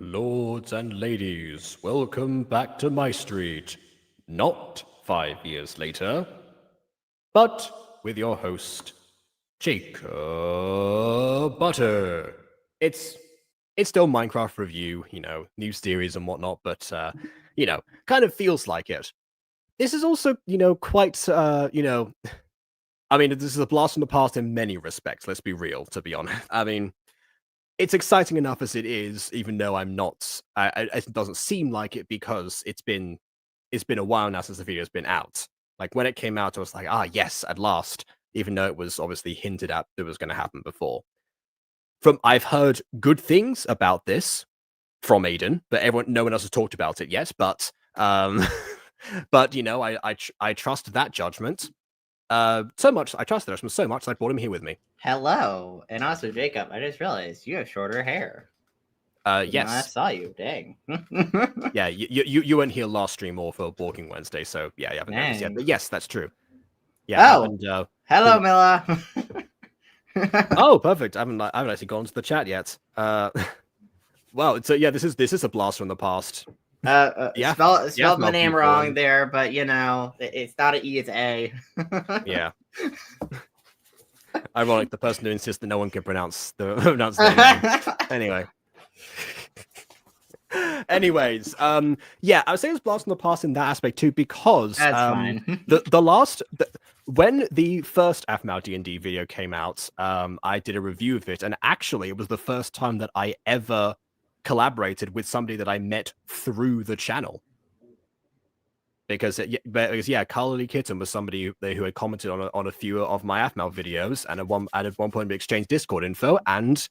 Lords and ladies, welcome back to MyStreet. Not 5 years later, but with your host, Jacob Butter. It's it's still Minecraft review, new series and whatnot, but kind of feels like it. This is also, quite I mean, this is a blast from the past in many respects, let's be real, to be honest. I mean, it's exciting enough as it is, even though I'm not. It doesn't seem like it because it's been a while now since the video's been out. Like when it came out, I was like, yes, at last. Even though it was obviously hinted at that it was going to happen before. I've heard good things about this from Aidan, but no one else has talked about it yet. But but I trust that judgment. So much I trust the judgment so much I brought him here with me. Hello, and also Jacob. I just realized you have shorter hair. Yes. I saw you. Dang. Yeah, you weren't here last stream or for Walking Wednesday, so yeah, you haven't noticed yet. But yes, that's true. Yeah. Oh, hello, Mila. Oh, perfect. I haven't actually gone to the chat yet. Well, so yeah, this is a blast from the past. Spelled my name wrong there, but it's not an E, it's A. Yeah. Ironic, the person who insists that no one can pronounce their name. Anyway. Anyways, yeah, I would say it's blast from the past in that aspect too, because that's fine. When the first Aphmau D&D video came out, I did a review of it, and actually it was the first time that I ever collaborated with somebody that I met through the channel. Because Carly Kitten was somebody who had commented on a few of my Aphmau videos, and at one point we exchanged Discord info, and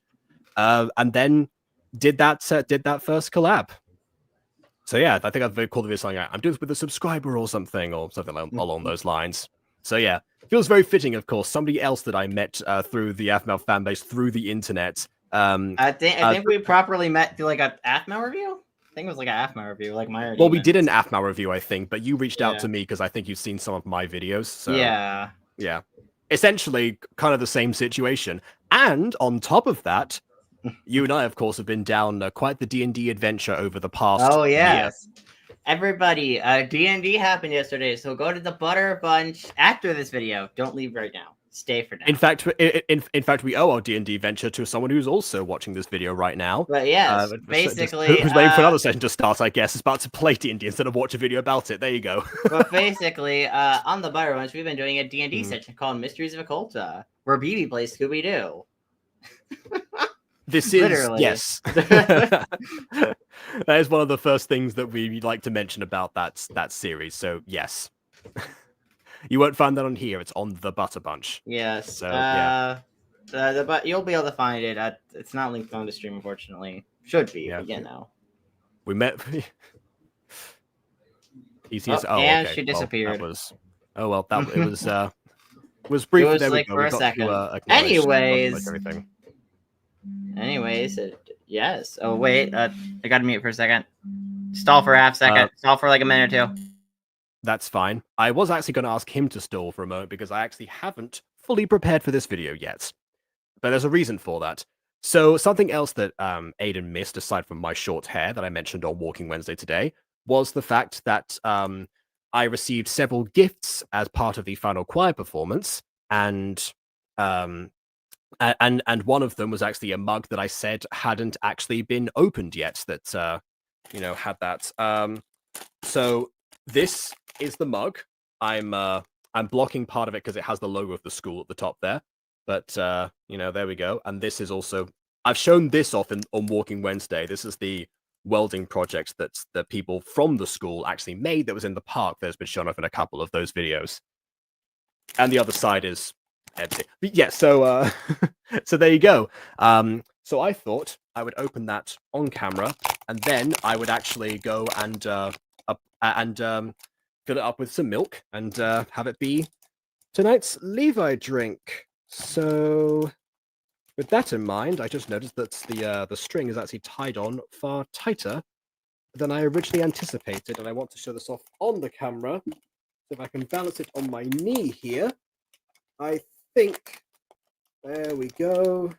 then did that first collab. So yeah, I think I've called it something like, I'm doing this with a subscriber or something along those lines. So yeah, feels very fitting, of course. Somebody else that I met through the Aphmau fanbase, through the internet. I think we properly met through like an Aphmau review. I think it was like an Aphmau review, like my. Well, we did an Aphmau review, I think, but you reached out to me because I think you've seen some of my videos. So yeah, essentially, kind of the same situation. And on top of that, you and I, of course, have been down quite the D&D adventure over the past year. Everybody, D&D happened yesterday, so go to the Butter Bunch after this video. Don't leave right now. Stay for now. In fact, we owe our D&D venture to someone who's also watching this video right now. But yes, basically, who's waiting for another session to start, I guess. Is about to play D&D instead of watch a video about it. There you go. But basically, on the Butter Bunch, we've been doing a D&D session called Mysteries of Occulta, where BB plays Scooby-Doo. This is literally. Yes. That is one of the first things that we like to mention about that series. So yes. You won't find that on here. It's on the Butter Bunch. Yes. So yeah. But you'll be able to find it. It's not linked on the stream, unfortunately. Should be, but We met. And she disappeared. Well, it was brief. It was like for a second. Anyways, yes. Oh wait, I gotta mute for a second. Stall for a half second. Stall for like a minute or two. That's fine. I was actually going to ask him to stall for a moment because I actually haven't fully prepared for this video yet. But there's a reason for that. So something else that Aidan missed, aside from my short hair that I mentioned on Walking Wednesday today, was the fact that I received several gifts as part of the final choir performance, and one of them was actually a mug that I said hadn't actually been opened yet. That had that. So this is the mug. I'm blocking part of it because it has the logo of the school at the top there. But there we go. And this is also, I've shown this off on Walking Wednesday. This is the welding project that the people from the school actually made that was in the park that has been shown off in a couple of those videos. And the other side is empty. But yeah, so so there you go. So I thought I would open that on camera, and then I would actually go and fill it up with some milk and have it be tonight's Levi drink. So with that in mind, I just noticed that the string is actually tied on far tighter than I originally anticipated, and I want to show this off on the camera. So if I can balance it on my knee here, I think, there we go.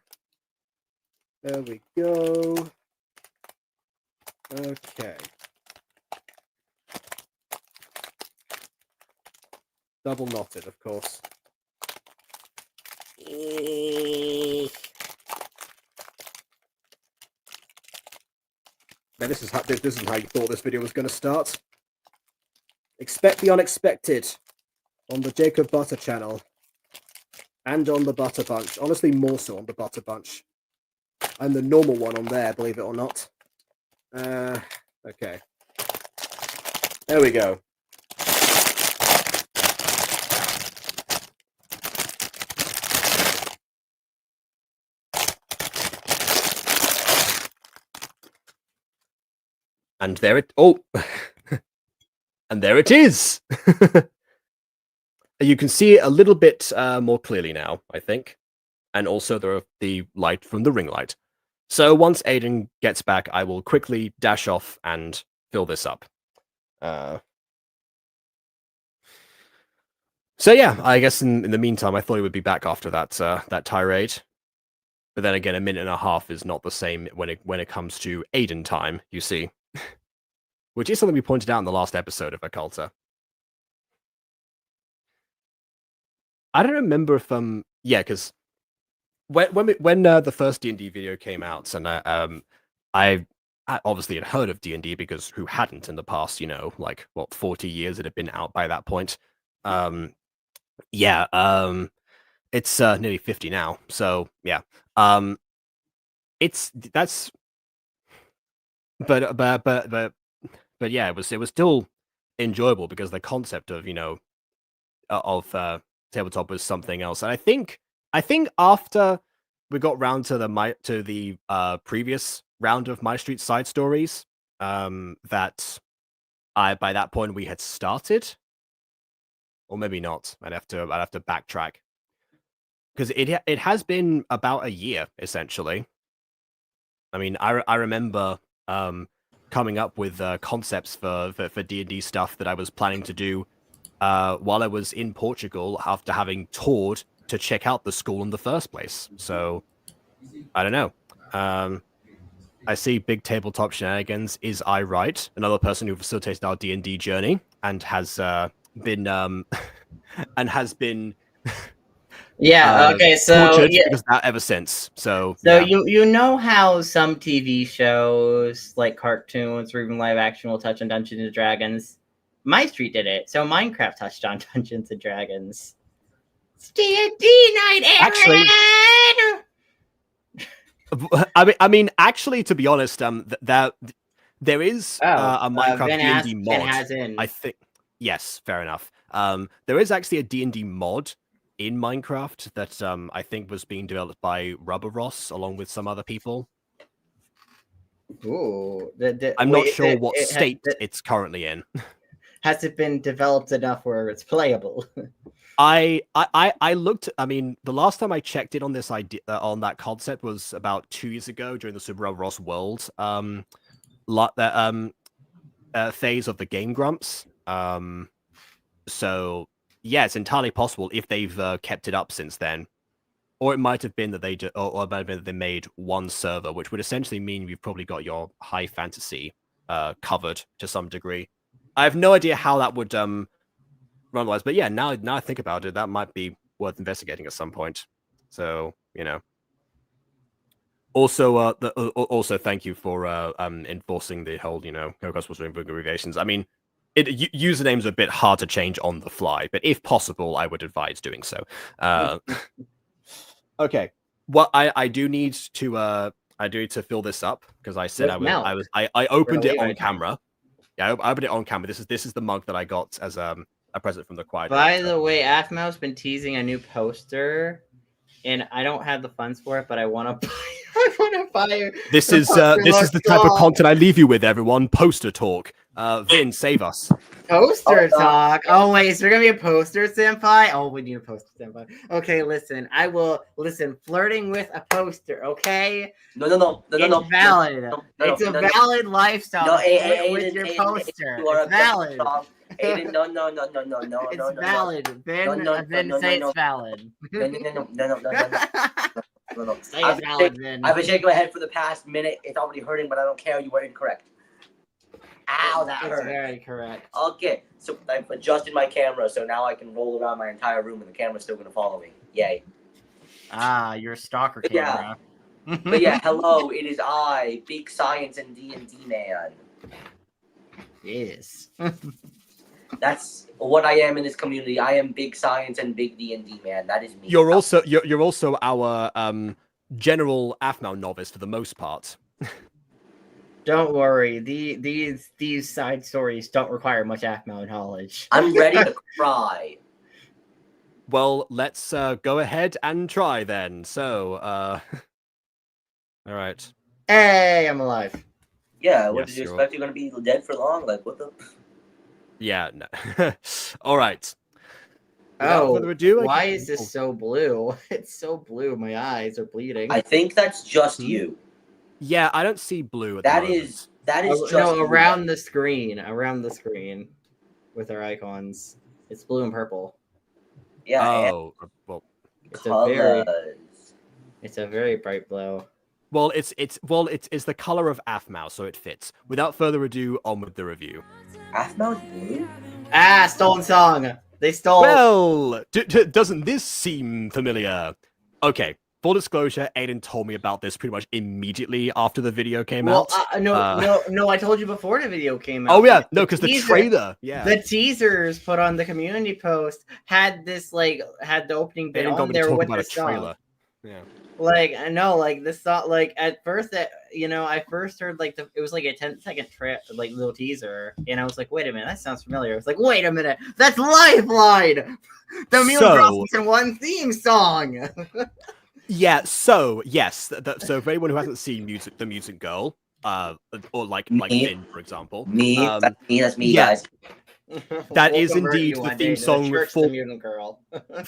Okay. Double knotted, of course. Now this is how you thought this video was going to start. Expect the unexpected on the Jacob Butter channel and on the Butter Bunch. Honestly, more so on the Butter Bunch. And the normal one on there, believe it or not. Okay. There we go. And there it and there it is. You can see it a little bit more clearly now, I think. And also the light from the ring light. So once Aidan gets back, I will quickly dash off and fill this up. So yeah, I guess in the meantime, I thought he would be back after that tirade. But then again, a minute and a half is not the same when it comes to Aidan time, you see. Which is something we pointed out in the last episode of Occulta. I don't remember if yeah, because when the first D&D video came out, and I obviously had heard of D&D because who hadn't in the past, like what 40 years it had been out by that point. Yeah, it's nearly 50 now, so yeah. But yeah, it was still enjoyable because the concept of tabletop was something else. And I think after we got round to the previous round of MyStreet side stories, that by that point we had started, or maybe not. I'd have to backtrack because it has been about a year essentially. I mean, I remember coming up with concepts for D&D stuff that I was planning to do while I was in Portugal after having toured to check out the school in the first place. So, I don't know. I see Big Tabletop Shenanigans. Is I right? Another person who facilitated our D&D journey and has been yeah. Okay. So tortured yeah. because of that ever since. So yeah. you know how some TV shows like cartoons or even live action will touch on Dungeons and Dragons. MyStreet did it. So Minecraft touched on Dungeons and Dragons. It's D&D night, Aaron! Actually, I mean, actually, to be honest, there is a Minecraft D&D mod. I think, yes, fair enough. There is actually a D&D mod in Minecraft that I think was being developed by Rubber Ross along with some other people. Ooh, I'm not sure what state it's currently in. Has it been developed enough where it's playable? I looked. I mean, the last time I checked in on this idea on that concept was about 2 years ago during the Super Ross World phase of the Game Grumps. So yeah, it's entirely possible if they've kept it up since then, or it might have been that or it might have been that they made one server, which would essentially mean you've probably got your high fantasy covered to some degree. I have no idea how that would run-wise, but yeah, now I think about it, that might be worth investigating at some point. So Also, also thank you for enforcing the whole co-gospel abbreviations. I mean, usernames are a bit hard to change on the fly, but if possible, I would advise doing so. Okay, what I do need to fill this up because I said I opened it on camera. Yeah, I opened it on camera. This is the mug that I got as a present from the choir. By the way, Aphmau's been teasing a new poster, and I don't have the funds for it, but I want to buy. I want to buy it. This is the type of content I leave you with, everyone. Poster talk. Vin, save us. Poster talk. Oh wait, is there gonna be a poster, senpai? Oh, we need a poster, senpai. Okay, listen. I will listen. Flirting with a poster. Okay. No. It's valid. It's a valid lifestyle. No, with your poster. It's valid. Aidan, no. It's valid. Then say it's valid. No. Say it's valid, then. I've been shaking my head for the past minute. It's already hurting, but I don't care. You were incorrect. Ow, that That's hurt. very correct. Okay, so I've adjusted my camera, so now I can roll around my entire room, and the camera's still gonna follow me. Yay! Ah, your stalker But yeah. camera. But yeah, hello, it is I, Big Science and D&D Man. Yes. That's what I am in this community. I am Big Science and Big D&D Man. That is me. You're also our general Aphmau novice for the most part. Don't worry. These side stories don't require much Aphmau knowledge. I'm ready to cry. Well, let's go ahead and try then. So, all right. Hey, I'm alive. Yeah, what Yes, did you you're expect? You're gonna be dead for long? Like, what the? Yeah. No. All right. Without further ado, why is this so blue? It's so blue. My eyes are bleeding. I think that's just you. Yeah, I don't see blue at That the moment. is just no you, around the screen. Around the screen with our icons. It's blue and purple. Yeah. Oh, well. It's Colors. a very bright blue. Well, it's the color of Aphmau, so it fits. Without further ado, on with the review. Aphmau's blue? Ah, stolen song. They stole. Well, doesn't this seem familiar? Okay, full disclosure, Aidan told me about this pretty much immediately after the video came out. No, I told you before the video came out. Oh yeah, no, because the trailer, the teasers put on the community post had this had the opening bit on there with the trailer. Yeah. Like I know, like this song, like at first that I first heard it was like a 10-second little teaser, and I was like, wait a minute, that sounds familiar. I was like, wait a minute, that's Lifeline, the Meal Girls Season 1 theme song. Yeah. So yes, so for anyone who hasn't seen the Mutant Girl, or like Finn, for example, that's me, yeah. guys. That is indeed the theme song for the Mutant Girl.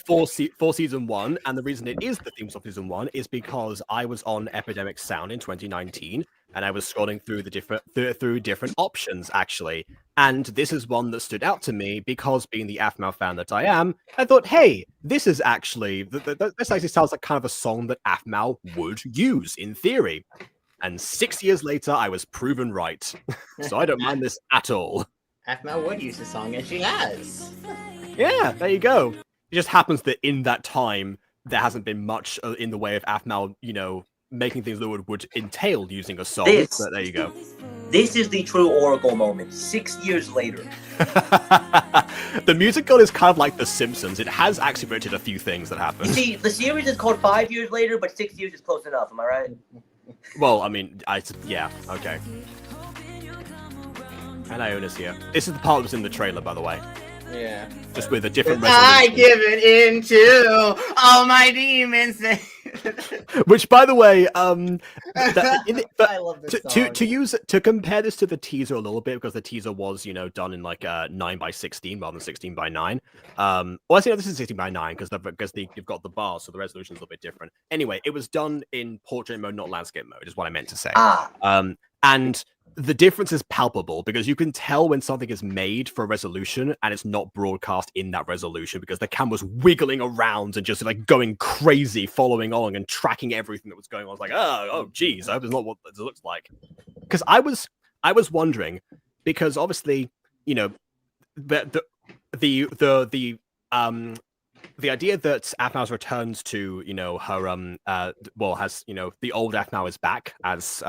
for season 1, and the reason it is the theme song for season 1 is because I was on Epidemic Sound in 2019, and I was scrolling through the different options actually, and this is one that stood out to me because being the Aphmau fan that I am, I thought, hey, this is actually this actually sounds like kind of a song that Aphmau would use in theory, and 6 years later I was proven right, so I don't mind this at all. Aphmau would use the song, and she has. Yeah, there you go. It just happens that in that time, there hasn't been much in the way of Aphmau, making things that would entail using a song. But there you go. This is the true Oracle moment. 6 years later. The musical is kind of like The Simpsons. It has actually predicted a few things that happen. You see, the series is called 5 years later, but 6 years is close enough. Am I right? Well, I mean, yeah, okay. And Iona's here. This is the part that was in the trailer, by the way. Yeah. Just with a different resolution. I give it into all my demons. Which, by the way, I love this song. To compare this to the teaser a little bit, because the teaser was, done in like 9:16 rather than 16:9. Well, I say this is 16:9 because you've got the bars, so the resolution is a little bit different. Anyway, it was done in portrait mode, not landscape mode, is what I meant to say. And the difference is palpable because you can tell when something is made for a resolution and it's not broadcast in that resolution because the camera's wiggling around and just like going crazy, following on and tracking everything that was going on. I was like, oh geez, I hope it's not what it looks like. Because I was wondering, because obviously, the idea that Aphmau's returns to, her has, the old Aphmau is back, as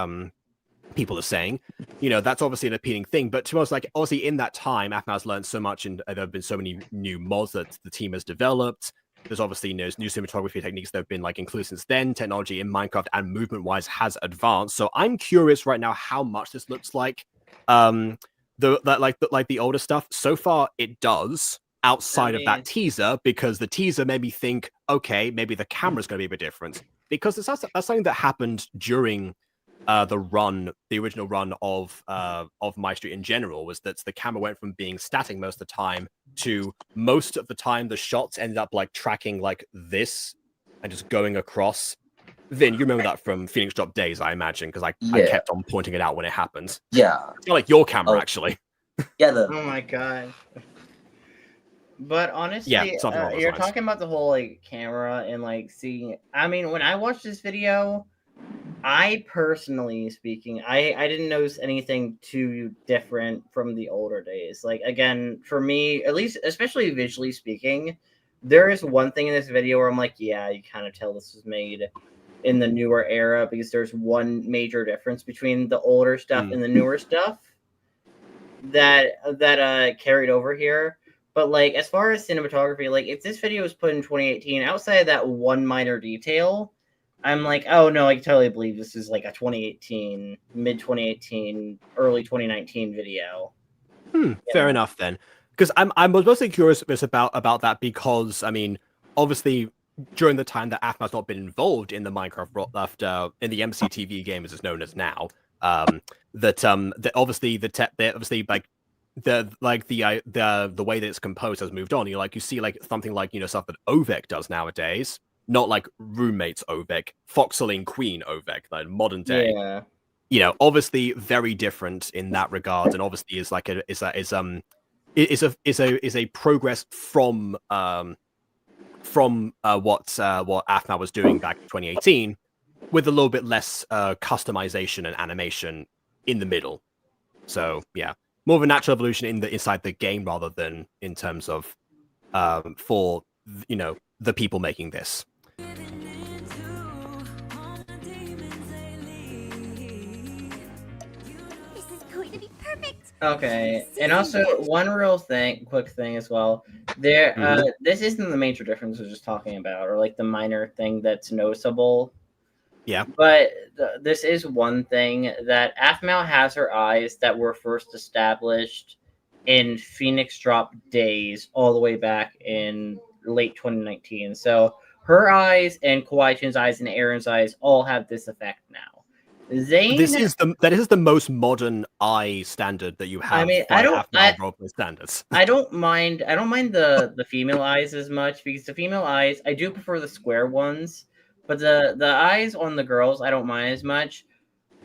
people are saying, that's obviously an appealing thing. But to us, like, obviously in that time, Aphmau's learned so much, and there have been so many new mods that the team has developed. There's obviously new cinematography techniques that have been like included since then. Technology in Minecraft and movement-wise has advanced. So I'm curious right now how much this looks like the older stuff. So far, it does. Outside of that teaser, because the teaser made me think, okay, maybe the camera's going to be a bit different, because that's something that happened during the original run of MyStreet in general, was that the camera went from being static most of the time to most of the time the shots ended up like tracking like this and just going across. Vin, you remember that from Phoenix Drop Days, I imagine, because I kept on pointing it out when it happened. Yeah. It's not like your camera, actually. Yeah. Oh my god. But honestly, you're talking about the whole like camera and like seeing. I mean, when I watched this video, I personally speaking, I didn't notice anything too different from the older days. Like again, for me, at least, especially visually speaking, there is one thing in this video where I'm like, yeah, you kind of tell this was made in the newer era because there's one major difference between the older stuff and the newer stuff that carried over here. But like as far as cinematography, like if this video was put in 2018, outside of that one minor detail, I'm like, oh no, I totally believe this is like a 2018, mid 2018, early 2019 video. Fair enough then, because I'm mostly curious about that because I mean, obviously during the time that Aphmau's not been involved in the Minecraft in the MCTV game as it's known as now, that obviously like the way that it's composed has moved on. You see like something like stuff that Ovek does nowadays, not like roommates Ovek, Foxeline Queen Ovek, like modern day. Yeah. Obviously very different in that regard, and obviously is a progress from what Aphmau was doing back in 2018, with a little bit less customization and animation in the middle. So yeah, more of a natural evolution inside the game rather than in terms of for the people making this. Okay, and also one quick thing as well. This isn't the major difference we're just talking about, or like the minor thing that's noticeable. Yeah. But this is one thing that Aphmau has her eyes that were first established in Phoenix Drop days, all the way back in late 2019. So her eyes and Kawaii-chan's eyes and Aaron's eyes all have this effect now. That is the most modern eye standard that you have. I mean, roleplay standards. I don't mind the female eyes as much, because the female eyes, I do prefer the square ones, but the eyes on the girls I don't mind as much.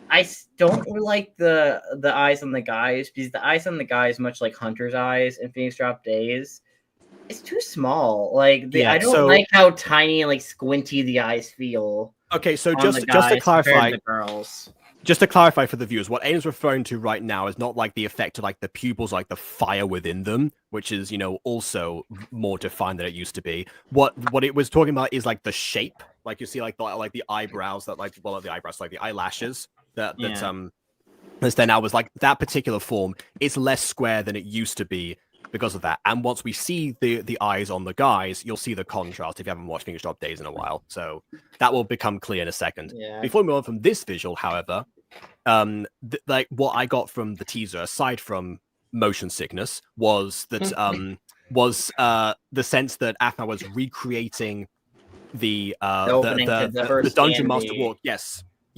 I don't like the eyes on the guys, because the eyes on the guys, much like Hunter's eyes in Phoenix Drop Days, it's too small. Like I don't like how tiny and like squinty the eyes feel. Okay, so just to clarify, the girls. Just to clarify for the viewers, what Aidan's referring to right now is not like the effect of like the pupils, like the fire within them, which is also more defined than it used to be. What it was talking about is like the shape, like you see like the eyebrows that like the eyebrows, like the eyelashes that's then now was like that particular form. It's less square than it used to be because of that. And once we see the eyes on the guys, you'll see the contrast if you haven't watched Phoenix Drop Days in a while. So that will become clear in a second. Yeah. Before we move on from this visual, however, like what I got from the teaser, aside from motion sickness, was that the sense that Aphmau was recreating the Dungeon Master walk.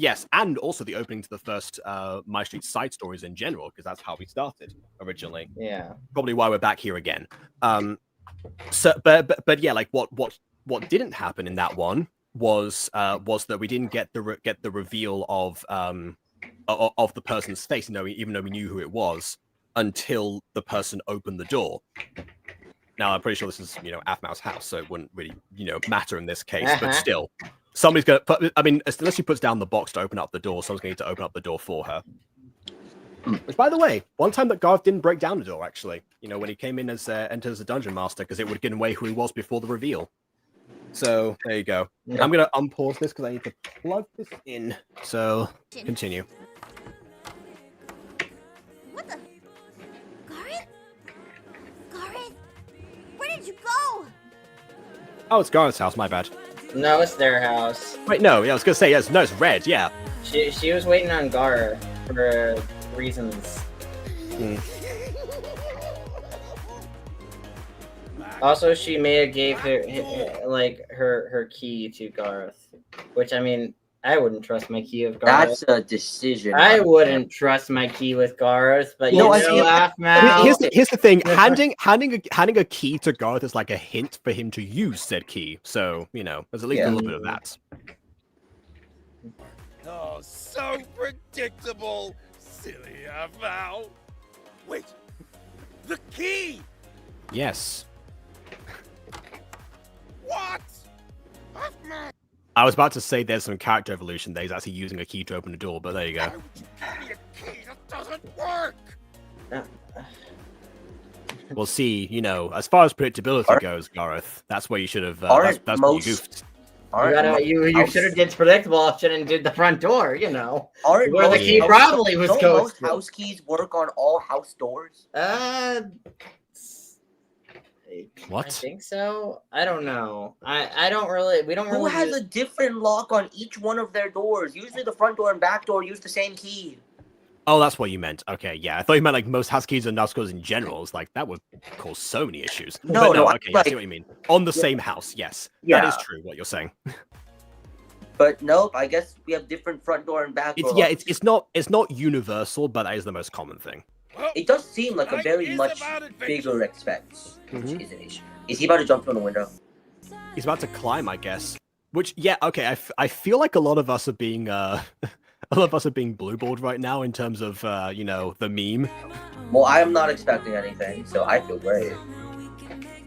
Yes, and also the opening to the first MyStreet side stories in general, because that's how we started originally. Yeah, probably why we're back here again. So, but yeah, like what didn't happen in that one was that we didn't get the reveal of the person's face, even though we knew who it was, until the person opened the door. Now, I'm pretty sure this is Aphmau's house, so it wouldn't really matter in this case, but still. Somebody's gonna put. I mean, unless she puts down the box to open up the door, someone's gonna need to open up the door for her. Which, by the way, one time that Garth didn't break down the door, actually. When he came in as enters the Dungeon Master, because it would have given away who he was before the reveal. So there you go. Yeah. I'm gonna unpause this because I need to plug this in. So continue. What the? Gareth, where did you go? Oh, it's Gareth's house. My bad. No, it's their house. Wait, no. Yeah, I was gonna say yes. No, it's red. Yeah. She was waiting on Gar for reasons. Also, she may have gave her key to Garth, which I mean, I wouldn't trust my key with Garth. That's a decision. I wouldn't trust my key with Garth, but Aphmau. Here's the thing: handing a key to Garth is like a hint for him to use said key. So there's at least a little bit of that. Oh, so predictable, silly Aphmau. Wait, the key. Yes. What? Aphmau. I was about to say there's some character evolution there. He's actually using a key to open the door, but there you go. Why would you give me a key that doesn't work? We'll see, you know, as far as predictability goes, Gareth, that's where you should have, Aren't that's where you most- goofed. You should have did predictable option and did the front door, you know. Aren't Where the most key house- probably was don't ghosted. most house keys work on all house doors? What? I think so. I don't know. I don't really. We don't Who really. has a different lock on each one of their doors? Usually the front door and back door use the same key. Oh, that's what you meant. Okay, yeah. I thought you meant like most house keys and house codes in general. It's like that would cause so many issues. No, But no, okay, I see what you mean. On the same house, yes. That is true, what you're saying. But nope, I guess we have different front door and back door. It's not universal, but that is the most common thing. Well, It does seem like a life very is much about adventure. bigger expense, which Mhm. is an issue. Is he about to jump from the window? He's about to climb, I guess. Which, yeah, okay. I feel like a lot of us are being a lot of us are being blueballed right now in terms of you know, the meme. Well, I am not expecting anything, so I feel great.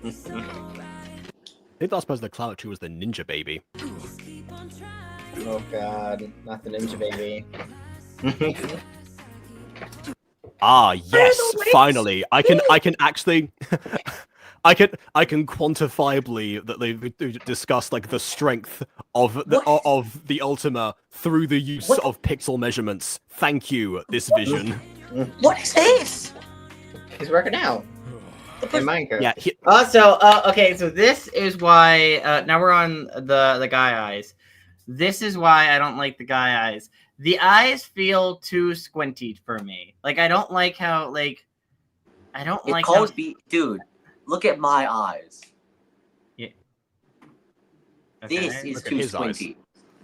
I think that's supposed to the cloud tree was the ninja baby. Oh God, not the ninja baby. Ah, yes, finally. I can actually I can quantifiably that they've discussed like the strength of the Ultima through the use of pixel measurements. Thank you, this vision. What is this? He's working out in Minecraft. Yeah, Also, okay, so this is why. Now we're on the guy eyes. This is why I don't like the guy eyes. The eyes feel too squinty for me. Like I don't like how like I don't It like calls how. dude. Look at my eyes. Yeah. This Okay. is Look at too his eyes. squinty.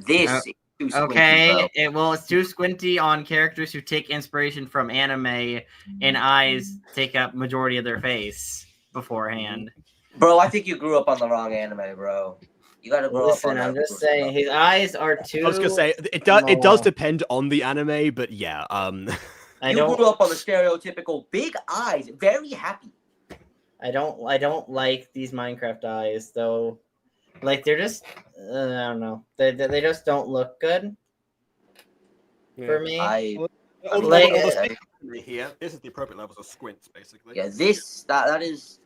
This is too squinty, Okay, bro. well, it's too squinty on characters who take inspiration from anime, and eyes take up majority of their face beforehand. Bro, I think you grew up on the wrong anime, bro. You gotta grow up on Listen, that. I'm just saying, his eyes are too. I was gonna say it does small. depend on the anime, but yeah, I You don't. grew up on the stereotypical big eyes, very happy. I don't like these Minecraft eyes though. Like they're just. I don't know. They just don't look good for me. Although Like- here, this is the appropriate levels of squints, basically. Yeah, that is.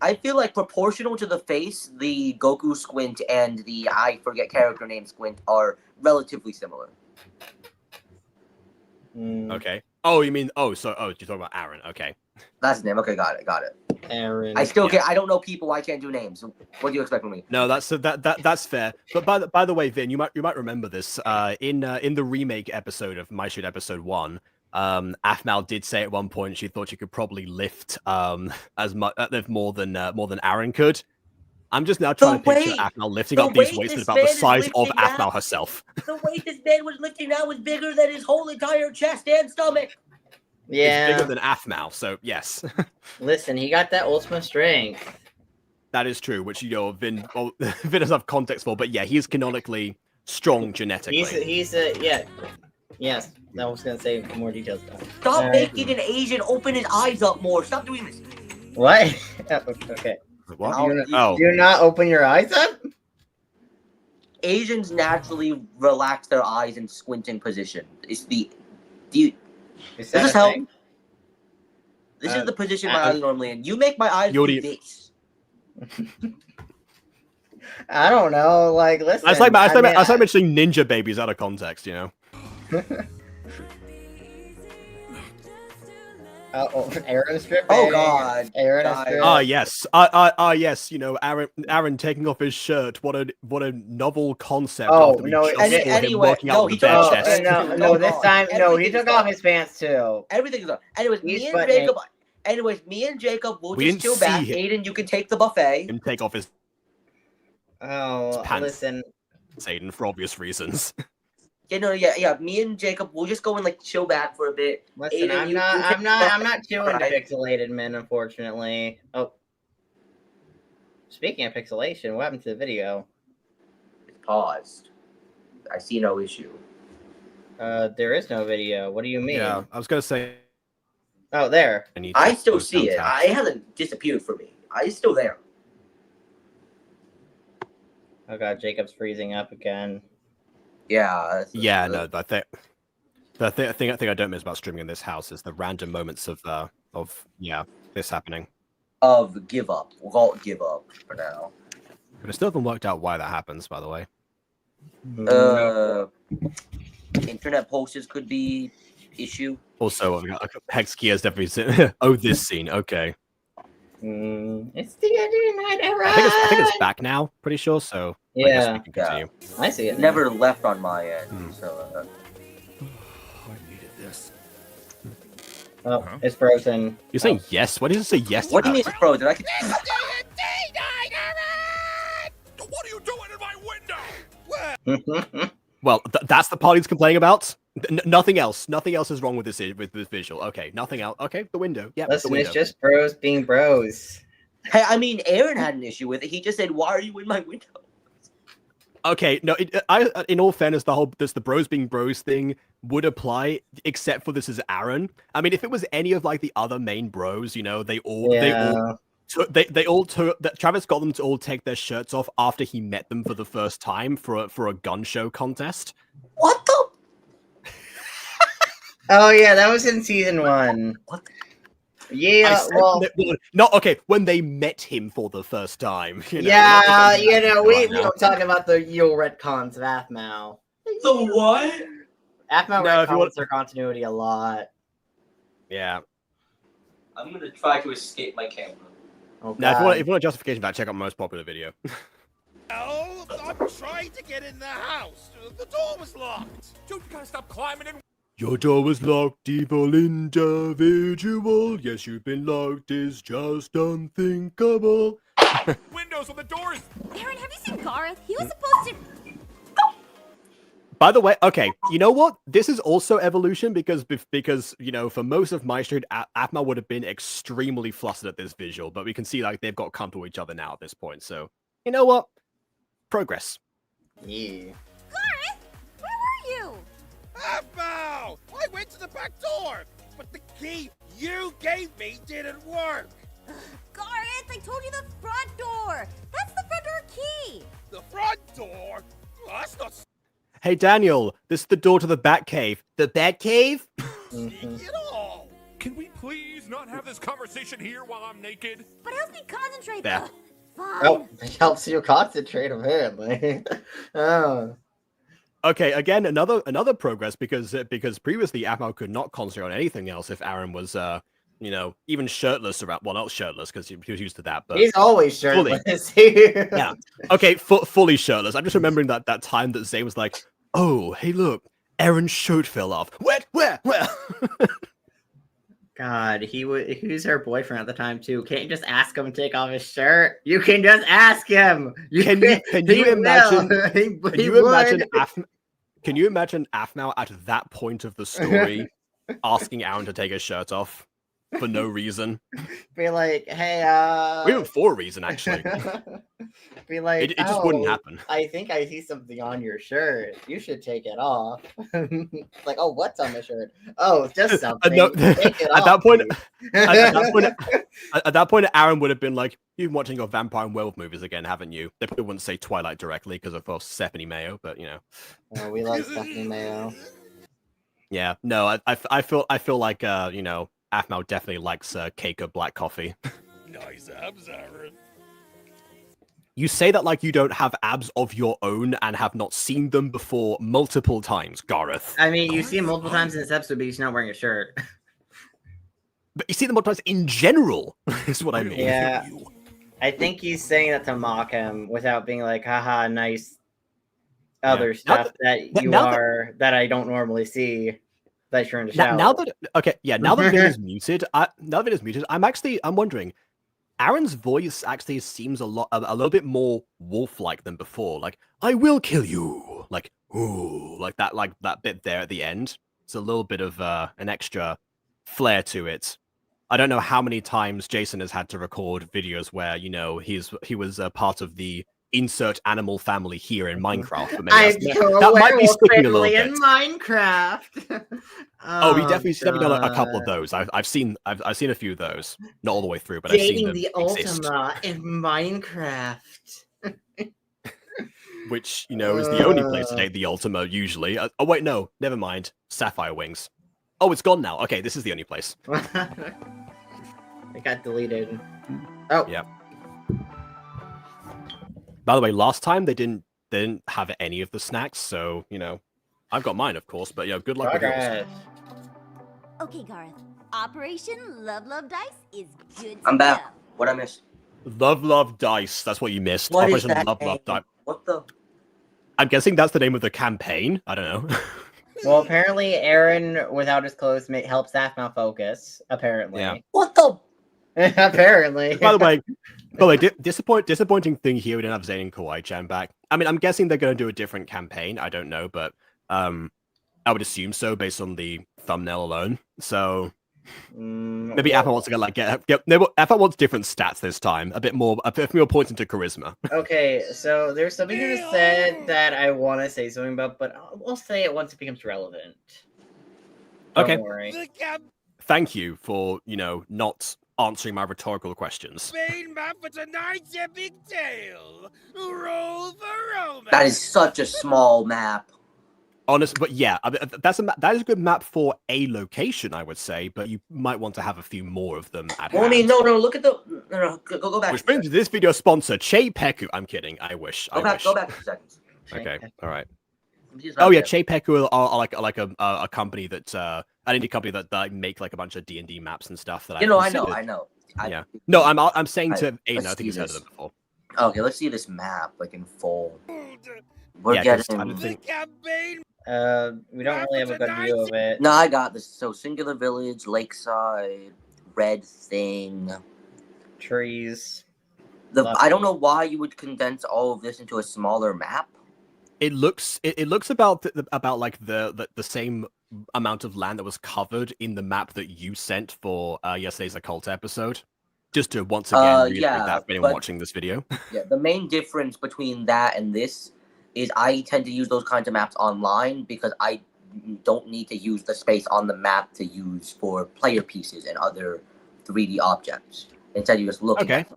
I feel like proportional to the face, the Goku squint and the I forget character name squint are relatively similar. Mm, Okay. Oh, you mean you're talking about Aaron? Okay. That's his name. Okay, got it. Aaron. I still Yeah. can't. I don't know people. I can't do names. What do you expect from me? No, that's fair. But by the way, Vin, you might remember this. In the remake episode of MyStreet episode 1, Aphmau did say at one point she thought she could probably lift as much more than Aaron could. I'm just now trying to picture Aphmau lifting up these weights that about the size of Aphmau herself. The weight this man was lifting now was bigger than his whole entire chest and stomach. It's Yeah. bigger than Aphmau, so yes. Listen, he got that ultimate strength. That is true, which Vin doesn't have context for, but yeah, he is canonically strong genetically. He's a yeah. Yes, I was gonna say more details. Stop making an Asian open his eyes up more. Stop doing this. What? Okay. What? I'll- Do you not open your eyes up? Asians naturally relax their eyes in squinting position. It's the. Is This is a how. thing? This is the position my eyes are normally in. You make my eyes Yodi- do this. I don't know. Like, listen. I was like I mentioning ninja babies out of context, you know. Aaron stripping. Oh God. Aaron God. stripping. Yes. Yes, you know, Aaron taking off his shirt. What a novel concept. Oh, after we no, just and saw him anyway, working no, out he with the took bare off- chest. No, this time, no, he Everything took is off fine. his pants too. Everything is up. Anyways, He's me and butt Jacob. Anyways, me and Jacob will We just didn't chill back. see Aiden, you can take the buffet. Him take off his Oh, pants. listen. Aiden for obvious reasons. Yeah. Me and Jacob, we'll just go and like chill back for a bit. Listen, Aiden, I'm you not chewing to Right. pixelated men, unfortunately. Oh. Speaking of pixelation, what happened to the video? It's paused. I see no issue. There is no video. What do you mean? Yeah, I was gonna say. Oh, there. I still see it. It hasn't disappeared for me. It's still there. Oh god, Jacob's freezing up again. Yeah. Yeah, no, the thing I don't miss about streaming in this house is the random moments of this happening. Of give up. We'll call it give up for now. But I still haven't worked out why that happens, by the way. Internet posters could be issue. Also, Hex Key has definitely seen. Oh, this scene. Okay, It's the end of the night, I think it's back now. Pretty sure. So I guess Yeah, we can continue. I see it. Never left on my end. So I needed this. Oh, it's frozen. You're saying yes? Why did you say yes? To what do you mean that? it's frozen? I can. What are you doing in my window? Well, that's the part he's complaining about. Nothing else. Nothing else is wrong with this visual. Okay, nothing else. Okay, the window. Yeah, the Listen, window. it's just bros being bros. Hey, I mean, Aaron had an issue with it. He just said, "Why are you in my window?" Okay, no. In all fairness, the bros being bros thing would apply, except for this is Aaron. I mean, if it was any of like the other main bros, you know, they all took that Travis got them to all take their shirts off after he met them for the first time for a gun show contest. What the? Oh yeah, that was in season 1. What? Yeah, well, not okay when they met him for the first time. You know, yeah, you know, we right now. don't talk about the Yule retcons of Aphmau. The what? Aphmau No, if you want- retcons their continuity a lot. Yeah. I'm gonna try to escape my camera. Oh Now, god. if you want a justification for that, check out my most popular video. Oh, I'm trying to get in the house. The door was locked. Dude, you gotta stop climbing in. Your door was locked, evil individual. Yes, you've been locked, is just unthinkable. Windows on the doors. Aaron, have you seen Gareth? He was supposed to. By the way, okay, you know what? This is also evolution because you know, for most of MyStreet, Aphmau would have been extremely flustered at this visual, but we can see like they've got comfortable with each other now at this point. So, you know what? Progress. Yeah. Gareth, where were you? Aphmau! I went to the back door, but the key you gave me didn't work. Gareth, I told you the front door. That's the front door key. The front door? Well, that's not Hey Daniel, this is the door to the Batcave. The Batcave? Mhm. at all. Can we please not have this conversation here while I'm naked? But help me concentrate. There. Fine. Oh, it helps you concentrate, apparently. Oh. Okay, again, another progress because previously Aphmau could not concentrate on anything else if Aaron was you know, even shirtless around. Well, not shirtless because he was used to that, but He's always shirtless. Yeah. yeah. Okay, fully shirtless. I'm just remembering that time that Zane was like, "Oh, hey, look, Aaron's shirt fell off. Where? God, he was her boyfriend at the time too. Can't you just ask him to take off his shirt? You can just ask him. Can you imagine? Can you imagine Aphmau at that point of the story asking Aaron to take his shirt off for no reason? Be like, hey, Or even for a reason, actually. Be like, It just wouldn't happen. I think I see something on your shirt. You should take it off. It's like, oh, what's on the shirt? Oh, it's just something. No, Take it at off, that point, please. at that point, Aaron would have been like, "You've been watching your vampire and werewolf movies again, haven't you?" They probably wouldn't say Twilight directly because of course Stephanie Mayo, but you know. Oh, we like Stephanie Mayo. Yeah, no, I feel like you know, Aphmau definitely likes cake or black coffee. Nice abs, Aaron. You say that like you don't have abs of your own and have not seen them before multiple times, Gareth. I mean, you see him multiple times in this episode, but he's not wearing a shirt. But you see them multiple times in general, is what I mean. Yeah. I think he's saying that to mock him without being like, haha, nice other Yeah. stuff that I don't normally see. That you're in the shower. Now that Vin is muted, I'm wondering. Aaron's voice actually seems a little bit more wolf-like than before. Like, I will kill you. Like, ooh, like that bit there at the end. It's a little bit of an extra flair to it. I don't know how many times Jason has had to record videos where, you know, he was a part of the insert animal family here in Minecraft. But maybe that might be sticking a little bit. In Minecraft. Oh, we definitely done a couple of those. I've seen a few of those. Not all the way through, but I've seen Dating them the exist. Ultima in Minecraft. which is the only place to take the Ultima usually. Oh wait, no, never mind. Sapphire Wings. Oh, it's gone now. Okay, this is the only place. It got deleted. Oh. Yeah. By the way, last time they didn't have any of the snacks, so I've got mine, of course. But good luck with yours. Okay, Garth. Operation Love Love Dice is good to I'm back. go. What I missed? Love Dice. That's what you missed. What is Operation that Love name? Dice. What the? I'm guessing that's the name of the campaign. I don't know. Well, apparently Aaron, without his clothes, helps Aphmau focus. Apparently. Yeah. What the? Apparently. By the way, disappointing thing here, we don't have Zane and Kawaii-chan back. I mean, I'm guessing they're going to do a different campaign. I don't know, but I would assume so based on the thumbnail alone. So maybe Aphmau wants to Aphmau wants different stats this time, a bit more points into charisma. Okay, so there's something you just said that I want to say something about, but I'll say it once it becomes relevant. Don't worry. Thank you for not answering my rhetorical questions. Main map for tonight's epic tale. Roll for romance. That is such a small map. Honest, but yeah, I mean, that is a good map for a location, I would say. But you might want to have a few more of them at Well, I hand. mean, no. Look at the. No. Go back. Which brings me to this video sponsor, Che Peku. I'm kidding. I wish. Go back 2 seconds. Okay. All right. Just Oh right yeah, there. Che Peku are like a company that an indie company that make like a bunch of D&D maps and stuff. That I know. Yeah. No, I'm saying to Aidan, let's I think he's see heard of this. them before. Okay, let's see this map like in full. We're Yeah, 'cause I getting. don't think- Campaign. We don't really have a good view of it. No, I got this. So Singular Village, Lakeside, Red Thing. Trees. I don't know why you would condense all of this into a smaller map. It looks about like the same amount of land that was covered in the map that you sent for yesterday's occult episode. Just to once again reiterate that for anyone watching this video. Yeah, the main difference between that and this is I tend to use those kinds of maps online because I don't need to use the space on the map to use for player pieces and other 3D objects. Instead, you just look at something.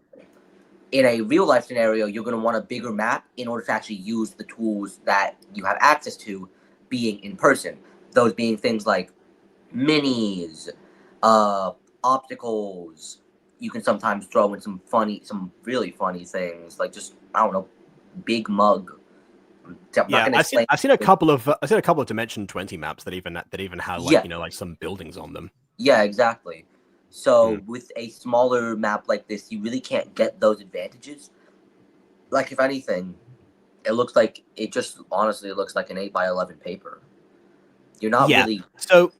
In a real life scenario, you're going to want a bigger map in order to actually use the tools that you have access to being in person. Those being things like minis, obstacles. You can sometimes throw in some really funny things like just, I don't know, big mug. Yeah, I've seen a couple of Dimension 20 maps that even have like like some buildings on them. Yeah, exactly. So with a smaller map like this, you really can't get those advantages. Like if anything, it looks like honestly looks like an 8x11 paper. You're not really. So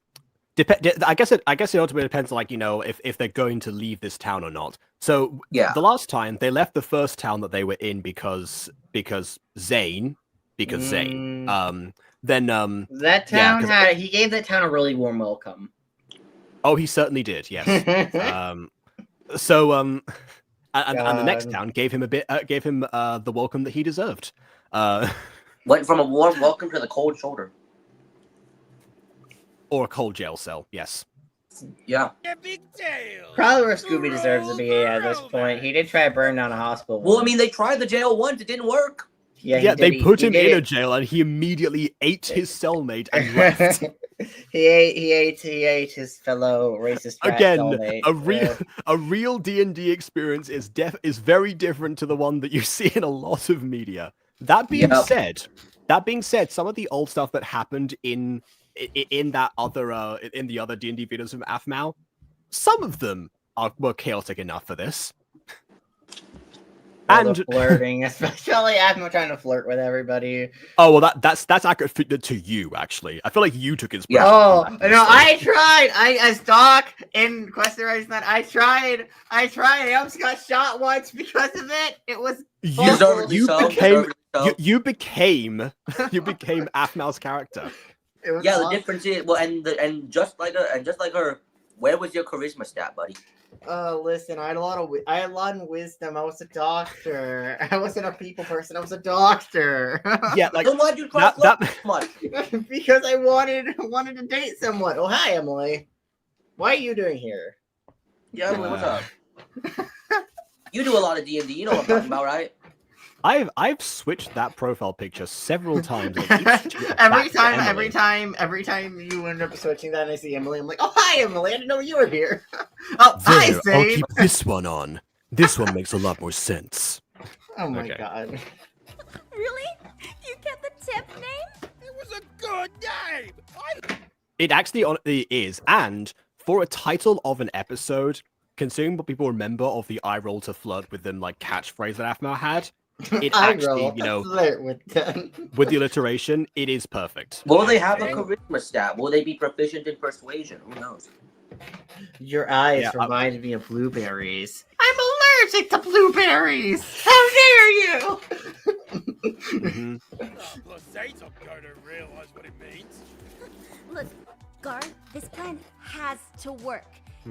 I guess it ultimately depends on like if they're going to leave this town or not. So yeah, the last time they left the first town that they were in because Zane. Then that town he gave that town a really warm welcome. Oh, he certainly did. Yes. And the next town gave him the welcome that he deserved. Went from a warm welcome to the cold shoulder. Or a cold jail cell. Yes. Yeah. Probably where Scooby deserves to be at this point. He did try to burn down a hospital. Well, I mean, they tried the jail once; it didn't work. Yeah, they put him in a jail, and he immediately ate his cellmate and left. He ate his fellow racist cellmate. A real D&D experience is very different to the one that you see in a lot of media. That being said, some of the old stuff that happened in the other D&D videos from Aphmau, some of them were chaotic enough for this. And flirting, especially Aphmau trying to flirt with everybody. Oh well, that's accurate to you actually. I feel like you took inspiration. Oh no, I tried. As Doc in Quest of Rise Night, I tried. I almost got shot once because of it. It was you became Aphmau's character. The difference is and just like her, where was your charisma stat, buddy? Listen, I had a lot of wisdom. I was a doctor. I wasn't a people person. I was a doctor. Yeah, like then why'd you try so much? Because I wanted to date someone. Oh, hi, Emily. Why are you doing here? Yeah, Emily, what's up? You do a lot of D&D. You know what I'm talking about, right? I've switched that profile picture several times. And each every back to time, Emily. every time you end up switching that, and I see Emily. I'm like, oh hi, Emily. I didn't know you were here. Oh, hi, There, I'll Zane. keep this one on. This one makes a lot more sense. Oh my Okay. god. Really? You kept the tip name? It was a good name. It actually is, and for a title of an episode, considering what people remember of the eye roll to flirt with them like catchphrase that Aphmau had, it I actually, roll you know, flirt with them. with the alliteration, it is perfect. Will they have a charisma stat? Will they be proficient in persuasion? Who knows? Your eyes Yeah, remind me of blueberries. I'm allergic to blueberries. How dare you? Mhm. Plus, Zane's not going to realize what it means. Look, Guard, this plan has to work.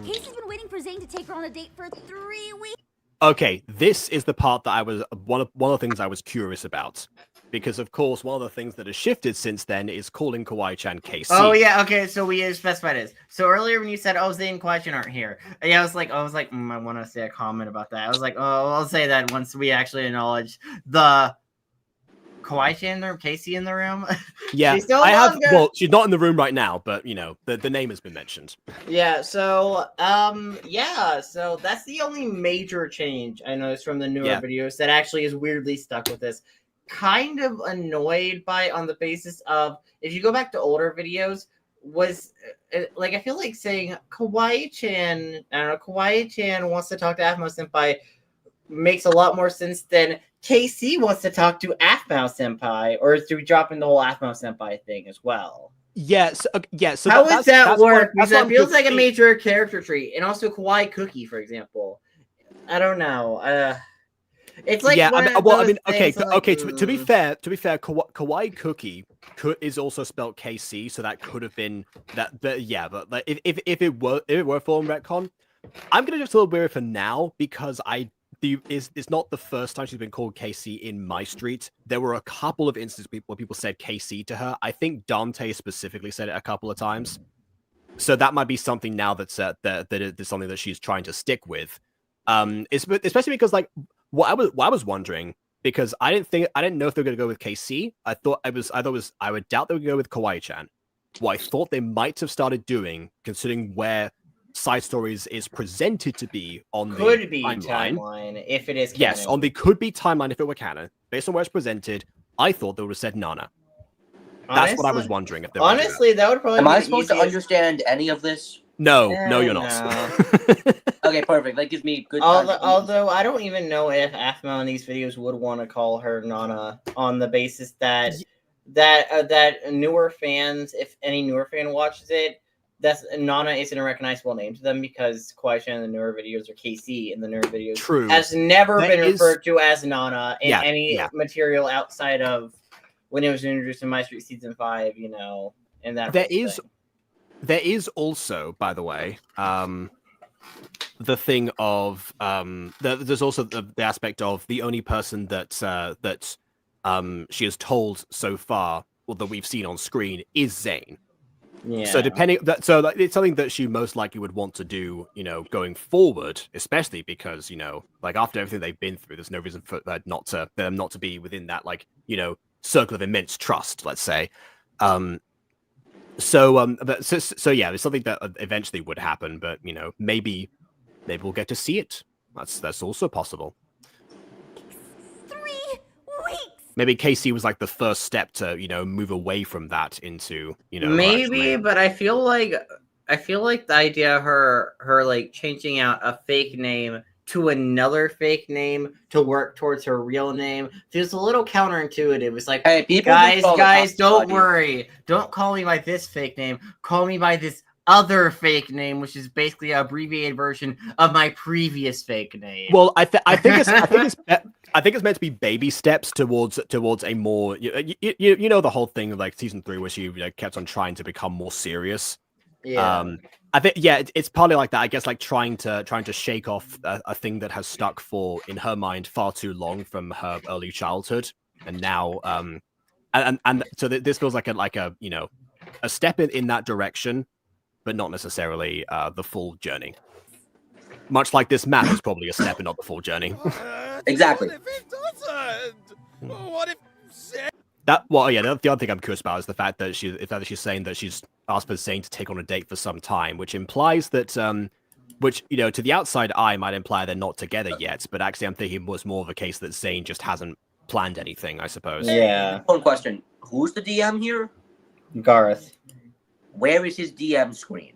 Casey's been waiting for Zane to take her on a date for 3 weeks. Okay, this is the part that I was one of the things I was curious about, because of course one of the things that has shifted since then is calling Kawaii-chan KC. Oh yeah, okay. So we specified this. So earlier when you said, "Oh, Zane and Kawaii-chan aren't here," yeah, I was like, I want to say a comment about that. I was like, oh, I'll say that once we actually acknowledge the Kawaii-chan in the room, Casey in the room. Yeah, She's no I have. longer- Well, she's not in the room right now, but you know the name has been mentioned. Yeah, so so that's the only major change I noticed from the newer Yeah. videos that actually is weirdly stuck with this. Kind of annoyed by on the basis of if you go back to older videos, was like I feel like saying Kawaii-chan, I don't know, Kawaii-chan wants to talk to Aphmau Senpai makes a lot more sense than KC wants to talk to Aphmau Senpai, or do we drop in the whole Aphmau Senpai thing as well? Yes, yeah. So How does that that's work? what Because that I'm feels like a confused. major character trait, and also Kawaii Cookie, for example. I don't know. It's like yeah. one of Well, I those mean, okay, things that, like, okay. To be fair, Kawaii Cookie is also spelled KC, so that could have been that. But yeah, but like, if it were full on retcon, I'm gonna just a little weird for now because it's not the first time she's been called KC in MyStreet. There were a couple of instances where people said KC to her. I think Dante specifically said it a couple of times. So that might be something now that it is something that she's trying to stick with. Especially because like what I was wondering, because I didn't know if they were going to go with KC. I would doubt they would go with Kawaii-chan. What I thought they might have started doing, considering where Side Stories is presented to be on could the be timeline if it is. Yes, canon. on the could be timeline if it were canon. Based on where it's presented, I thought they would have said Nana. That's what I was wondering. If they honestly, that would probably. Am be I the supposed to easiest- understand any of this? No, you're not. Okay, perfect. That gives me good. Although I don't even know if Aphmau in these videos would want to call her Nana on the basis that that newer fans, if any newer fan watches it, that's Nana isn't a recognizable name to them because Kawaii-chan in the newer videos or KC in the newer videos True. has never That been is- referred to as Nana in Yeah, any yeah. material outside of when it was introduced in MyStreet season 5, you know, and that. There whole is- thing. There is also, by the way, the thing of there's also the aspect of the only person that she has told so far, or that we've seen on screen, is Zane. Yeah. So it's something that she most likely would want to do, you know, going forward, especially because, you know, like after everything they've been through, there's no reason for them not to be within that, like, you know, circle of immense trust, let's say. So yeah, it's something that eventually would happen, but you know, maybe we'll get to see it. That's also possible. 3 weeks. Maybe KC was like the first step to, you know, move away from that into, you know, maybe, actually- but I feel like the idea of her like changing out a fake name to another fake name to work towards her real name feels a little counterintuitive. It's like, Hey, people guys, just call it don't Hotspot. worry. Don't call me by this fake name. Call me by this other fake name, which is basically an abbreviated version of my previous fake name. Well, I think it's meant to be baby steps towards a more you know the whole thing of like season 3 where she, you know, kept on trying to become more serious. yeah. I think it's partly like that. I guess like trying to shake off a thing that has stuck for, in her mind, far too long from her early childhood, and now and so this feels like a you know, a step in that direction, but not necessarily the full journey. Much like this map is probably a step and not the full journey. Exactly. What if it doesn't? Well, what if Zane? That well, yeah. The other thing I'm curious about is the fact that she's saying that she's asked for Zane to take on a date for some time, which implies that which to the outside eye might imply they're not together yet, but actually I'm thinking it was more of a case that Zane just hasn't planned anything. I suppose. Yeah, One question: who's the DM here? Garth. Where is his DM screen?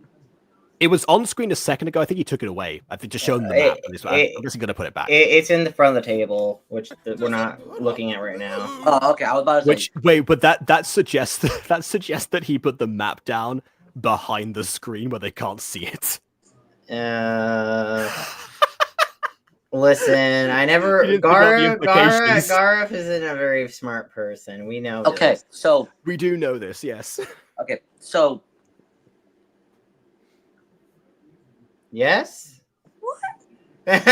It was on screen a second ago. I think he took it away. I think just showing the map. I'm just gonna put it back. It's in the front of the table, which we're not looking at right now. Oh, okay. I was about to say. Which wait, but that suggests that he put the map down behind the screen where they can't see it. Listen, I never. You didn't think about the implications. Garth isn't a very smart person. We know. Okay, this. so We do know this, yes. okay, so Yes. What? And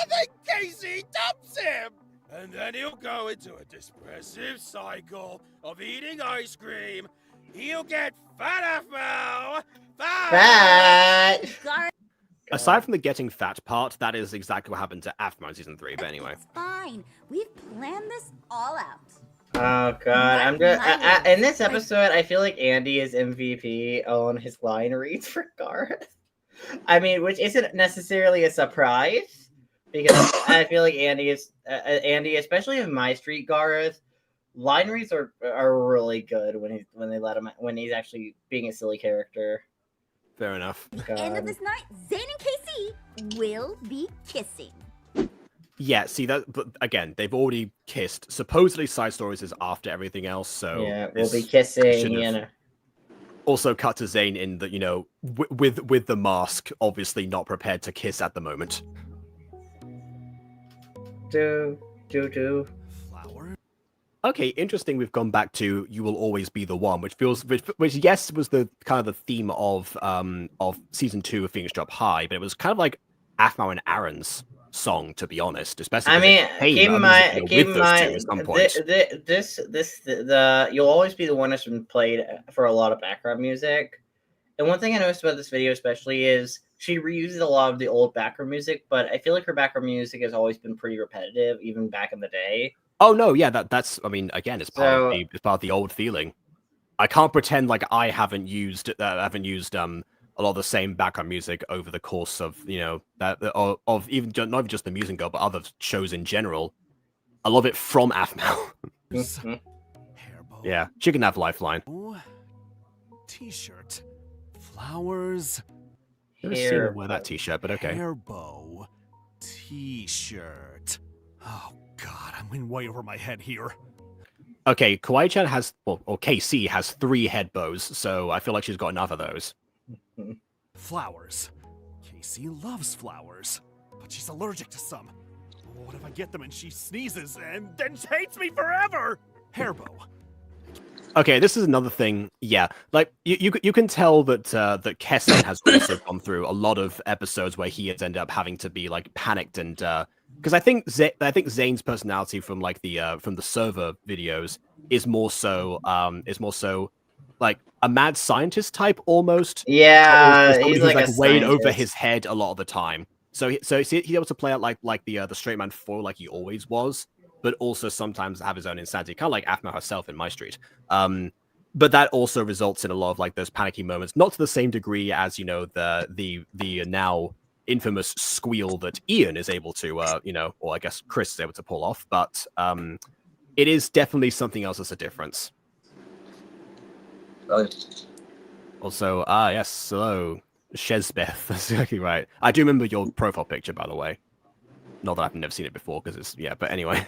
then Casey dumps him! And then he'll go into a depressive cycle of eating ice cream. He'll get fat Aphmau! Fat. Gar, Aside from the getting fat part, that is exactly what happened to Aphmau in season 3. But anyway, it's fine. We've planned this all out. Oh god, I'm just in this episode. I feel like Andy is MVP on his line reads for Garth. I mean, which isn't necessarily a surprise because I feel like Andy, especially in MyStreet Garth, line reads are really good when they let him when he's actually being a silly character. fair enough. End of this night, Zane and Casey will be kissing. Yeah, see that, but again, they've already kissed. Supposedly, Side Stories is after everything else, so Yeah, we'll be kissing. You know. Also, cut to Zane in the with the mask, obviously not prepared to kiss at the moment. Do. Flower? Okay, interesting. We've gone back to "You Will Always Be the One," which yes was the kind of the theme of season 2 of Phoenix Drop High, but it was kind of like Aphmau and Aaron's song, to be honest. Especially, I mean, keep in mind, at some point. You'll always be the one that's been played for a lot of background music. And one thing I noticed about this video, especially, is she reuses a lot of the old background music, but I feel like her background music has always been pretty repetitive, even back in the day. Oh no, yeah, that's. I mean, again, it's part of the old feeling. I can't pretend like I haven't used a lot of the same background music over the course of of even not even just the Music Girl, but other shows in general. A lot of it from Aphmau. Mhm. Hairbow. Yeah, she can have Lifeline. T-shirt. Flowers. Never seen her wear that T-shirt, but okay. Hairbow. T-shirt. Oh god, I'm in way over my head here. Okay, Kawaii-chan has, or KC has 3 head bows, so I feel like she's got enough of those. Flowers. Casey loves flowers, but she's allergic to some. What if I get them and she sneezes and then hates me forever? Hairbow. Okay, this is another thing. Yeah, like you can tell that that Kessin has also gone through a lot of episodes where he has ended up having to be like panicked and because I think Zane's personality from like the server videos is more so like a mad scientist type almost. Yeah, he's like like a weighed over scientist. his head a lot of the time. So he's able to play out like the straight man 4 like he always was, but also sometimes have his own insanity, kind of like Aphmau herself in MyStreet. But that also results in a lot of like those panicky moments, not to the same degree as the now infamous squeal that Ian is able to or I guess Chris is able to pull off, but it is definitely something else that's a difference. Also, yes, hello, Shezbeth. That's exactly right. I do remember your profile picture, by the way. Not that I've never seen it before, because it's but anyway,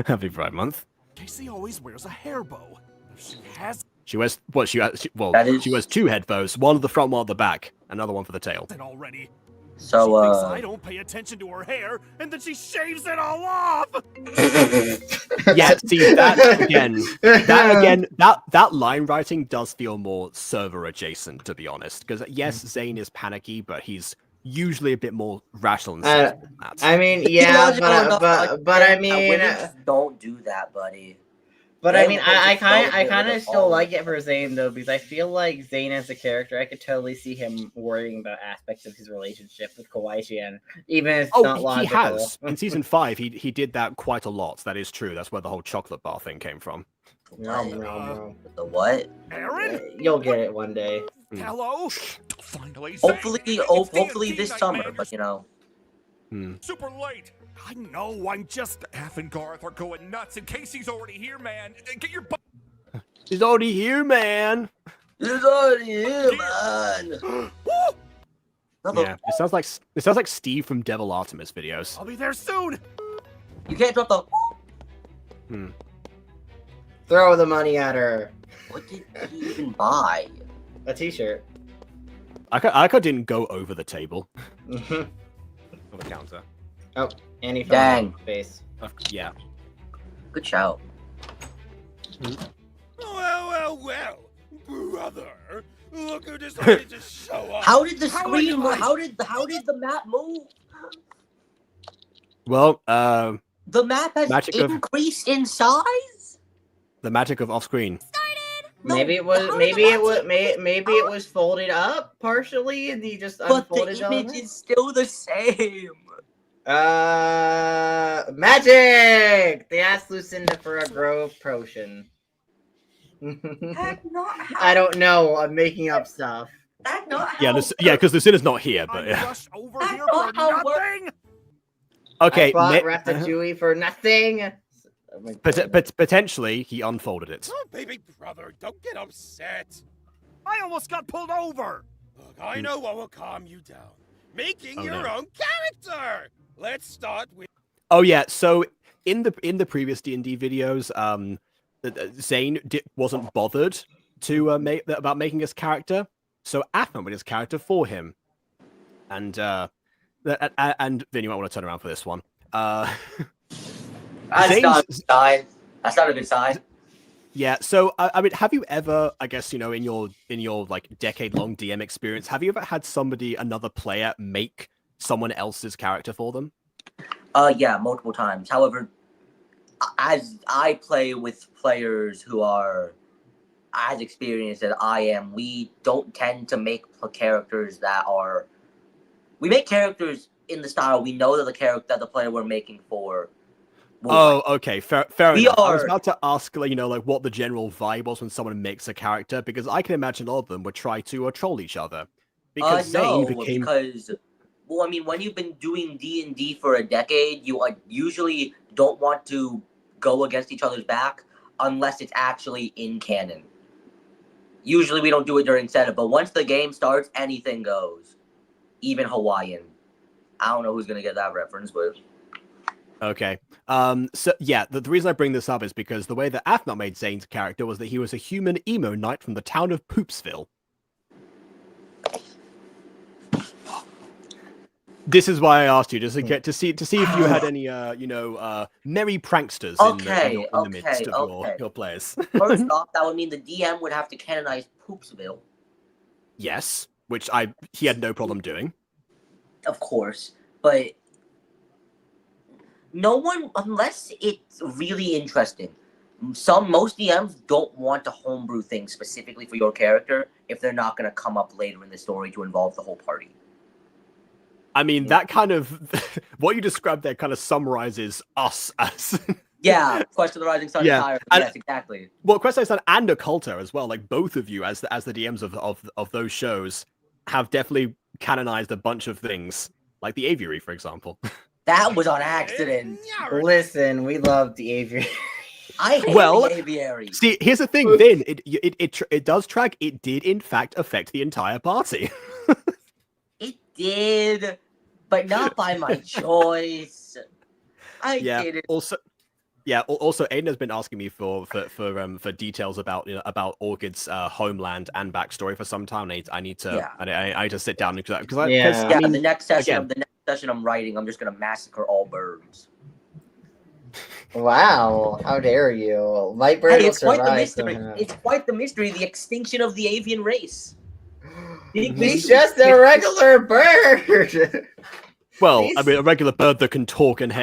happy Pride Month. Casey always wears a hairbow. If she has She wears she wears 2 head bows, one at the front, one at the back, another one for the tail. it already. So, she thinks I don't pay attention to her hair, and then she shaves it all off. Yeah, see that again. That line writing does feel more server adjacent, to be honest. Because yes, Zane is panicky, but he's usually a bit more rational and sensible than that. I mean, yeah, but I mean, women don't do that, buddy. But I Zane mean, was I just kind relevant of with still all like of it for Zane though, because I feel like Zane as a character, I could totally see him worrying about aspects of his relationship with Kawaii, even if it's not he logical. has. In season 5, he did that quite a lot. That is true. That's where the whole chocolate bar thing came from. The what? Aaron? You'll get it one day. Hello? Finally, Zane! Hopefully, It's hopefully D&D this night, summer, man. but you know. Super late. I know, I'm just... Aph and Garth are going nuts, and Casey's already here, man. Get your butt... He's already here, man. It's already here, man. Yeah, it sounds like Steve from Devil Artemis videos. I'll be there soon. You can't drop the. Throw the money at her. What did he even buy? A T-shirt. Aka didn't go over the table. Mhm. On the counter. Oh, and he Dang. found face. Yeah. Good shout. Well, brother. Look who decided to show up. How did the screen? How did the map move? Well, The map has Magic of- increased in size. the magic of off-screen. No, Maybe it was. how did Maybe the it was. magic- Maybe it was folded up partially, and he just But unfolded the on image it. is still the same. Magic! They asked Lucinda for a grove potion. That's not how. I don't know. I'm making up stuff. That's not how. Yeah, because Lucinda's not here, but I'm yeah. just over That's here not for how it works. nothing. Okay, I bought Ratatouille for nothing. potentially he unfolded it. Oh, baby brother, don't get upset. I almost got pulled over. Look, I know what will calm you down. Making Oh, your no. own character. Let's start with. Oh yeah, so in the previous D&D videos, Zane wasn't bothered to about making his character, so Aphmau made his character for him, and Vin, you might want to turn around for this one. That's not a good sign. That's not a good sign. Yeah, so I mean, have you ever, I guess, in your like decade-long DM experience, have you ever had another player make someone else's character for them? Yeah, multiple times. However, as I play with players who are as experienced as I am, we don't tend to make characters that are. We make characters in the style we know that the character that the player we're making for. Oh, okay, fair enough. I was are- about to ask, like what the general vibe was when someone makes a character, because I can imagine all of them would try to troll each other. Because no, Zane became. Well, I mean, when you've been doing D&D for a decade, you usually don't want to go against each other's back unless it's actually in canon. Usually we don't do it during setup, but once the game starts, anything goes. Even Hawaiian. I don't know who's going to get that reference, but... Okay. So yeah, the reason I bring this up is because the way that Aphmau made Zane's character was that he was a human emo knight from the town of Poopsville. This is why I asked you, just to get to see if you had any merry pranksters in the midst of your players. First off, that would mean the DM would have to canonize Poopsville. Yes, which he had no problem doing. Of course, but no one, unless it's really interesting. Most DMs don't want to homebrew things specifically for your character if they're not going to come up later in the story to involve the whole party. I mean, that kind of what you described there kind of summarizes us as Yeah, Quest of the Rising Sun. Yeah, Yes, exactly. well, Quest of the Sun and Occulta as well. Like both of you, as the DMs of those shows, have definitely canonized a bunch of things, like the Aviary, for example. That was on accident. Listen, we love the aviary. I hate Well, the aviary. See, here's the thing, Vin. It does track. It did in fact affect the entire party. It did, but not by my choice. I did it. Also, Aidan has been asking me for details about Orchid's homeland and backstory for some time. I need to sit down because the next session I'm writing, I'm just gonna massacre all birds. Wow, how dare you? Light bird will It's quite the survive mystery. somehow. It's quite the mystery. The extinction of the avian race. He's just a regular bird. Well, I mean, a regular bird that can talk and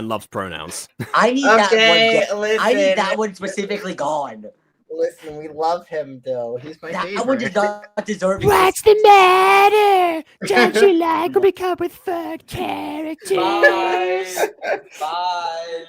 loves pronouns. I need Okay, that one. listen. I need that one specifically gone. Listen, we love him though. He's my favorite. That one does not deserve it. What's the matter? Don't you like when we come with fun characters? Bye. Bye.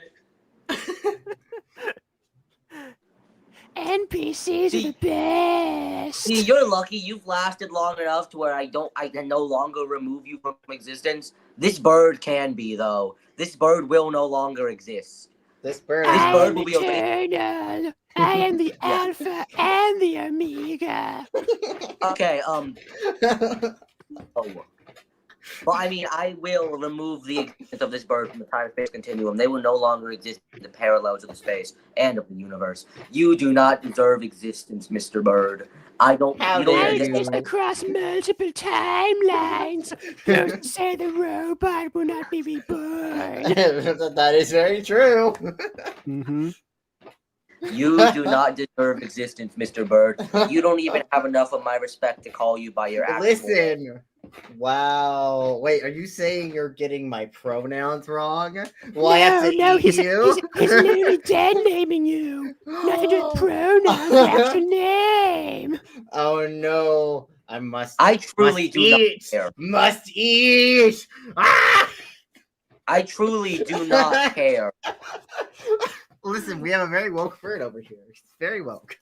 NPCs are the best. See, you're lucky. You've lasted long enough to where I can no longer remove you from existence. This bird can be, though. This bird will no longer exist. This bird. This I bird am will be eternal. I am the Alpha and the Omega. Okay, oh. Well, I mean, I will remove the existence of this bird from the time-space continuum. They will no longer exist in the parallels of the space and of the universe. You do not deserve existence, Mr. Bird. I don't. How you don't dare exist. you. Across multiple timelines. Don't say the robot will not be reborn. That is very true. Mm-hmm. You do not deserve existence, Mr. Bird. You don't even have enough of my respect to call you by your actual name. Listen. Wow. Wait, are you saying you're getting my pronouns wrong? Well, I have to eat he's you? literally dead naming you. Nothing to do with pronouns, the actual name. Oh no. I truly must do eat. not care. Must eat. Ah! I truly do not care. Listen, we have a very woke bird over here. He's very woke.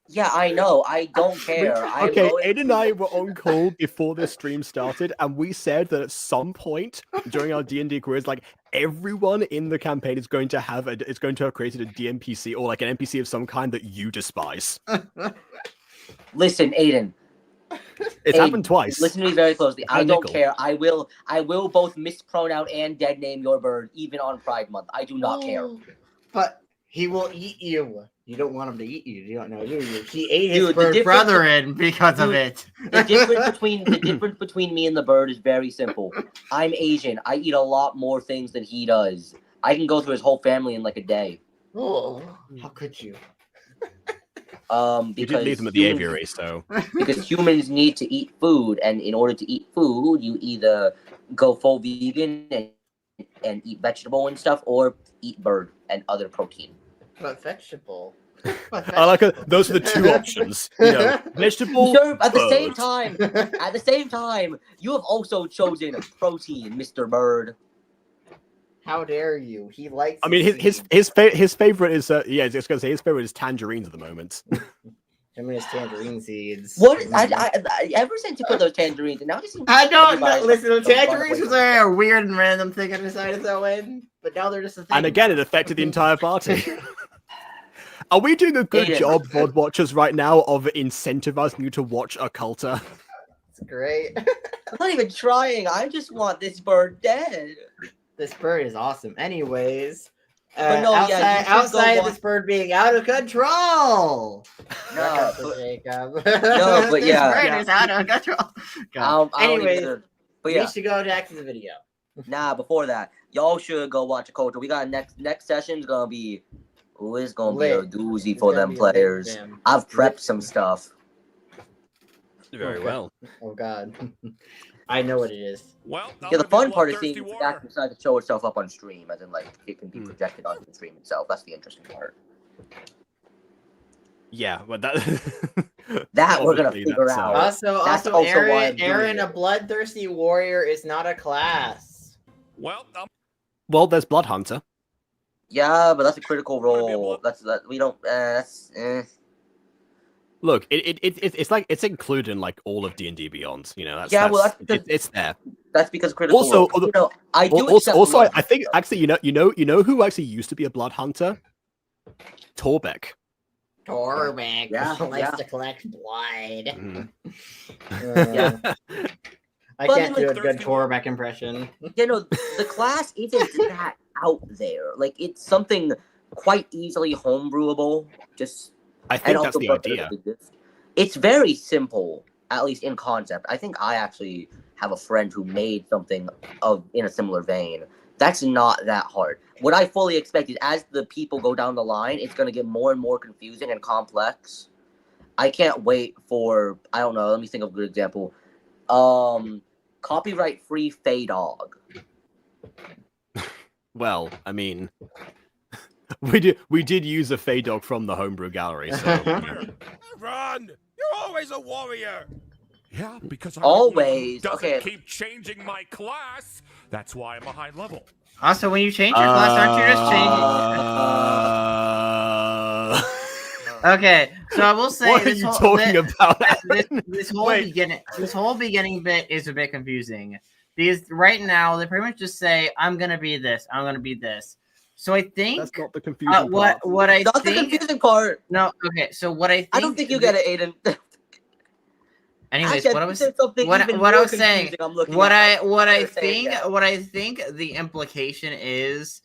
Yeah, I know. I don't care. I'm Okay, going Aidan and I were on call before this stream started, and we said that at some point during our D&D careers, like everyone in the campaign is going to have created a DMPC or like an NPC of some kind that you despise. Listen, Aidan. It's happened twice. Listen to me very closely. I And don't Nickel. care. I will both mispronounce and dead name your bird, even on Pride Month. I do not care. But he will eat you. You don't want him to eat you. You don't know, do you? He ate his Dude, the bird difference- brethren because of Dude, it. The difference between me and the bird is very simple. I'm Asian. I eat a lot more things than he does. I can go through his whole family in like a day. Oh, how could you? Because You did leave them at the humans- aviary, so because humans need to eat food, and in order to eat food, you either go full vegan and eat vegetable and stuff, or eat bird and other protein. What vegetable? I like it. Those are the two options. You know, vegetable. Sure, at the same bird. time, you have also chosen protein, Mr. Bird. How dare you? He likes. I mean, his favorite is yeah. I was gonna say his favorite is tangerines at the moment. Him and his tangerine seeds. What? I ever since you put those tangerines, and now just I don't know. everybody's Listen, the so far tangerines away was a weird and random thing I decided to throw in, but now they're just a thing. And again, it affected the entire party. Are we doing a good Aidan. job, VOD watchers, right now of incentivizing you to watch Occulta? It's great. I'm not even trying. I just want this bird dead. This bird is awesome. Anyways, But no, yeah, you should go outside of watch- this bird being out of control. No, Jacob. No, but This yeah. bird is out of control. God. I don't Anyways, even, but we yeah, should go back to the video. nah. Before that, y'all should go watch Occulta. We got next session's gonna be. Ooh, it's gonna be a Lit. doozy It's for gonna them be lit, players. fam. I've prepped some stuff. Very Okay. well. Oh God, I know what it is. Well, Yeah, the fun part is seeing if it actually decides to show itself up on stream, as in like it can be projected onto the stream itself. That's the interesting part. Yeah, but that That we're gonna obviously figure that's, out. Also, That's also why I'm Aaron, doing Aaron, it. a bloodthirsty warrior is not a class. Well, Well, there's Blood Hunter. Yeah, but that's a critical Wanna be a role. blood- We don't. That's. Look, it's like it's included in like all of D&D Beyond. You know, that's Yeah, well, that's it's there. That's because critical. Also, role. You know, I do. Also, accept also blood. I think actually, you know who actually used to be a Blood Hunter? Torbeck. Torbeck Yeah, likes yeah. to collect blood. Mhm. Yeah. I But can't do a good thirsty Torbeck impression. You know, the class isn't that out there. Like, it's something quite easily homebrewable. Just I and think also that's the built idea. into this. It's very simple, at least in concept. I think I actually have a friend who made something in a similar vein. That's not that hard. What I fully expect is as the people go down the line, it's going to get more and more confusing and complex. I can't wait for, I don't know, let me think of a good example. copyright-free Fey Dog. Well, I mean, we did use a Fey Dog from the homebrew gallery, so Run! You're always a warrior. Yeah, because I'm Always. doesn't Okay. keep changing my class. That's why I'm a high level. Also, when you change your class, aren't you just changing? Okay, so I will say what are this you whole, talking about? this whole Wait. beginning bit is a bit confusing because right now they pretty much just say I'm gonna be this, I'm gonna be this. So I think That's not the confusing what part. I That's the think. confusing part. No, okay. So what I think. I don't think you get it, Aidan. Anyways, Actually, what I think was there's something what even I more was saying, confusing I'm looking what at. I I'm saying think now. what I think the implication is,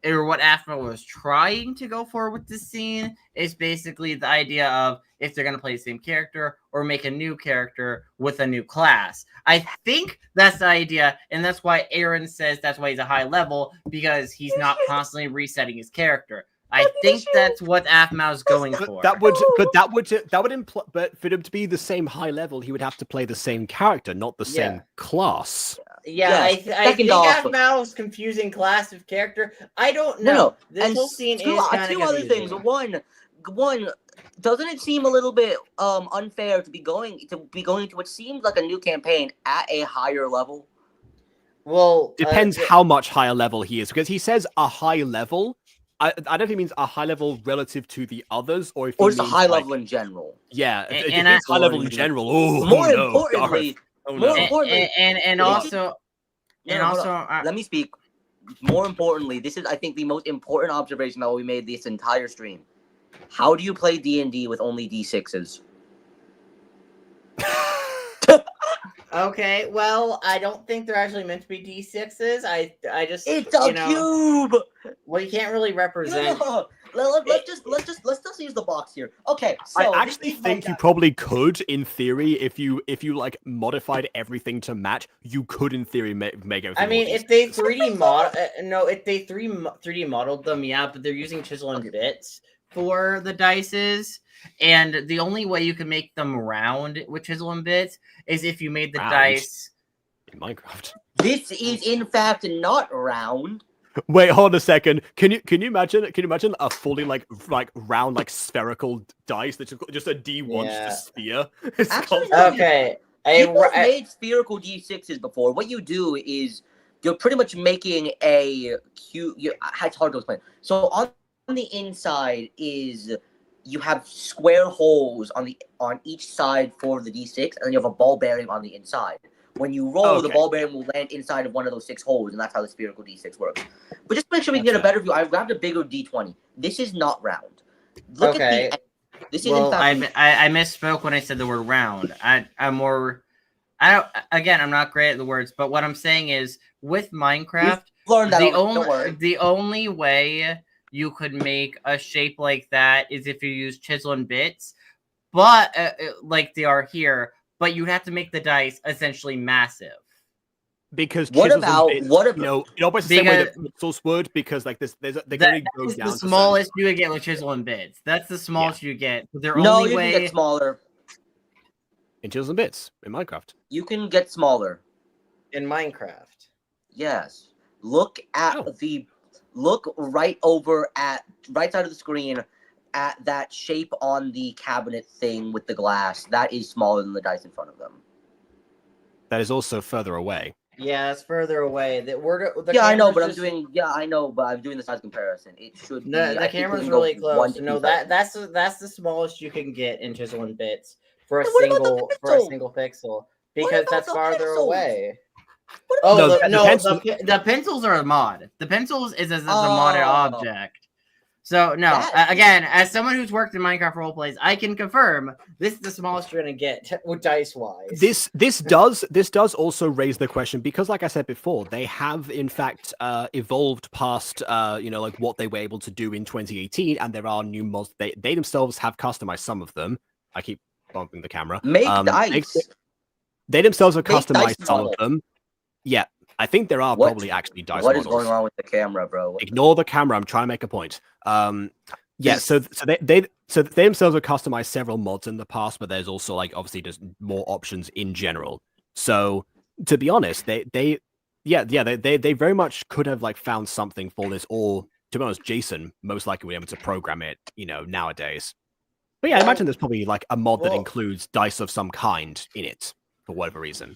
or what Aphmau was trying to go for with this scene is basically the idea of if they're gonna play the same character or make a new character with a new class. I think that's the idea, and that's why Aaron says that's why he's a high level, because he's not constantly resetting his character. I think that's what Aphmau's going for. That would imply, but for him to be the same high level, he would have to play the same character, not the same class. Yeah, Yes, I think off. Aphmau's confusing class of character. I don't know. No. This And whole scene two, is kind two of other things. One, doesn't it seem a little bit unfair to be going into what seems like a new campaign at a higher level? Well, Depends how much higher level he is, because he says a high level. I don't know if he means a high level relative to the others, or if he Or just a means, high like, level in general. Yeah, if And it's high level in general. Oh, More no, importantly, Gareth. Oh, more no. importantly, and also hold on. Let me speak. More importantly, this is, I think, the most important observation that we made this entire stream. How do you play D&D with only D6s? okay. Well, I don't think they're actually meant to be D6s. I just It's a cube. Well, you can't really represent. No. Let's just use the box here. Okay, so I actually think you probably could, in theory, if you like modified everything to match, you could in theory make everything. I mean, if they 3D model, if they 3D modeled them, yeah, but they're using chisel and bits for the dices, and the only way you can make them round with chisel and bits is if you made the dice in Minecraft. This is in fact not round. Wait, hold a second. Can you imagine a fully like round spherical dice that's just a D1 just a sphere? Actually, okay. People have made spherical D6s before. What you do is you're pretty much making a cube. It's hard to explain. So on the inside is you have square holes on each side for the D6, and then you have a ball bearing on the inside. When you roll, the ball bearing will land inside of one of those 6 holes, and that's how the spherical D6 works. But just to make sure we can get a better view, I grabbed a bigger D20. This is not round. Look at the. This is in fact. I misspoke when I said the word round. I'm not great at the words, but what I'm saying is with Minecraft, the only way you could make a shape like that is if you use chisel and bits, but like they are here. But you'd have to make the dice essentially massive. Because what about the same way that pixels would, because like they're going to go down. That's the smallest you would get with chisel and bits. That's the smallest you get. You can get smaller in chisel and bits in Minecraft. You can get smaller in Minecraft. Yes. Look at look right over at right side of the screen. At that shape on the cabinet thing with the glass, that is smaller than the dice in front of them. That is also further away. Yeah, it's further away. I know, but I'm doing the size comparison. It should be. The camera's really close. No, that's the smallest you can get in chisel and bits for a single pixel because that's farther away. The pencils are a mod. The pencils is a modded object. So no, again, as someone who's worked in Minecraft roleplays, I can confirm this is the smallest you're gonna get dice wise. This does also raise the question, because like I said before, they have in fact evolved past what they were able to do in 2018, and there are new mods. They themselves have customized some of them. I keep bumping the camera. Make dice. They themselves have customized some of them. Yeah. I think there are probably actually dice models. What is going on with the camera, bro? Ignore the camera. I'm trying to make a point. So they themselves have customized several mods in the past, but there's also obviously just more options in general. So to be honest, they very much could have like found something for this, or to be honest, Jason most likely would be able to program it, nowadays. But yeah, I imagine there's probably like a mod that well- includes dice of some kind in it for whatever reason.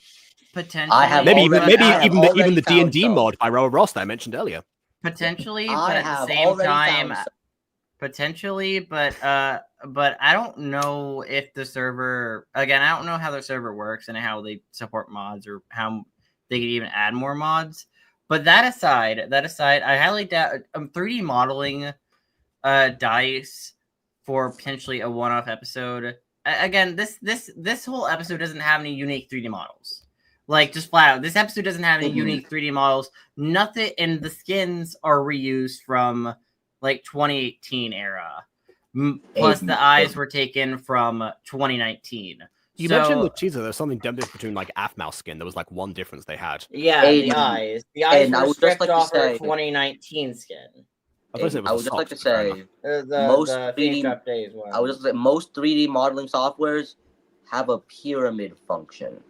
Potentially, I have Maybe already- even I have even the already D and found D some. mod by Roa Ross that I mentioned earlier. potentially, I but at the have same already time, found some. potentially, but I don't know if the server. Again, I don't know how the server works and how they support mods or how they could even add more mods. But that aside, I highly doubt 3D modeling dice for potentially a one-off episode. Again, this whole episode doesn't have any unique 3D models. Like, just flat out, this episode doesn't have any unique 3D models. Nothing, and the skins are reused from like 2018 era. Plus, the eyes were taken from 2019. You mentioned the teaser. There's something different between like Aphmau skin. There was like one difference they had. Yeah, Aidan, the eyes. The eyes Aidan, I were would just stripped like to off her say- 2019 skin. I thought it I would was just like to fair enough. say, The 3D Phoenix Up Days one. I would just say most 3D modeling softwares have a pyramid function.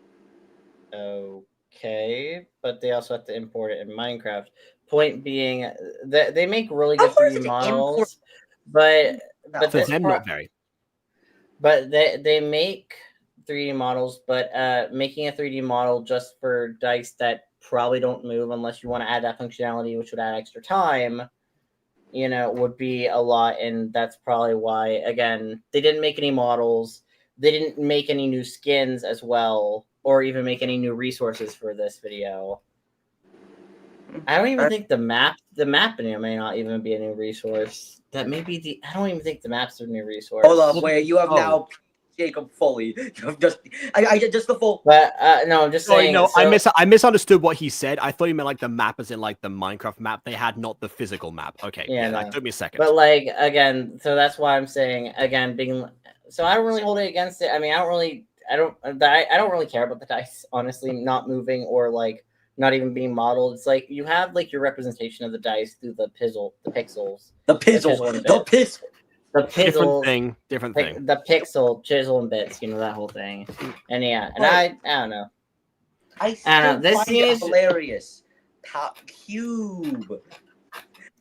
Okay, but they also have to import it in Minecraft. Point being, they make really good How hard is 3D it to import- models, but For this them, part- not very. But they make 3D models, but making a 3D model just for dice that probably don't move unless you want to add that functionality, which would add extra time, would be a lot. And that's probably why, again, they didn't make any models. They didn't make any new skins as well, or even make any new resources for this video. I don't even think the map may not even be a new resource. That may be I don't even think the map's a new resource. Hold up, wait, you have Oh. now Jacob fully. You have just the full. But no, I'm just Sorry, saying. no, so- I misunderstood what he said. I thought he meant like the map as in like the Minecraft map they had, not the physical map. Okay, Yeah, yeah, no. that took me a second. But like again, so that's why I'm saying again being. So I don't really hold it against it. I mean, I don't really care about the dice, honestly, not moving or like not even being modeled. It's like you have like your representation of the dice through the pixels, The pizzle. The The pizzle. the different pixels, thing, different thing. the pixel, chisel, and bits. That whole thing. And yeah, and Right. I don't know. I don't know, still this find it seems- hilarious. Cube.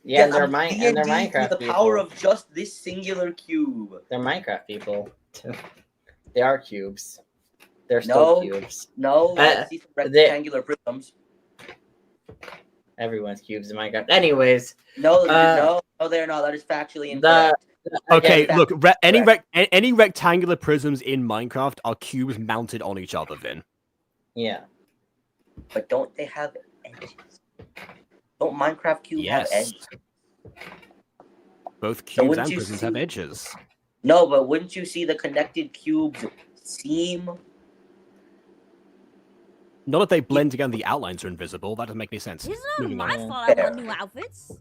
Yeah, and I'm they're D&D Minecraft with the people. power of just this singular cube. They're Minecraft people. They are cubes. They're still No. cubes. No, I Uh, see some they- rectangular prisms. Everyone's cubes in Minecraft. Anyways, No, Uh, no, they're not. That is factually the incorrect. Okay, again, look, any correct. any rectangular prisms in Minecraft are cubes mounted on each other. Vin. yeah. But don't they have edges? Don't Minecraft cubes have Yes. edges? Both cubes wouldn't and you prisms see- have edges. No, but wouldn't you see the connected cubes seam? Not if they blend together and the outlines are invisible. That doesn't make any sense. It's not Moving on. my fault I want new outfits.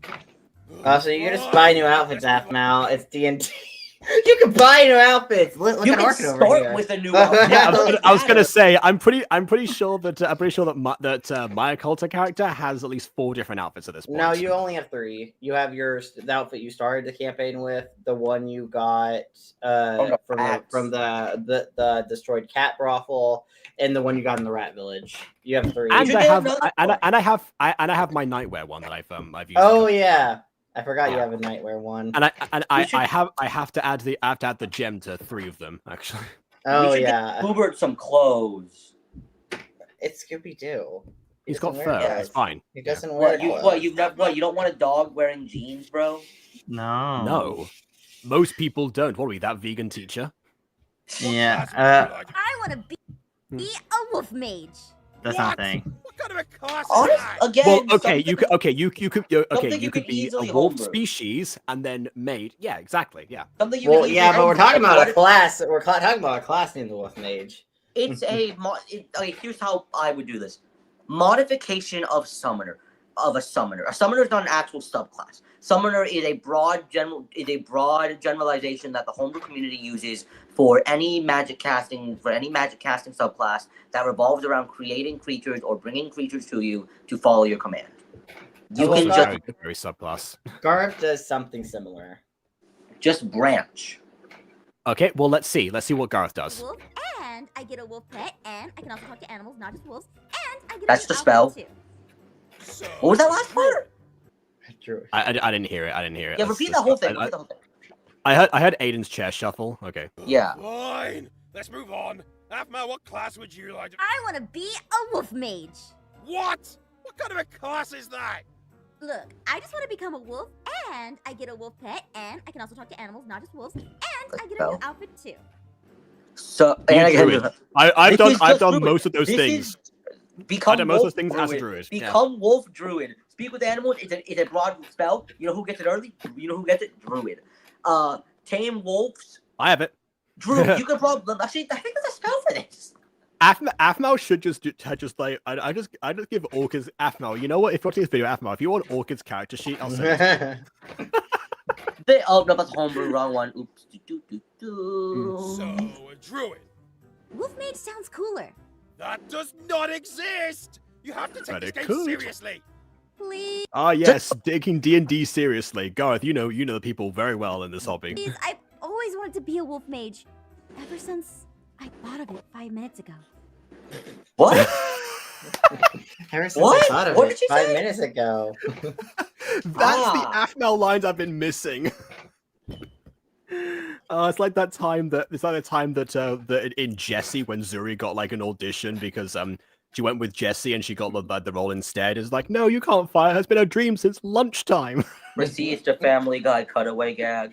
So you're gonna buy new outfits, Aphmau. It's D&D. You can buy new outfits. Look You at can Orchid over start here. with a new outfit. Yeah, Doesn't I was gonna matter. say I'm pretty sure that my occulta character has at least 4 different outfits at this point. No, you only have 3. You have the outfit you started the campaign with, the one you got from the destroyed cat brothel, and the one you got in the rat village. You have 3. and should I get have another and I have my nightwear one that I've used. Oh yeah, I forgot you Yeah. have a nightwear one. And I should- have to add the gem to 3 of them actually. Oh We should yeah, get Hubert some clothes. it's Scooby Doo. He's got doesn't fur. wear It's clothes. fine. He doesn't wear clothes. You don't want a dog wearing jeans, bro? No. No, most people don't. What are we, that vegan teacher? Yeah. I want to be a wolf mage. That's not a thing. What kind of a class is Honest, that? again. Well, okay, something- you something you could could be a easily wolf homebrew. species and then made. Yeah, exactly. Yeah. Something you Well, can yeah, easily but we're talking homebrew. about a class. We're talking about a class named the Wolf Mage. It's okay, here's how I would do this. Modification of summoner. A summoner. A summoner is not an actual subclass. Summoner is a broad generalization that the homebrew community uses for any magic casting subclass that revolves around creating creatures or bringing creatures to you to follow your command. You Well, can God. just Very subclass. Garth does something similar. branch. Okay, well let's see what Garth does. Wolf, and I get a wolf pet, and I can also talk to animals, not just wolves, and I get That's a the new spell. outfit, too. So, What was that last part? True. I didn't hear it. I didn't hear it. Yeah, Let's- repeat let's the whole go. thing. Repeat the whole thing. I heard Aidan's chair shuffle. Okay. Yeah. Fine. Let's move on. Aphmau, what class would you like to... I want to be a wolf mage. What? What kind of a class is that? Look, I just want to become a wolf, and I get a wolf pet, and I can also talk to animals, not just wolves, and I get a new outfit too. So Be and a again, druid. I've this is done just druid. most of those This things. is become I done most of wolf those things as a druid. Yeah. Become wolf druid. Speak with animals. It's a broad spell. You know who gets it early? You know who gets it? Druid. Tame wolves. I have it. Druid. You can probably actually. I think there's a spell for this. Aphmau should just like I just give Orchid's Aphmau. You know what? If you're watching this video, Aphmau, if you want Orchid's character sheet, I'll send it. To you. Oh no, that's homebrew. Wrong one. Oops. So, a druid. Wolf mage sounds cooler. That does not exist. You have to take But this it game could. seriously. Please, Ah yes, taking D&D seriously. Gareth, you know the people very well in this hobby. I've always wanted to be a wolf mage. Ever since I thought of it 5 minutes ago. What? Ever since What? I thought of What it did you 5 say? minutes ago. That's the Ah. Aphmau lines I've been missing. It's like the time that that in Jessie when Zuri got like an audition because she went with Jessie and she got the role instead. It's like, no, you can't fire her. It's been a dream since lunchtime. Received a Family Guy cutaway gag.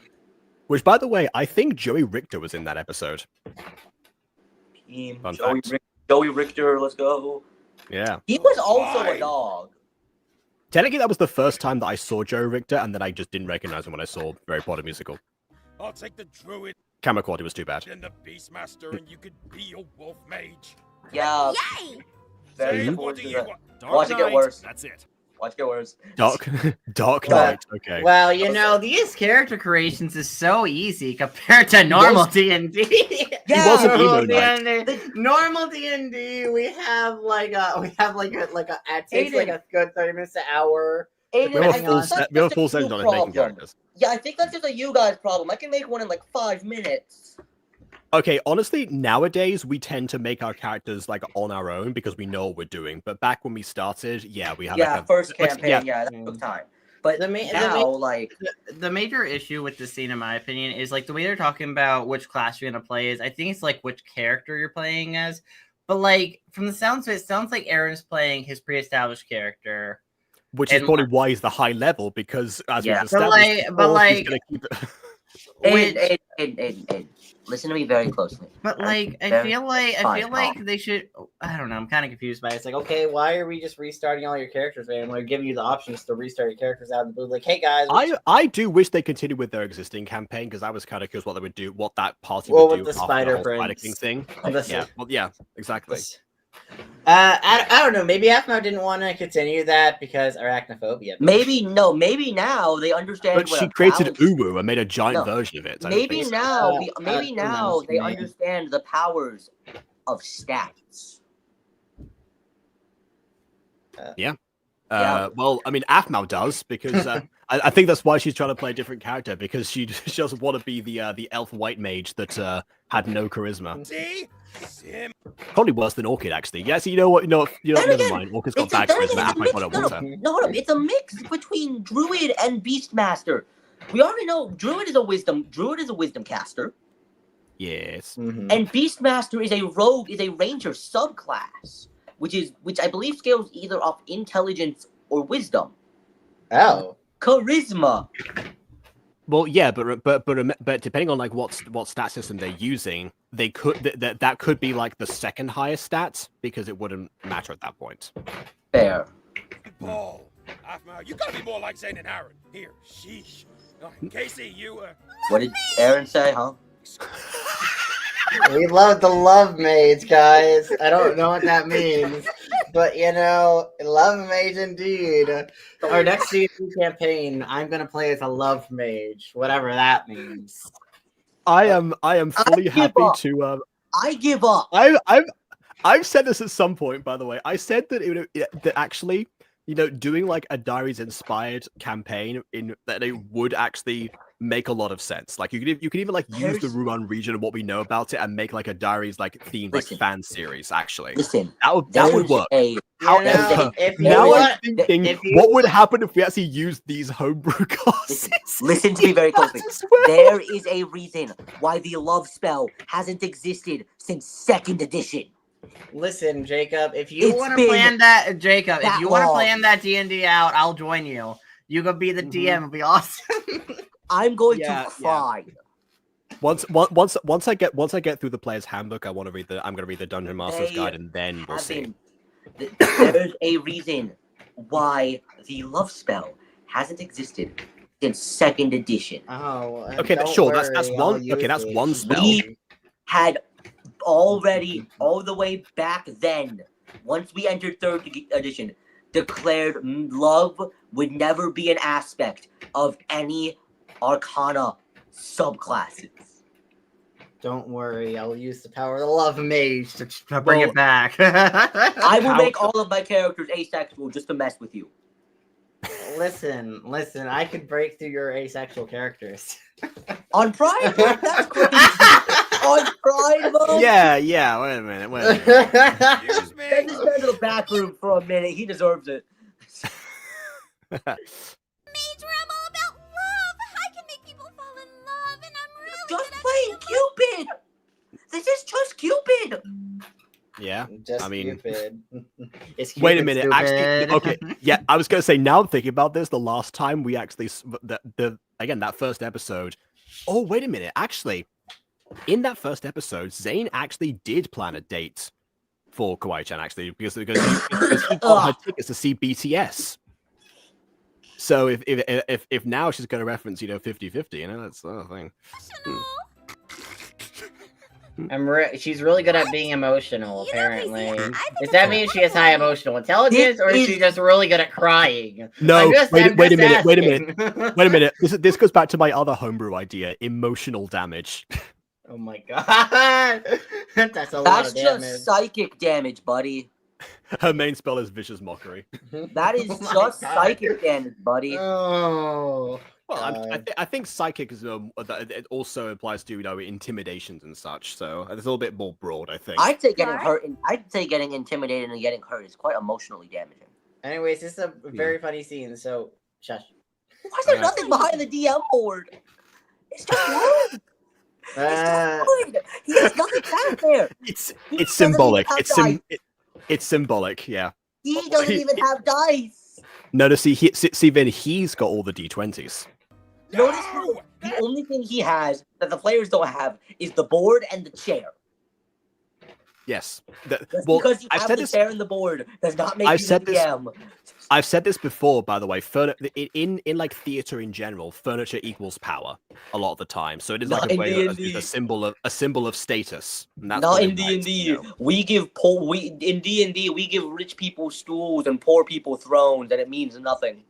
Which, by the way, I think Joey Richter was in that episode. Team Fun Joey, fact. Joey Richter, let's go. Yeah. He was also a Fine. dog. Technically, that was the first time that I saw Joey Richter, and then I just didn't recognize him when I saw Harry Potter musical. I'll take the druid Camera quality was too bad. and the beastmaster, and you could be a wolf mage. Yeah, Yay! very Say, supportive what to do you that. want? Dark Watch it get Knight, worse. That's it. Watch it get worse. Dark Well- Knight. Okay. Well, You know, these character creations is so easy compared to normal D&D. Yeah, was an emo Normal knight. D&D. Normal D&D, we have like a it takes like a good 30 minutes an hour. Aiden, We have I a full think that's set. We have a just full you session on it making problem. characters. Yeah, I think that's just a you guys problem. I can make one in like 5 minutes. Okay, honestly, nowadays we tend to make our characters like on our own because we know what we're doing. But back when we started, yeah, we had Yeah, like a first like, campaign, yeah, that took time. But like, The major issue with this scene, in my opinion, is like the way they're talking about which class you're gonna play is I think it's like which character you're playing as. But like from the sounds of it, sounds like Aaron's playing his pre-established character. which is and- probably why he's the high level because as Yeah. we've But established, like- but before, he's like- gonna keep it. Aiden, listen to me very closely. But Alright, like I very feel fine, like they should I don't know, I'm kind of confused by it. It's like, okay, why are we just restarting all your characters, man? We're giving you the options to restart your characters out of the blue. Like, hey guys, I do wish they continued with their existing campaign because I was kind of curious what they would do, what that party Well, would with do the after Spider whole Spider Prince. King thing. Listen, Yeah, well, yeah, exactly. I don't know. Maybe Aphmau didn't want to continue that because arachnophobia. Maybe now they understand. But what she a created balance- Uwu and made a giant No. version of it. so I don't Maybe think so. now, who knows, they man. understand the powers of stats. Yeah. Well, I mean, Aphmau does because I think that's why she's trying to play a different character because she doesn't want to be the elf white mage that had no charisma. See? Sim. Probably worse than Orchid, actually. Yeah, so you know what? Then Never again, mind. Orchid's got It's a, bad then charisma. again, it's a Aphmau mix. probably No, wants no, her. no, hold up. It's a mix between Druid and Beastmaster. We already know Druid is a wisdom caster, Yes. Mhm. and Beastmaster is a rogue, is a ranger subclass, which I believe scales either off intelligence or wisdom. Oh. Charisma. Well, yeah, but depending on like what stat system they're using, they could that could be like the second highest stats because it wouldn't matter at that point. Fair. Paul. Aphmau, you gotta be more like Zane and Aaron. Here, sheesh. Casey, you, What did Aaron say, huh? We love the love mage, guys. I don't know what that means, but you know, love mage indeed. Our next D&D campaign, I'm gonna play as a love mage, whatever that means. I am fully give happy up. to. I give up. I've said this at some point, by the way. I said that that actually, doing like a Diaries inspired campaign in that it would actually make a lot of sense. Like you could even like use the There's- Ruan region and what we know about it and make like a diaries like themed like Listen. fan series. Actually, Listen, that would there's work. a However, if you now I'm want, thinking, if you what would happen if we actually used these homebrew classes? listen to me very closely. There is a reason why the love spell hasn't existed since 2nd edition. listen, Jacob, if you It's want to been plan that, Jacob, if that you want to long. plan that D&D out, I'll join you. You can be the Mhm. DM. It'll be awesome. I'm going Yeah, to cry. Once I get through the player's handbook, I'm gonna read the Dungeon Master's They Guide, and then we'll see. There's a reason why the love spell hasn't existed since 2nd edition. Oh, Okay, don't sure. That's worry, one. I'll Okay, use that's it. one spell. We had already, all the way back then, once we entered 3rd edition, declared love would never be an aspect of any Arcana subclasses. Don't worry, I'll use the power of the love mage to bring Well, it back. I will How- make all of my characters asexual just to mess with you. Listen, I could break through your asexual characters. On Pride Month? That's crazy. On Pride Month? Yeah. Wait a minute. Excuse me. Send this man to the back room for a minute. He deserves it. Mage, where I'm all about love. I can make people fall in love, and I'm really Just good at playing it. Cupid. This is just Cupid. Yeah. Just I mean- stupid. It's Wait a Cupid minute. stupid. Actually, okay. Yeah, I was gonna say. Now I'm thinking about this. The last time we actually that first episode. Oh, wait a minute. Actually, in that first episode, Zane actually did plan a date for Kawaii-chan. Actually, because he got her tickets to see BTS. So if now she's going to reference 50-50, that's the thing. She's really good at being emotional, You know, apparently. Casey, I think Does it's that a mean she has high wonderful- emotional intelligence, or is she just really good at crying? No, I'm just wait a minute. asking. Wait a minute. This goes back to my other homebrew idea: emotional damage. Oh my god, that's a lot That's of damage. just psychic damage, buddy. Her main spell is vicious mockery. That is Oh my just God. psychic damage, buddy. Oh. Well, I think psychic is it also applies to intimidations and such. So it's a little bit more broad. I think. I'd say getting Right? hurt. I'd say getting intimidated and getting hurt is quite emotionally damaging. Anyways, this is a very funny scene, so shush. Why is there Yeah. nothing behind the DM board? It's just wood. It's just wood. He has nothing back there. It's He it's doesn't symbolic. even have It's dice. it's symbolic. Yeah. He doesn't even have dice. Notice see then he's got all the d20s. Notice how the only thing he has that the players don't have is the board and the chair. Yes. Just Well, because you I've have said the this. chair and the board does not make I've you said the this- DM. I've said this before, by the way. In like theater in general, furniture equals power a lot of the time. So it is Not like a in way D&D. a symbol of status. And that's Not what in it D might, and D. you know. We give in D&D we give rich people stools and poor people thrones, and it means nothing.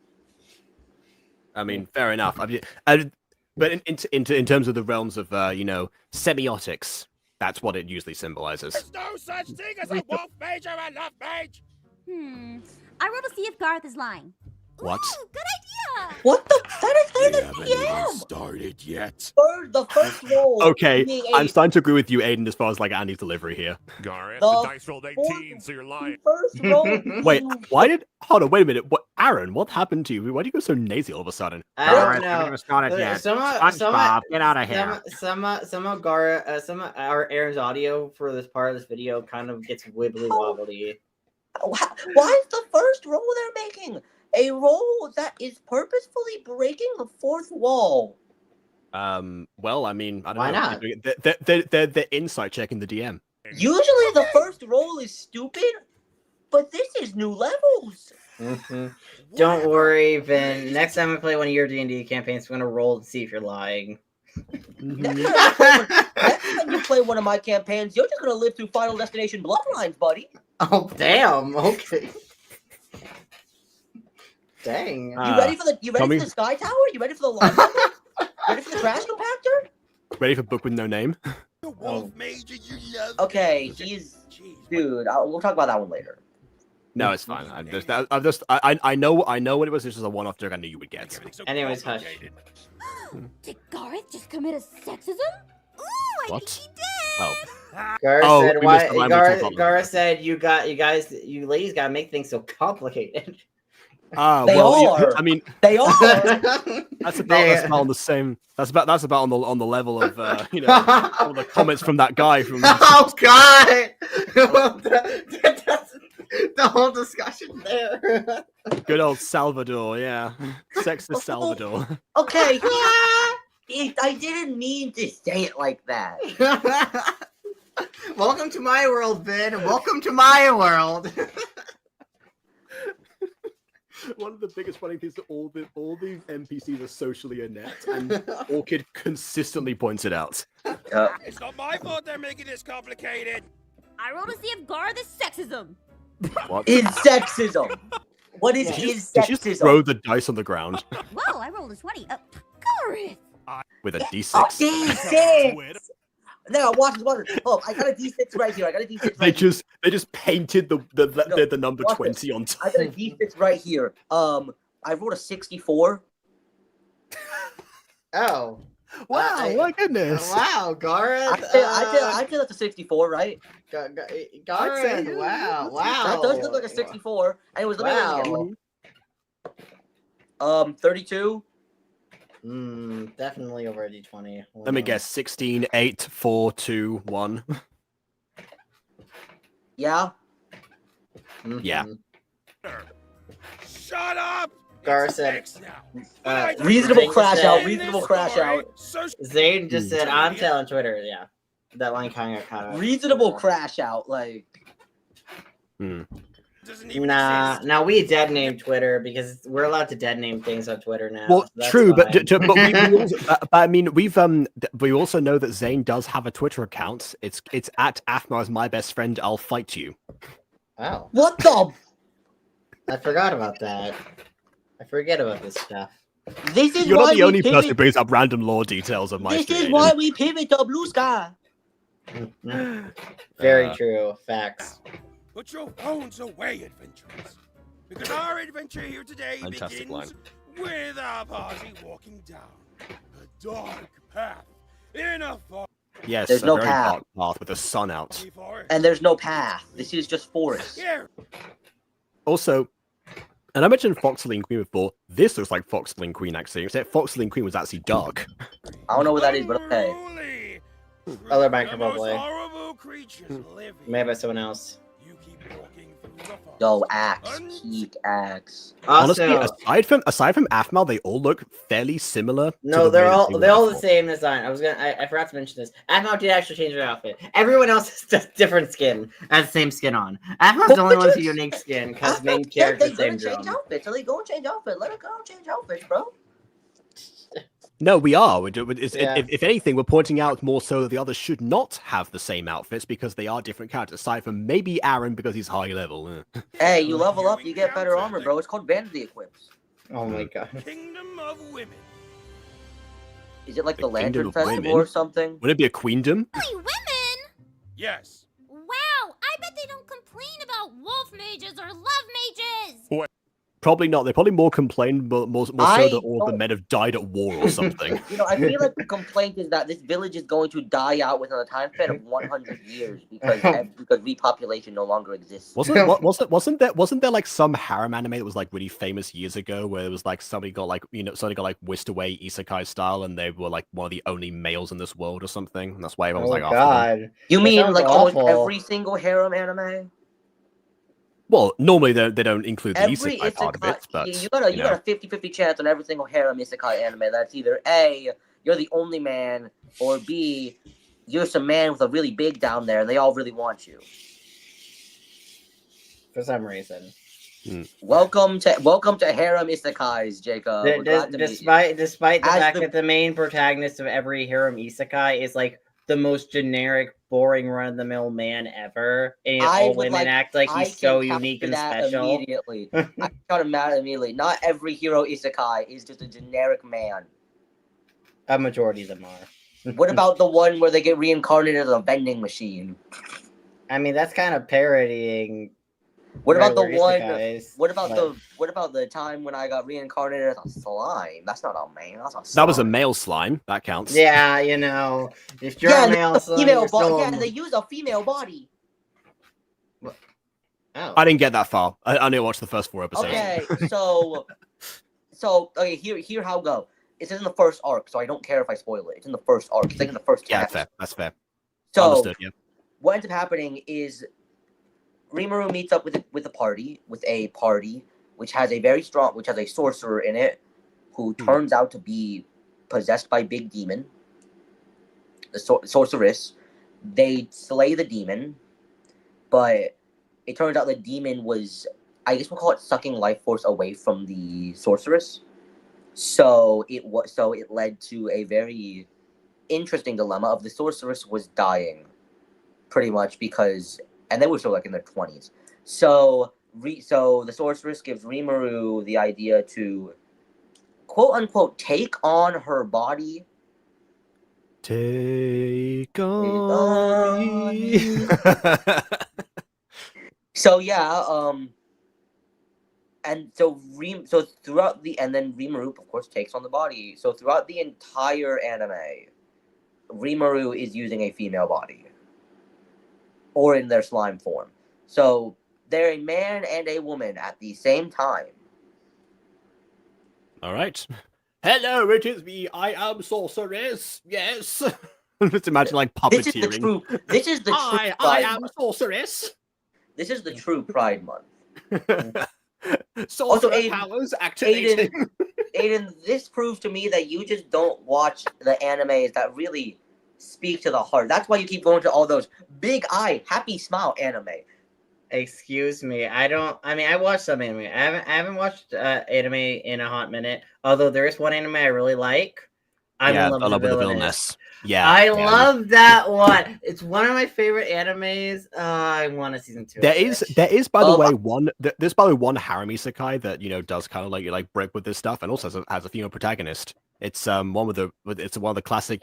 I mean, fair enough. But in terms of the realms of semiotics, that's what it usually symbolizes. There's no such thing as a wolf mage or a love mage. I roll to see if Garth is lying. What? Ooh, good idea. What the? That is We the haven't even DM. started yet. The first roll. Okay, being I'm a starting to agree with you, Aiden, as far as like Andy's delivery here. Gareth, The the dice rolled 18, fourth- so you're lying. First roll. Wait, being- hold on, wait a minute. What, Aaron? What happened to you? Why do you go so nasy all of a sudden? I don't know. started yet. Some SpongeBob, get out of here. some of our Aaron's audio for this part of this video kind of gets wibbly wobbly. Why is the first roll they're making a roll that is purposefully breaking the fourth wall? Well, I mean, I don't Why know. not? They're insight checking the DM. Usually the first roll is stupid, but this is new levels. Don't worry, Vin. Next time I play one of your D&D campaigns, I'm gonna roll to see if you're lying. Next time you play one of my campaigns, you're just gonna live through Final Destination Bloodlines, buddy. Oh damn! Okay. Dang. You ready for the Tommy? for the Sky Tower? You ready for the line? Ready for the Trash Compactor? Ready for book with no name? The wolf mage you love. Okay, he's Jeez, dude. We'll talk about that one later. No, it's fine. I know what it was. This is a one-off joke I knew you would get. Anyways, hush. Did Garth just commit a sexism? Ooh, I What? think he did. Oh. Garth Oh, said, we "Why?" missed the line we talked about Garth said, "You ladies gotta make things so complicated." Ah, They well, are. I mean, They are. that's about on the same. That's about on the level of all the comments from that guy from. Oh God! The whole discussion there. Good old Salvador, yeah. Sexist Salvador. Okay. I didn't mean to say it like that. Welcome to my world, Vin. Welcome to my world. One of the biggest funny things that all these NPCs are socially inept, and Orchid consistently points it out. It's not my fault they're making this complicated. I rolled to see if Garth is sexism. What? It's sexism. What is Did you just sexism? throw the dice on the ground Whoa, I rolled a 20. Garth! with a d6? Oh, D6. No, watch this. Oh, I got a D6 right here. They just painted the number watch 20 on I top. got a D6 right here. I rolled a 64. Oh. Wow, my goodness. Wow, Gareth. I feel that's a 64, right? I'd Gareth. say, yeah. Wow. That does look like a 64. Anyways, let me Wow. 32. Definitely over a D20. Let me guess, 16, 8, 4, 2, 1. Yeah. Yeah. Shut up! Garth It's said, fixed now. Reasonable Zane crash said- out. Reasonable crash out. Zane just said, "I'm telling Twitter." Yeah, that line kind of got cut out. Reasonable crash out. Like. Doesn't even Nah, exist. now we dead name Twitter because we're allowed to dead name things on Twitter now. Well, so that's true, but, fine. we also, but I mean, we also know that Zane does have a Twitter account. It's at Aphmau is my best friend. I'll fight you. Wow, What the? I forgot about that. I forget about this stuff. This is You're why not the we only person who pivot. brings up random lore details of This MyStreet. is why we pivot to Blue Sky. Very true. Facts. Put your phones away, adventurers. Because our adventure here today Fantastic begins line. with our party walking down a dark path in a Yes, There's a no very path. dark path with the sun out. forest. And there's no path. This is just forest. Here, Also, and I mentioned Foxley Queen before. This looks like Foxley Queen actually, except Foxley Queen was actually dark. I don't know what that is, but okay. unruly, Other the Minecraft most probably. horrible creatures living. Made by someone else. You keep walking through the forest. Yo, axe, peak axe. Honestly, Also, aside from Aphmau, they all look fairly similar. to no, the they're way that all they were they're all the before. same design. I forgot to mention this. Aphmau did actually change their outfit. Everyone else has just different skin. Has the same skin on. Aphmau's the only one with a unique skin because main character They're gonna syndrome. change outfits. So they go and change outfits. Let it go and change outfits, bro. No, we are. Yeah. If anything, we're pointing out more so that the others should not have the same outfits because they are different characters. Aside from maybe Aaron because he's high level. Hey, you level up, you get better armor, bro. It's called vanity equips. Oh my god. Kingdom of women. Is it like The the Kingdom Lantern of Festival Women? or something? Would it be a queendom? Only women? Yes. Wow, I bet they don't complain about wolf mages or love mages. Probably not. They probably more complain more so I that all the don't- men have died at war or something. You know, I feel like the complaint is that this village is going to die out within a time span of 100 years because repopulation no longer exists. Wasn't there like some harem anime that was like really famous years ago where it was like somebody got whisked away isekai style and they were like one of the only males in this world or something. And that's why everyone Oh was like, after them. god. You That mean sounds like almost awful. every single harem anime? Well, normally they don't include the Every isekai part of it, but you got a 50-50 chance on every single harem isekai anime. That's either A, you're the only man, or B, you're some man with a really big down there and they all really want you. For some reason. Welcome to harem isekais, Jacob. We're glad to meet you. Despite the As fact the- that the main protagonist of every harem isekai is like the most generic, boring, run-of-the-mill man ever, and I all would women like- act like I he's so can unique counter and that special. Immediately. I counter that immediately. Not every hero isekai is just a generic man. A majority of them are. What about the one where they get reincarnated as a vending machine? I mean, that's kind of parodying What about the Very one? isekais, What about but- what about the time when I got reincarnated as a slime? That's not a man. That's a slime. That was a male slime. That counts. Yeah, you know, if you're Yeah, a male, slime, female you're still yeah, they use a female body. Oh. I didn't get that far. I only watched the first 4 episodes. Okay, so okay, here how it go. It's in the first arc, so I don't care if I spoil it. It's in the first arc. It's like in the first Yeah, half. fair. That's fair. So Understood. Yeah. what ends up happening is Rimuru meets up with a party, which has a sorcerer in it, who turns out to be possessed by Big Demon, the sorceress. They slay the demon, but it turns out the demon was, I guess we'll call it, sucking life force away from the sorceress. So it led to a very interesting dilemma of the sorceress was dying, pretty much because, and they were still like in their 20s. So the sorceress gives Rimuru the idea to, quote unquote, take on her body. Take on me. So yeah, and so throughout and then Rimuru, of course, takes on the body. So throughout the entire anime, Rimuru is using a female body, or in their slime form. So they're a man and a woman at the same time. All right. Hello, it is me. I am sorceress. Yes. Just imagine like puppeteering. This is the true. I Pride am Month. sorceress. This is the true Pride Month. Sorcerer Aiden- powers activating. Aidan, this proves to me that you just don't watch the animes that really speak to the heart. That's why you keep going to all those big eye, happy smile anime. Excuse me. I watched some anime. I haven't watched anime in a hot minute. Although there is one anime I really like. I'm in love with the villainess. Yeah, I love that one. It's one of my favorite animes. I want a season 2. There is by the way one there's by the way one harem isekai that does kind of like break with this stuff and also has a female protagonist. It's one of the classic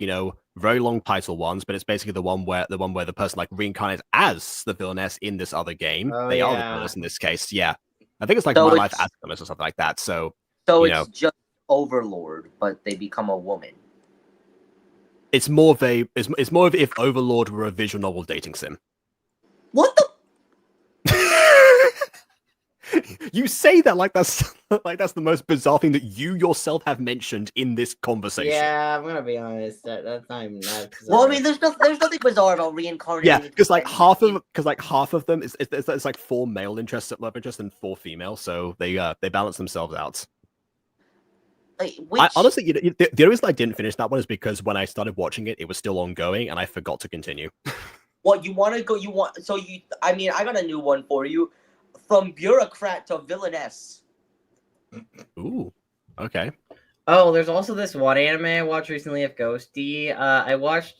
very long title ones, but it's basically the one where the person like reincarnates as the villainess in this other game. They are the villainess in this case. Yeah, I think it's like My Life as Villainess or something like that. So it's just Overlord, but they become a woman. It's more of if Overlord were a visual novel dating sim. What the? You say that like that's the most bizarre thing that you yourself have mentioned in this conversation. Yeah, I'm gonna be honest. That's not even that bizarre. Well, I mean, there's nothing bizarre about reincarnating. Yeah, because like half of them it's like 4 male interests at love interest and 4 female, so they balance themselves out. Honestly, the only reason I didn't finish that one is because when I started watching it, it was still ongoing, and I forgot to continue. What you want to go? I mean, I got a new one for you. From bureaucrat to villainess. Ooh, okay. Oh, there's also this one anime I watched recently of Ghosty. I watched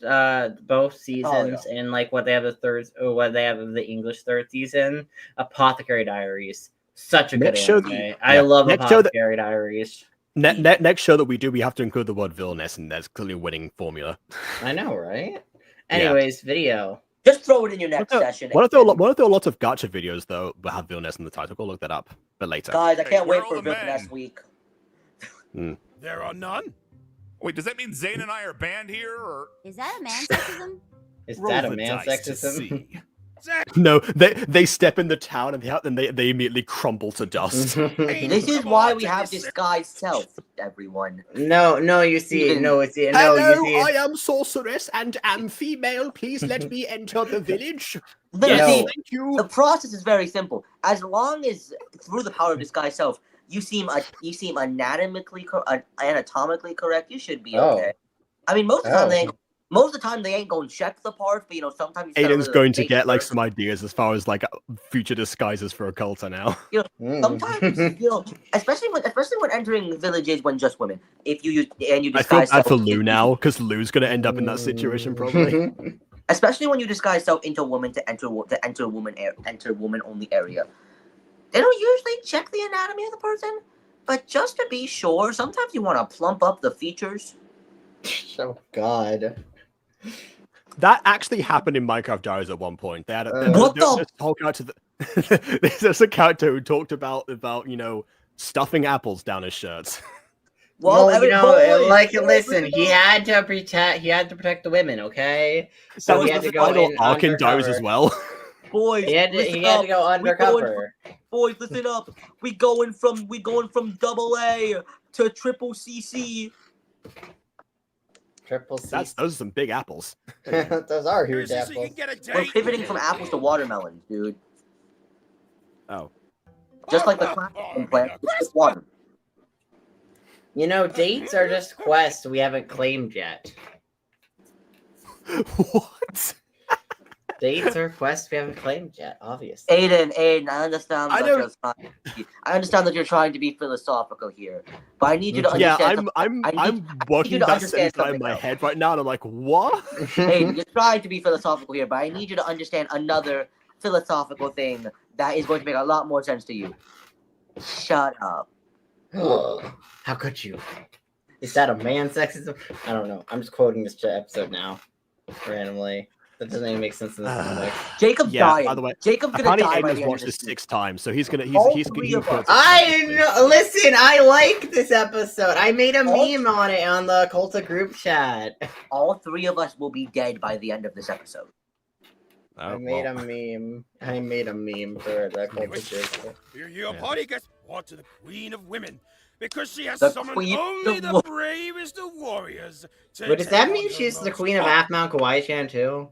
both seasons and like what they have of the English third season. Apothecary Diaries, such a good anime. I love Apothecary Diaries. Next show that we do, we have to include the word villainess, and there's clearly a winning formula. I know, right? Anyways, video. Just throw it in your next session. What if there are lots of gacha videos though that have villainess in the title? Go look that up, but later. Guys, I can't wait for villainess week. There are none. Wait, does that mean Zane and I are banned here, or is that a man sexism? Is that a man sexism? No, they step in the town and they immediately crumble to dust. This is why we have disguised self, everyone. No, you see. Hello, I am sorceress and am female. Please let me enter the village. Yes, thank you. The process is very simple. As long as through the power of disguised self, you seem anatomically correct, you should be okay. I mean, most of the time they ain't going to check the parts, but sometimes Aiden's going to get like some ideas as far as like future disguises for Occulta now. Sometimes especially when entering villages when just women. If you use and you I disguise feel bad self, for Lou now because Lou's going to end up in that situation probably. Especially when you disguise self into a woman to enter woman only area. They don't usually check the anatomy of the person, but just to be sure, sometimes you want to plump up the features. Oh God. That actually happened in Minecraft Diaries at one point. They had What the- whole character there's a character who talked about stuffing apples down his shirts. Well, every- you know, boys, listen, he boys. had to protect the women, okay? That So was he had the to go final in arc in Diaries undercover. as well. Boys, He had to listen go up. We going undercover. Boys, listen up. We going from AA to triple CC. Triple C. Those are some big apples. Those are huge Seriously, so you apples. can get a We're date. pivoting from apples to watermelons, dude. Oh. Just like the Oh, classic plant, yeah. just water. You know, dates are just quests we haven't claimed yet. What? Dates are quests we haven't claimed yet, obviously. Aiden, I understand I that don't- you're I understand that you're trying to be philosophical here, but I need you to Yeah, understand. I'm I need working you to that understand sentence out in something, my though. head right now, and I'm like, what? Aiden, you're trying to be philosophical here, but I need you to understand another philosophical thing that is going to make a lot more sense to you. Shut up. How could you? Is that a man sexism? I don't know. I'm just quoting this episode now, randomly. That doesn't even make sense in this context. Jacob's Yeah, dying. by the way, Jacob's gonna Apparently, die by Aiden's the end of watched this. this 6 times, so he's gonna All he's three he of us. quotes it I perfectly. know. Listen, I like this episode. I made a All- meme on it on the Culta group chat. All three of us will be dead by the end of this episode. Oh, I made well. a meme. I made a meme for the Culta group chat. Here you Yeah. party gets brought to the Queen of Women because she has The summoned Queen only of the Wo- bravest of warriors. To But does that take mean on she's the most queen of powerful- Aphmau Kawaii-chan too?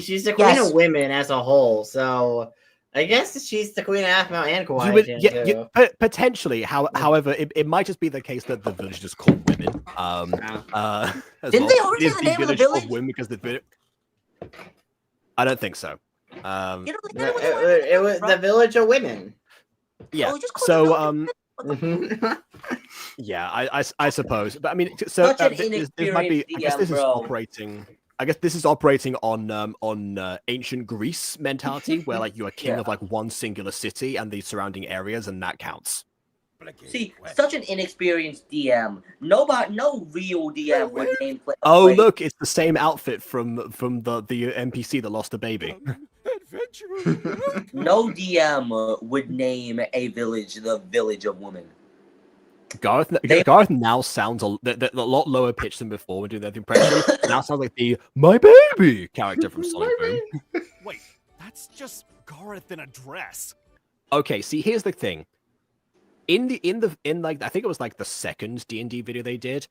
She's the queen Yes. of women as a whole, so I guess she's the queen of Aphmau and You Kawaii-chan would, too. potentially. However, it might just be the case that the village is called women. As Didn't well. they It already is say the name of the called village? women because I don't think so. You know, It was the village of women. Yeah. Oh, just call So the village. yeah, I suppose, but I mean, so Such an this might be. I guess inexperienced this is DM, bro. operating. I guess this is operating on ancient Greece mentality, where like you are king of like one singular city and the surrounding areas, and that counts. See, such an inexperienced DM. No real DM would name play. Oh, look, it's the same outfit from the NPC that lost a baby. No DM would name a village the Village of Women. Gareth now sounds a lot lower pitched than before when doing that impression. Now sounds like the my baby character from Sonic Boom. Wait, that's just Gareth in a dress. Okay, see, here's the thing. In like I think it was like the second D&D video they did,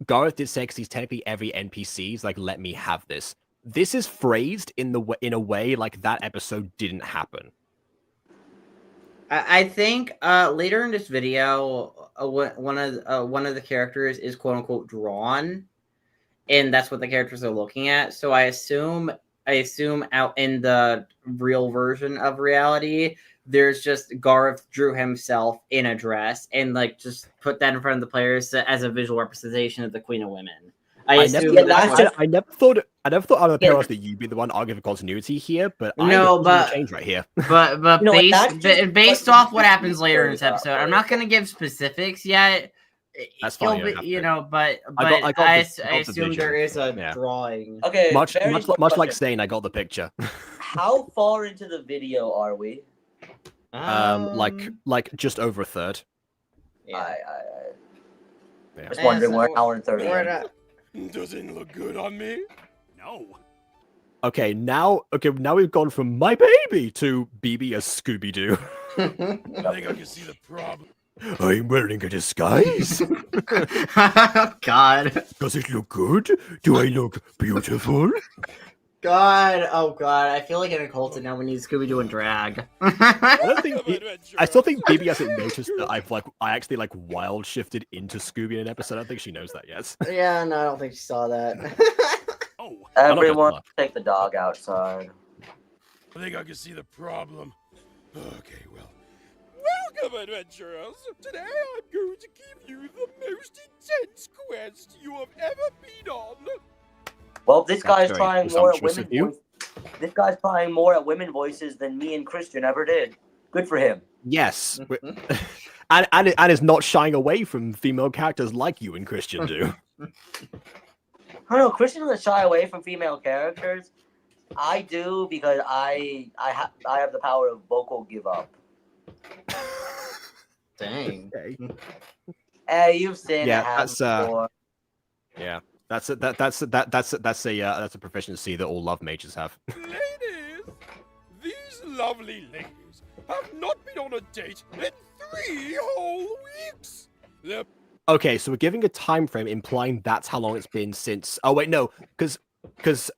Gareth did say, because he's technically every NPC's like, let me have this. This is phrased in a way like that episode didn't happen. I think later in this video, one of the characters is quote unquote drawn, and that's what the characters are looking at. So I assume out in the real version of reality, there's just Gareth drew himself in a dress and like just put that in front of the players as a visual representation of the Queen of Women. I never thought out of the pair of us that you'd be the one arguing for continuity here, but change right here. But You know what, based off what happens later in this episode, I'm not going to give specifics yet. That's fine. But I got I the assume vision. there is a Yeah. drawing. Okay, Much very slow like question. Zane, I got the picture. How far into the video are we? Like just over a third. Yeah. Yeah. Just wondering, so we're an hour and 30 we're in. not- Doesn't look good on me. No. Okay, now we've gone from my baby to BB as Scooby Doo. I think I can see the problem. I'm wearing a disguise. Oh, God. Does it look good? Do I look beautiful? God. Oh, God. I feel like in a cult now we need Scooby Doo and drag. I don't think. I still think BB hasn't noticed that I actually like wild shifted into Scooby in an episode. I don't think she knows that yet. Yeah, no, I don't think she saw that. Oh, Everyone, not take the dog outside. I think I can see the problem. Okay, well. Welcome, adventurers! Today I'm going to give you the most intense quest you have ever been on. Well, this guy's very trying more at presumptuous women of you. This guy's trying more at women voices than me and Christian ever did. Good for him. Yes, and is not shying away from female characters like you and Christian do. I don't know. Christians that shy away from female characters. I do because I have the power of vocal give up. Dang. Okay. Hey, you've seen Yeah, it happen before. Yeah, that's a proficiency that all love mages have. Ladies, these lovely ladies have not been on a date in 3 whole weeks. They're Okay, so we're giving a time frame implying that's how long it's been since. Oh wait, no, because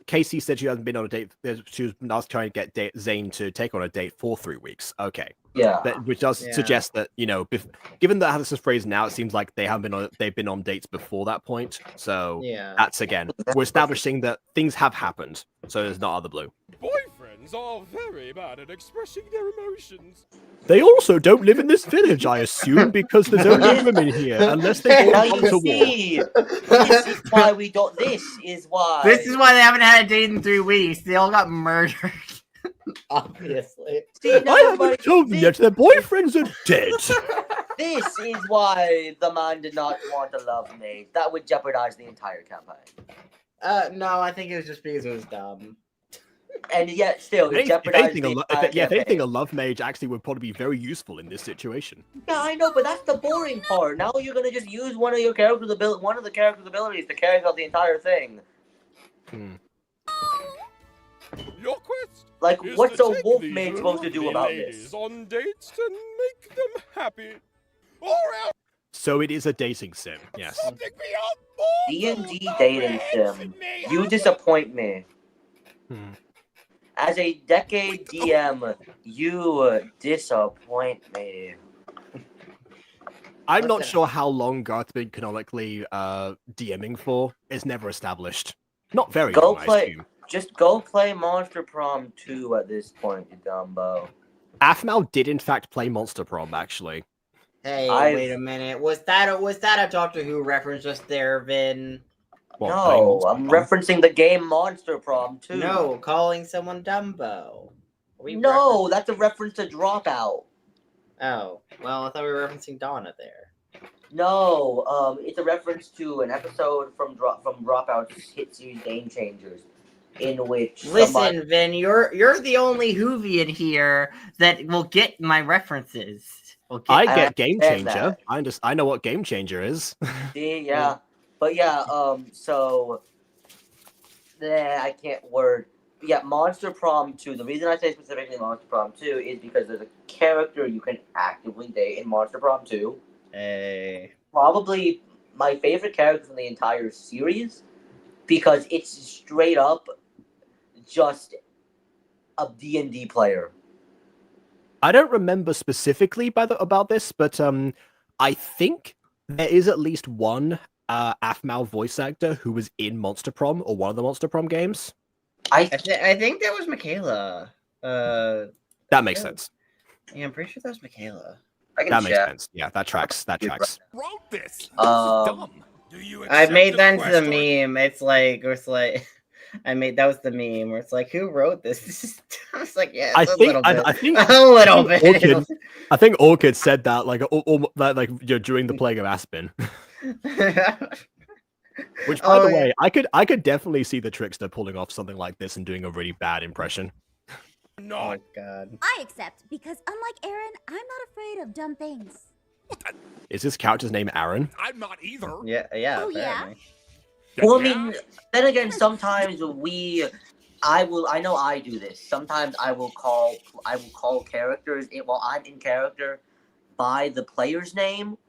Casey said she hasn't been on a date. She was not trying to get Zane to take on a date for 3 weeks. Okay, Yeah. which does suggest that given that how this is phrased now, it seems like they've been on dates before that point. So that's again, we're establishing that things have happened. So there's not other blue. boyfriends are very bad at expressing their emotions. They also don't live in this village, I assume, because there's only women here, unless they Now all come you to war. see, this is why we don't. This is why. This is why they haven't had a date in 3 weeks. They all got murdered. Obviously. See, I haven't told them yet their boyfriends are dead. This is why the man did not want a love mate. That would jeopardize the entire campaign. No, I think it was just because it was dumb. And yet, still, it If jeopardized anything, the if entire anything, campaign. a love mage actually would probably be very useful in this situation. Yeah, I know, but that's the boring part. Now you're gonna just use one of the character's abilities to carry out the entire thing. Your quest Like, is what's to a take wolf these mage supposed to do lovely about ladies this? on dates to make them happy, or else So it is a dating sim, yes. something beyond mortal D&D dating comprehension sim. may You happen. disappoint me. Hmm. As a decade DM, you disappoint me. I'm not Okay. sure how long Garth's been canonically DMing for. It's never established. Not very Go long, I play. assume. Just go play Monster Prom 2 at this point, you dumbo. Aphmau did in fact play Monster Prom, actually. Hey, I've- wait a minute. Was that a Doctor Who reference just there, Vin? What, playing No, Monster I'm Prom? referencing the game Monster Prom 2. No, calling someone Dumbo. No, that's a reference to Dropout. Oh, well, I thought we were referencing Donna there. No, it's a reference to an episode from Dropout's hit series Game Changers, in which Listen, Vin, you're the only Whovian here that will get my references. I get Game understand Changer. that. I know what Game Changer is. See, yeah. But yeah, so I can't word. Yeah, Monster Prom 2. The reason I say specifically Monster Prom 2 is because there's a character you can actively date in Monster Prom 2. Hey. Probably my favorite character from the entire series, because it's straight up just a D&D player. I don't remember specifically about this, but I think there is at least one Aphmau voice actor who was in Monster Prom or one of the Monster Prom games. I think that was Michaela. That makes sense. Yeah, I'm pretty sure that was Michaela. I can That makes check. sense. Yeah, that tracks. That tracks. Wrote this. This is Um, dumb. Do you I accept made the that into the quest or- meme. It's like that was the meme where it's like, who wrote this? This is it's like, yeah, I it's a think. little bit. I think. a little bit. Orchid, I think Orchid said that during the Plague of Aspen. Which, by the way, I could definitely see the trickster pulling off something like this and doing a really bad impression. Not. Oh god. I accept because unlike Aaron, I'm not afraid of dumb things. Is this character's name Aaron? I'm not either. Yeah. Oh, yeah? apparently. Well, I mean, then again, sometimes I know I do this. Sometimes I will call characters while I'm in character by the player's name,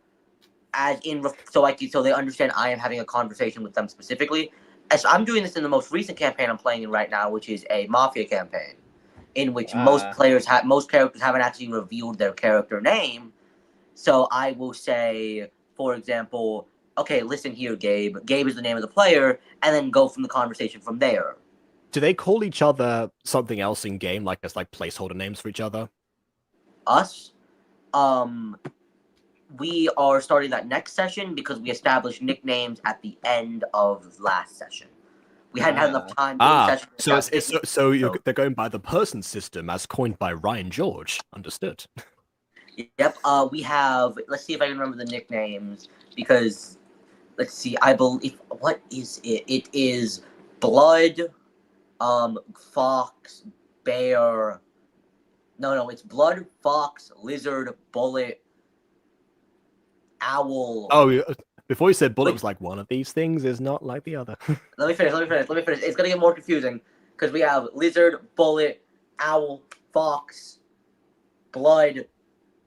so they understand I am having a conversation with them specifically. As I'm doing this in the most recent campaign I'm playing in right now, which is a mafia campaign, in which most characters haven't actually revealed their character name. So I will say, for example, okay, listen here, Gabe. Gabe is the name of the player, and then go from the conversation from there. Do they call each other something else in game, like as like placeholder names for each other? Us, we are starting that next session because we established nicknames at the end of last session. We hadn't had enough time. They're going by the person system as coined by Ryan George. Understood. Yep. We have. Let's see if I can remember the nicknames because let's see. I believe what is it? It is blood, fox, bear. No, it's blood, fox, lizard, bullet, owl. Oh, before you said bullet was like one of these things is not like the other. Let me finish. It's gonna get more confusing because we have lizard, bullet, owl, fox, blood,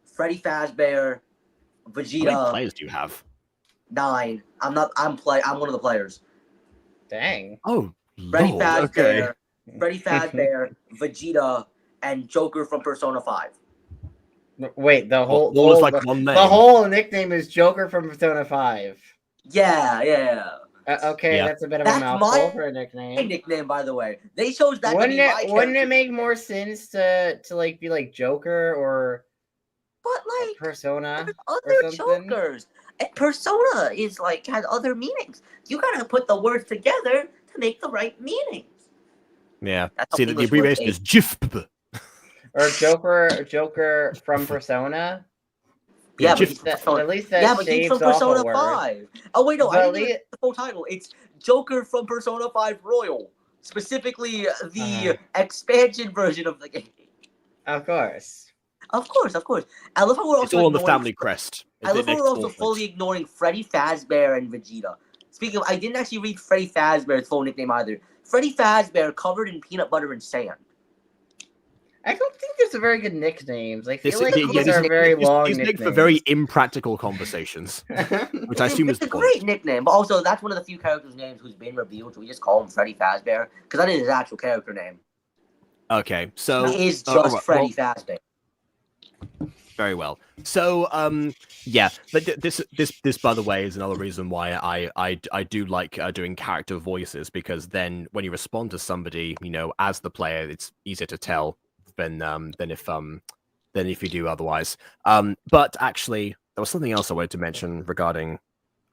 Freddy Fazbear, How Vegeta. many players do you have? 9. I'm one of the players. Dang. Oh, Freddy Lord, Fazbear, okay. Freddy Fazbear, Vegeta, and Joker from Persona 5. Wait, the whole All is like one name. the whole nickname is Joker from Persona 5. Yeah. Okay, Yeah. that's a bit of That's a mouthful my for a My nickname. nickname, by the way. They chose that. Wouldn't to be my it character. make more sense to like be like Joker or But like Persona there's or other something? Jokers. And Persona is like has other meanings. You gotta put the words together to make the right meanings. Yeah. That's how See, the English abbreviation works, is JIFP. Or Joker from Persona? Yeah, Yeah, but Jif- At least that yeah, but he's shaves from off Persona a word. 5. Oh wait, no, But I at didn't even least, get the full title. It's Joker from Persona 5 Royal. Specifically the expansion version of the game. of course. Of course. I love how we're It's also all on the ignoring family crest. I love how It's we're also all fully ignoring Freddy Fazbear and Vegeta. Speaking of, I didn't actually read Freddy Fazbear's full nickname either. Freddy Fazbear covered in peanut butter and sand. I don't think there's a very good nicknames. I feel This, like yeah, these these are very long these make nicknames. for very impractical conversations, which I assume is It's a the point. great nickname, but also that's one of the few characters' names who's been revealed, so we just call him Freddy Fazbear, because that is his actual character name. Okay, so He is just alright, Freddy Fazbear. very well. So, yeah, but this, by the way, is another reason why I do like doing character voices, because then when you respond to somebody, you know, as the player, it's easier to tell than if you do otherwise. But actually, there was something else I wanted to mention regarding.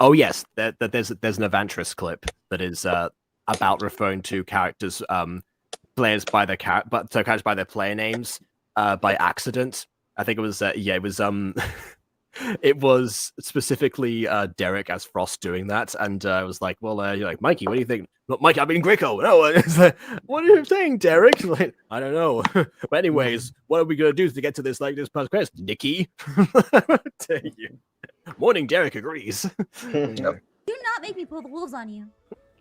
Oh yes, there's an Evantris clip that is about referring to characters, players by their characters by their player names by accident. I think it was it was specifically Derek as Frost doing that, and I was like, well, you're like, Mikey, what do you think? Look, Mikey, I mean Greco. No, it's like, what are you saying, Derek? Like, I don't know. But anyways, what are we gonna do to get to this past quest, Nikki? Tell you. Morning, Derek agrees. Do not make me pull the wolves on you.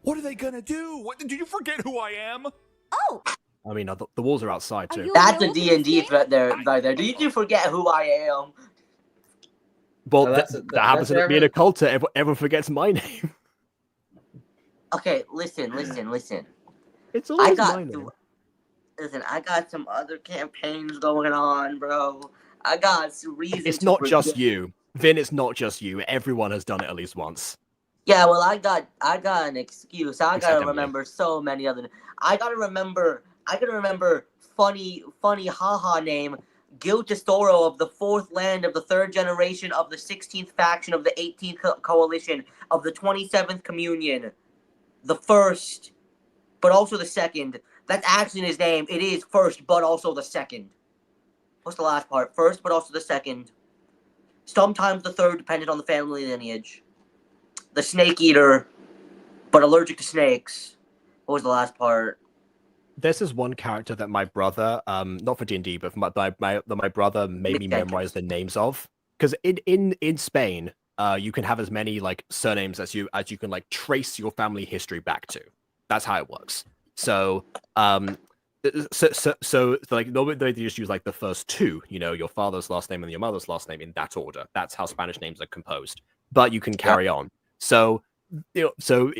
What are they gonna do? What, did you forget who I am? Oh, I mean, the walls are outside Are too. you- That's a werewolf in this D&D game? threat there. Did you forget who I am? Well, Oh, that happens to be in a cult. Everyone forgets my name. Okay, listen. It's I always got my name. I got some other campaigns going on, bro. I got some reasons. It's to not just forget. you, Vin. It's not just you. Everyone has done it at least once. Yeah, well, I got an excuse. I Except gotta Emily. remember so many other. I gotta remember funny haha name. Gil Testoro of the 4th land of the 3rd generation of the 16th faction of the 18th coalition of the 27th communion, the 1st, but also the 2nd. That's actually his name. It is 1st, but also the 2nd. What's the last part? 1st, but also the 2nd. Sometimes the 3rd, depending on the family lineage. The Snake Eater, but allergic to snakes. What was the last part? This is one character that my brother, not for D&D, but my brother made me memorize the names of. Because in Spain, you can have as many like surnames as you can like trace your family history back to. That's how it works. So so like normally they just use like the first 2, you know, your father's last name and your mother's last name in that order. That's how Spanish names are composed. But you can carry on. So sort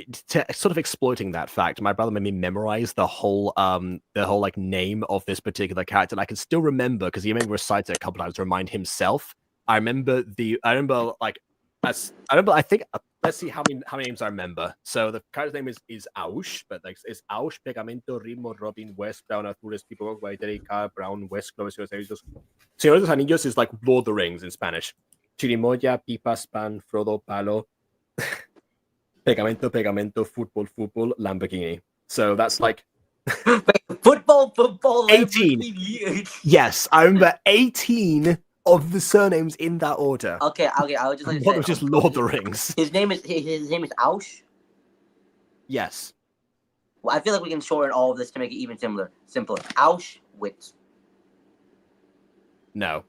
of exploiting that fact, my brother made me memorize the whole like name of this particular character, and I can still remember because he made me recite it a couple times to remind himself. I remember I think let's see how many names I remember. So the character's name is Ausch, but like it's Ausch, Pegamento, Rimo, Robin, West, Brown, Azules, Tipo, Guaiderica, Brown, West, Clovis, Señor de los Anillos is like Lord of the Rings in Spanish. Chirimoya, Pipas, Pan, Frodo, Palo. Pegamento, football, Lamborghini. So that's like football, 18. Lamborghini. Yes, I remember 18 of the surnames in that order. Okay. I would just like to One say, was just Lord of the Rings. His name is Ausch. Yes. Well, I feel like we can shorten all of this to make it even simpler. Auschwitz. No.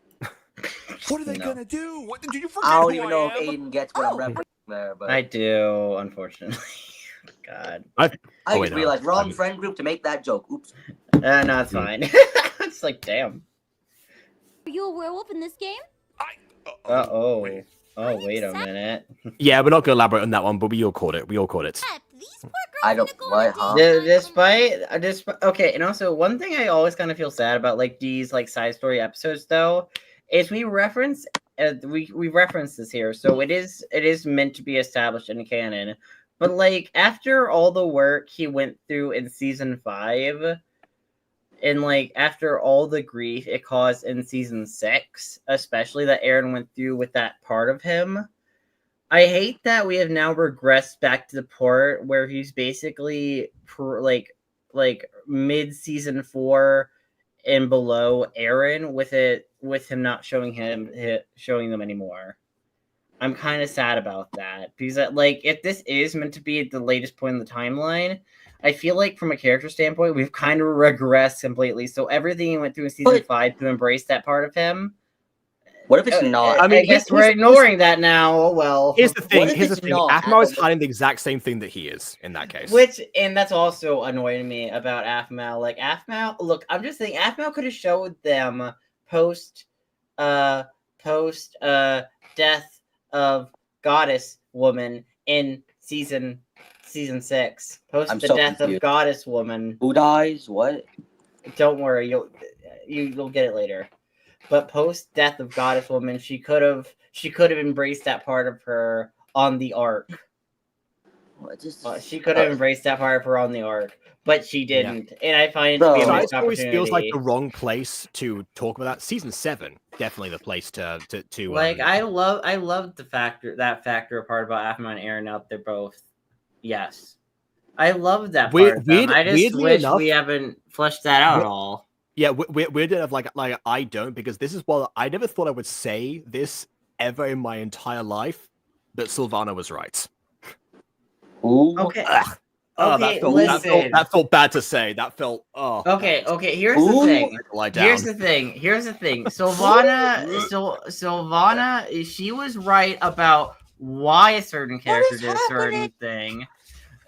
What are they No. gonna do? What did you forget I don't who even I know am? if Aidan gets what I'm referencing there, but I do, unfortunately. God. I wait, just no. realized wrong friend group to make that joke. Oops. No, it's fine. It's like, damn. Are you a werewolf in this game? Oh, wait. wait a minute. Yeah, we're not going to elaborate on that one, but we all caught it. We all caught it. These poor girls I don't- need to go what, on a date. huh? Despite okay, and also one thing I always kind of feel sad about like these like side story episodes though is we reference this here, so it is meant to be established in canon. But like after all the work he went through in season 5, and like after all the grief it caused in season 6, especially that Aaron went through with that part of him, I hate that we have now regressed back to the part where he's basically like mid season 4 and below Aaron with him not showing them anymore. I'm kind of sad about that because like if this is meant to be at the latest point in the timeline, I feel like from a character standpoint we've kind of regressed completely. So everything he went through in season 5 to embrace that part of him. What if it's not? I mean, I guess we're ignoring that now. Oh well. Here's the thing. if Here's the it's thing. not Aphmau is at the- hiding the exact same thing that he is in that case. And that's also annoying me about Aphmau. Like Aphmau, look, I'm just saying Aphmau could have showed them post death of goddess woman in season 6. Post I'm the so death confused. of goddess woman. Who dies? What? Don't worry, you'll get it later. But post death of goddess woman, she could have embraced that part of her on the arc. She could have embraced that part of her on the arc, but she didn't. And I find it to be a Side missed Stories opportunity. feels like the wrong place to talk about that. Season 7, definitely the place to like I love the factor part about Aphmau and Aaron out. They're both yes. I love that part of them. I just wish we haven't fleshed that out at all. Yeah, weird enough. Like I don't, because this is what I never thought I would say this ever in my entire life. But Sylvana was right. Ooh. Okay. Oh, Okay, that felt bad to say. That felt Okay. Here's the thing. Here's the thing. Sylvana, she was right about why a certain character did a certain thing.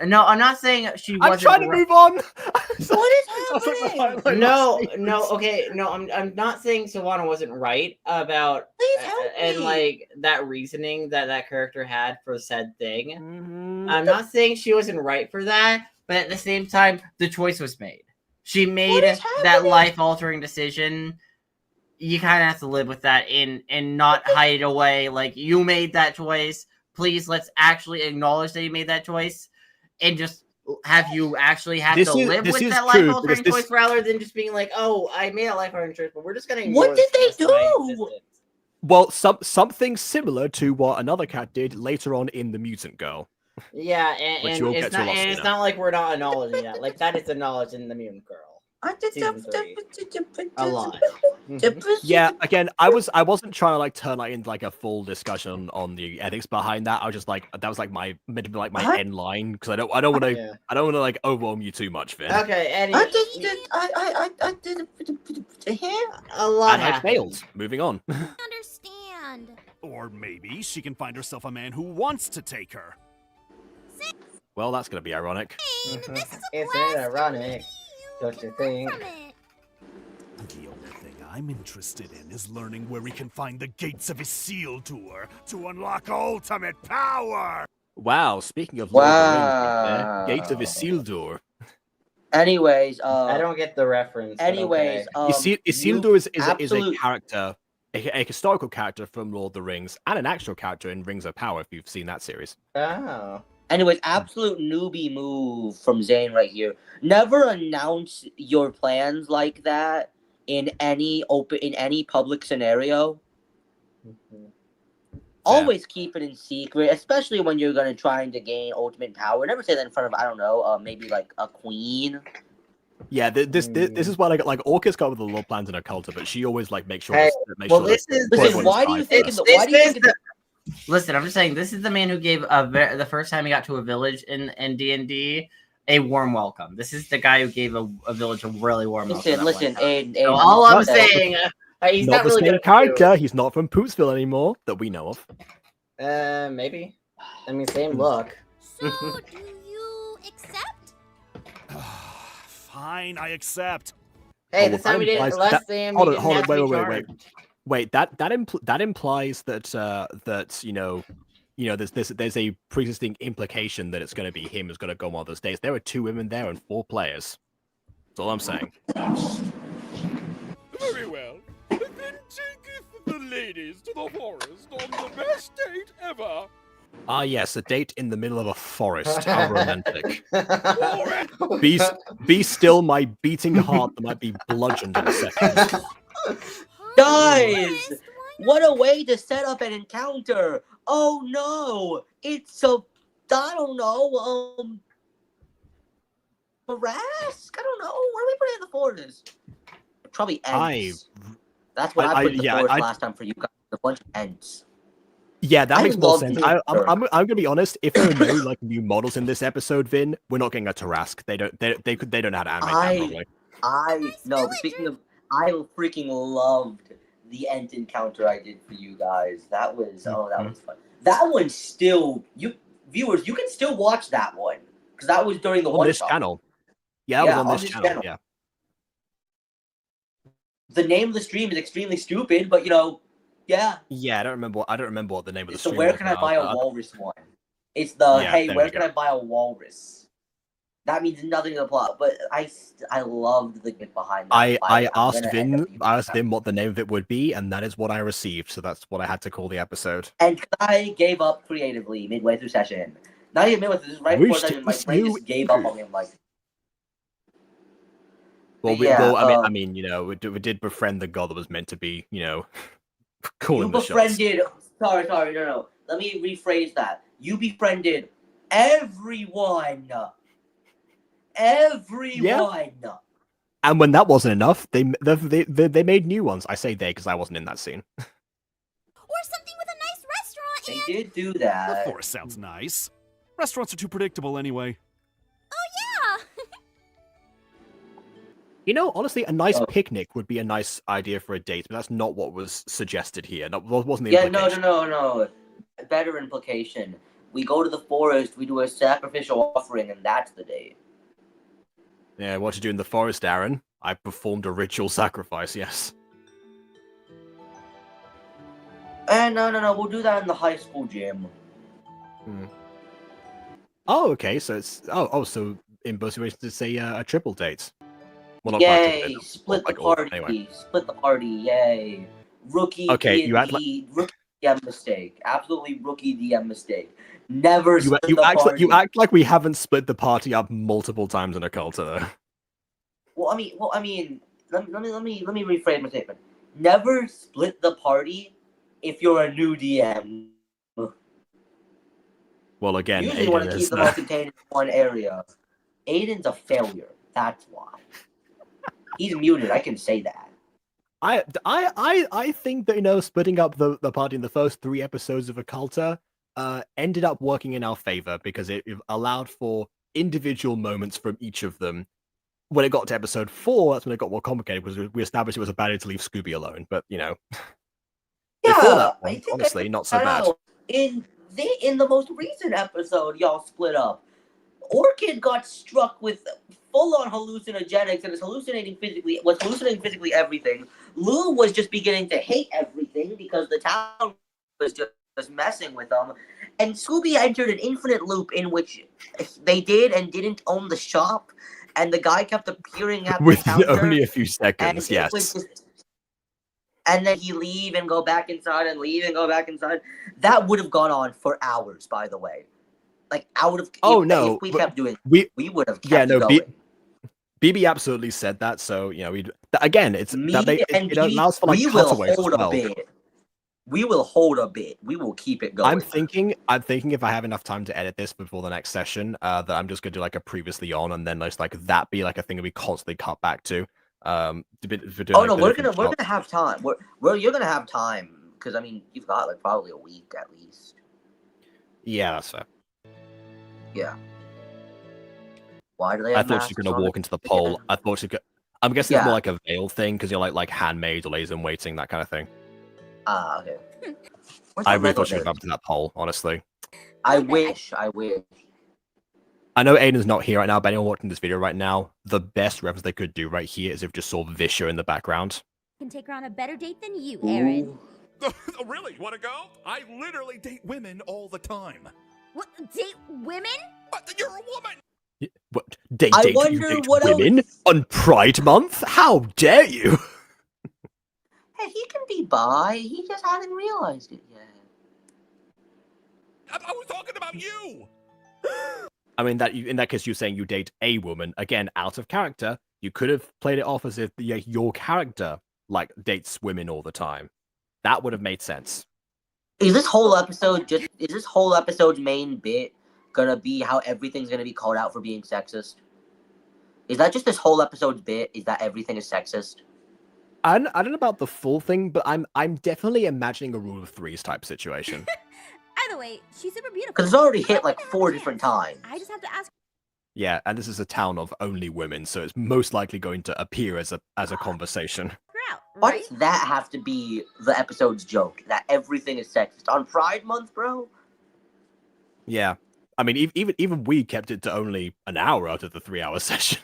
No, I'm not saying she wasn't. I'm trying to move on. What is happening? No. Okay, no. I'm not saying Sylvana wasn't right about and like that reasoning that character had for said thing. Mm-hmm. I'm not saying she wasn't right for that, but at the same time, the choice was made. She made that life-altering decision. You kind of have to live with that and not hide it away. Like, you made that choice. Please, let's actually acknowledge that you made that choice. And just have you actually have to live with that life-altering choice rather than just being like, oh, I made a life-altering choice, but we're just going to ignore What did they do? Well, something similar to what another cat did later on in The Mutant Girl. Yeah, and it's not like we're not acknowledging that. Like, that is acknowledged in The Mutant Girl. Season 3. A lot. Yeah, again, I wasn't trying to like turn like into like a full discussion on the ethics behind that. I was just like, that was like my meant to be like my end line, because I don't want to like overwhelm you too much, Finn. Okay, I did a lot. And I failed. Moving on. Understand. Or maybe she can find herself a man who wants to take her. Well, that's gonna be ironic. Isn't it ironic? Don't you think? The only thing I'm interested in is learning where we can find the gates of Isildur to unlock ultimate power. Wow, speaking of Lord of the Rings, Gates of Isildur. Anyways, I don't get the reference. Anyways, Isildur is a character, a historical character from Lord of the Rings, and an actual character in Rings of Power, if you've seen that series. Oh. Anyways, absolute newbie move from Zane right here. Never announce your plans like that in any public scenario. Always keep it in secret, especially when you're gonna try to gain ultimate power. Never say that in front of, I don't know, maybe like a queen. Yeah, this is what I got. Like Orcus got with the law plans and Occulta, but she always like make sure. Hey, make well, sure this that is- everyone Listen, why do you fine think? first. Why do you think? Listen, I'm just saying this is the man who gave the first time he got to a village in D&D a warm welcome. This is the guy who gave a village a really warm welcome. Listen, and So all I'm Not- saying, He's not not the really same good character. He's not from Pootsville anymore that we know of. Maybe. I mean, same look. So, do you accept? Fine, I accept. Hey, Oh, this well, time we that didn't. implies- Last that- time hold we on, didn't hold on, have to be wait. charged. Wait, that implies that that there's a pre-existing implication that it's going to be him who's going to go on one of those days. There are 2 women there and 4 players. That's all I'm saying. Very well. Then taketh the ladies to the forest on the best date ever. Ah, yes, a date in the middle of a forest. How romantic. Forest! Be still, my beating heart that might be bludgeoned in a second. Guys, what a way to set up an encounter! Oh no, it's a, I don't know, Harask? I don't know. What are we putting in the forest? Probably ants. That's what I put in the forest last time for you guys. A bunch of ents. Yeah, that I makes more love sense. the I'm gonna be honest. If there are no like new models in this episode, Vin, we're not getting a Tarask. They don't know how to animate that properly. No. Speaking of, I freaking loved the ent encounter I did for you guys. That was that was fun. That one's still viewers. You can still watch that one because that was during the on one this shot. channel. Yeah, that was on this channel. Yeah. The name of the stream is extremely stupid, but yeah. Yeah, I don't remember what the name of the It's the stream where was can I now. buy a walrus one. It's the hey, there where we can go. I buy a walrus? That means nothing to the plot, but I loved the bit behind that. I fight. I'm asked gonna end up Vin using I asked that. Vin what the name of it would be, and that is what I received. So that's what I had to call the episode. And I gave up creatively midway through session. Not even midway through, this is right We before should session. My this brain new just gave up on me. I'm like, Well, yeah, I mean, we did befriend the god that was meant to be, calling you the shots. befriended. Sorry, no. Let me rephrase that. You befriended everyone. Everyone. And when that wasn't enough, they made new ones. I say they because I wasn't in that scene. Or something with a nice restaurant They and... did do The that. forest sounds nice. Restaurants are too predictable anyway. Oh, Yeah. Honestly, a nice Oh. picnic would be a nice idea for a date, but that's not what was suggested here. That wasn't the Yeah, implication. no. Better implication. We go to the forest, we do a sacrificial offering, and that's the date. Yeah, what you do in the forest, Aaron? I performed a ritual sacrifice, yes. And no, we'll do that in the high school gym. Oh, okay, so it's... so in both situations it's a triple date. Well, not quite a triple Yay! date, Split the like all- party. anyway. Split the party. Yay! Rookie Okay, you act rookie DM mistake. Absolutely rookie DM mistake. Never split the party. You act like we haven't split the party up multiple times in a cult, though. Well, I mean, let me rephrase my statement. Never split the party if you're a new DM. Well, again, Usually you want to Aidan keep is... them all contained in one area. Aidan's a failure. That's why. He's muted. I can say that. I think that splitting up the party in the first 3 episodes of Occulta ended up working in our favor because it allowed for individual moments from each of them. When it got to episode 4, that's when it got more complicated because we established it was a bad idea to leave Scooby alone. But before that point, honestly, not so bad. In the most recent episode, y'all split up. Orchid got struck with full-on hallucinogenics and was hallucinating physically everything. Lou was just beginning to hate everything because the town was just messing with them. And Scooby entered an infinite loop in which they did and didn't own the shop, and the guy kept appearing at the With counter. only a few seconds, yes. And then he leave and go back inside and leave and go back inside. That would have gone on for hours, by the way. Like, if we kept doing it, we would have kept going. BB absolutely said that, so, it allows for, like, We cutaways will as hold a well. bit. we will hold a bit. We will keep it going. I'm thinking if I have enough time to edit this before the next session, that I'm just gonna do like a previously on, and then just like that be like a thing that we constantly cut back to. Oh no, we're gonna have time. You're gonna have time because I mean you've got like probably a week at least. Yeah, that's fair. Yeah. Why do they? I Have thought she was gonna walk into the pole. I thought she could. I'm guessing it's more like a veil thing because you're like handmaids or ladies in waiting, that kind of thing. Ah, okay. I really thought she would up to that pole, honestly. I wish. I know Aidan's not here right now, but anyone watching this video right now, the best reference they could do right here is if just saw Visha in the background. Can take her on a better date than you, Aaron. Oh, really? You want to go? I literally date women all the time. What? Date women? But you're a woman. What? Date women on Pride Month? How dare you? Hey, he can be bi. He just hasn't realized it yet. I was talking about you. I mean, in that case, you're saying you date a woman. Again, out of character. You could have played it off as if your character like dates women all the time. That would have made sense. Is this whole episode's main bit gonna be how everything's gonna be called out for being sexist? Is that just this whole episode's bit? Is that everything is sexist? I don't know about the full thing, but I'm definitely imagining a rule of threes type situation. Either way, she's super beautiful. Because it's already hit like 4 different times. I just have to ask. Yeah, and this is a town of only women, so it's most likely going to appear as a conversation. Out, Why right? does that have to be the episode's joke? That everything is sexist on Pride Month, bro? Yeah, I mean, even we kept it to only an hour out of the 3-hour session.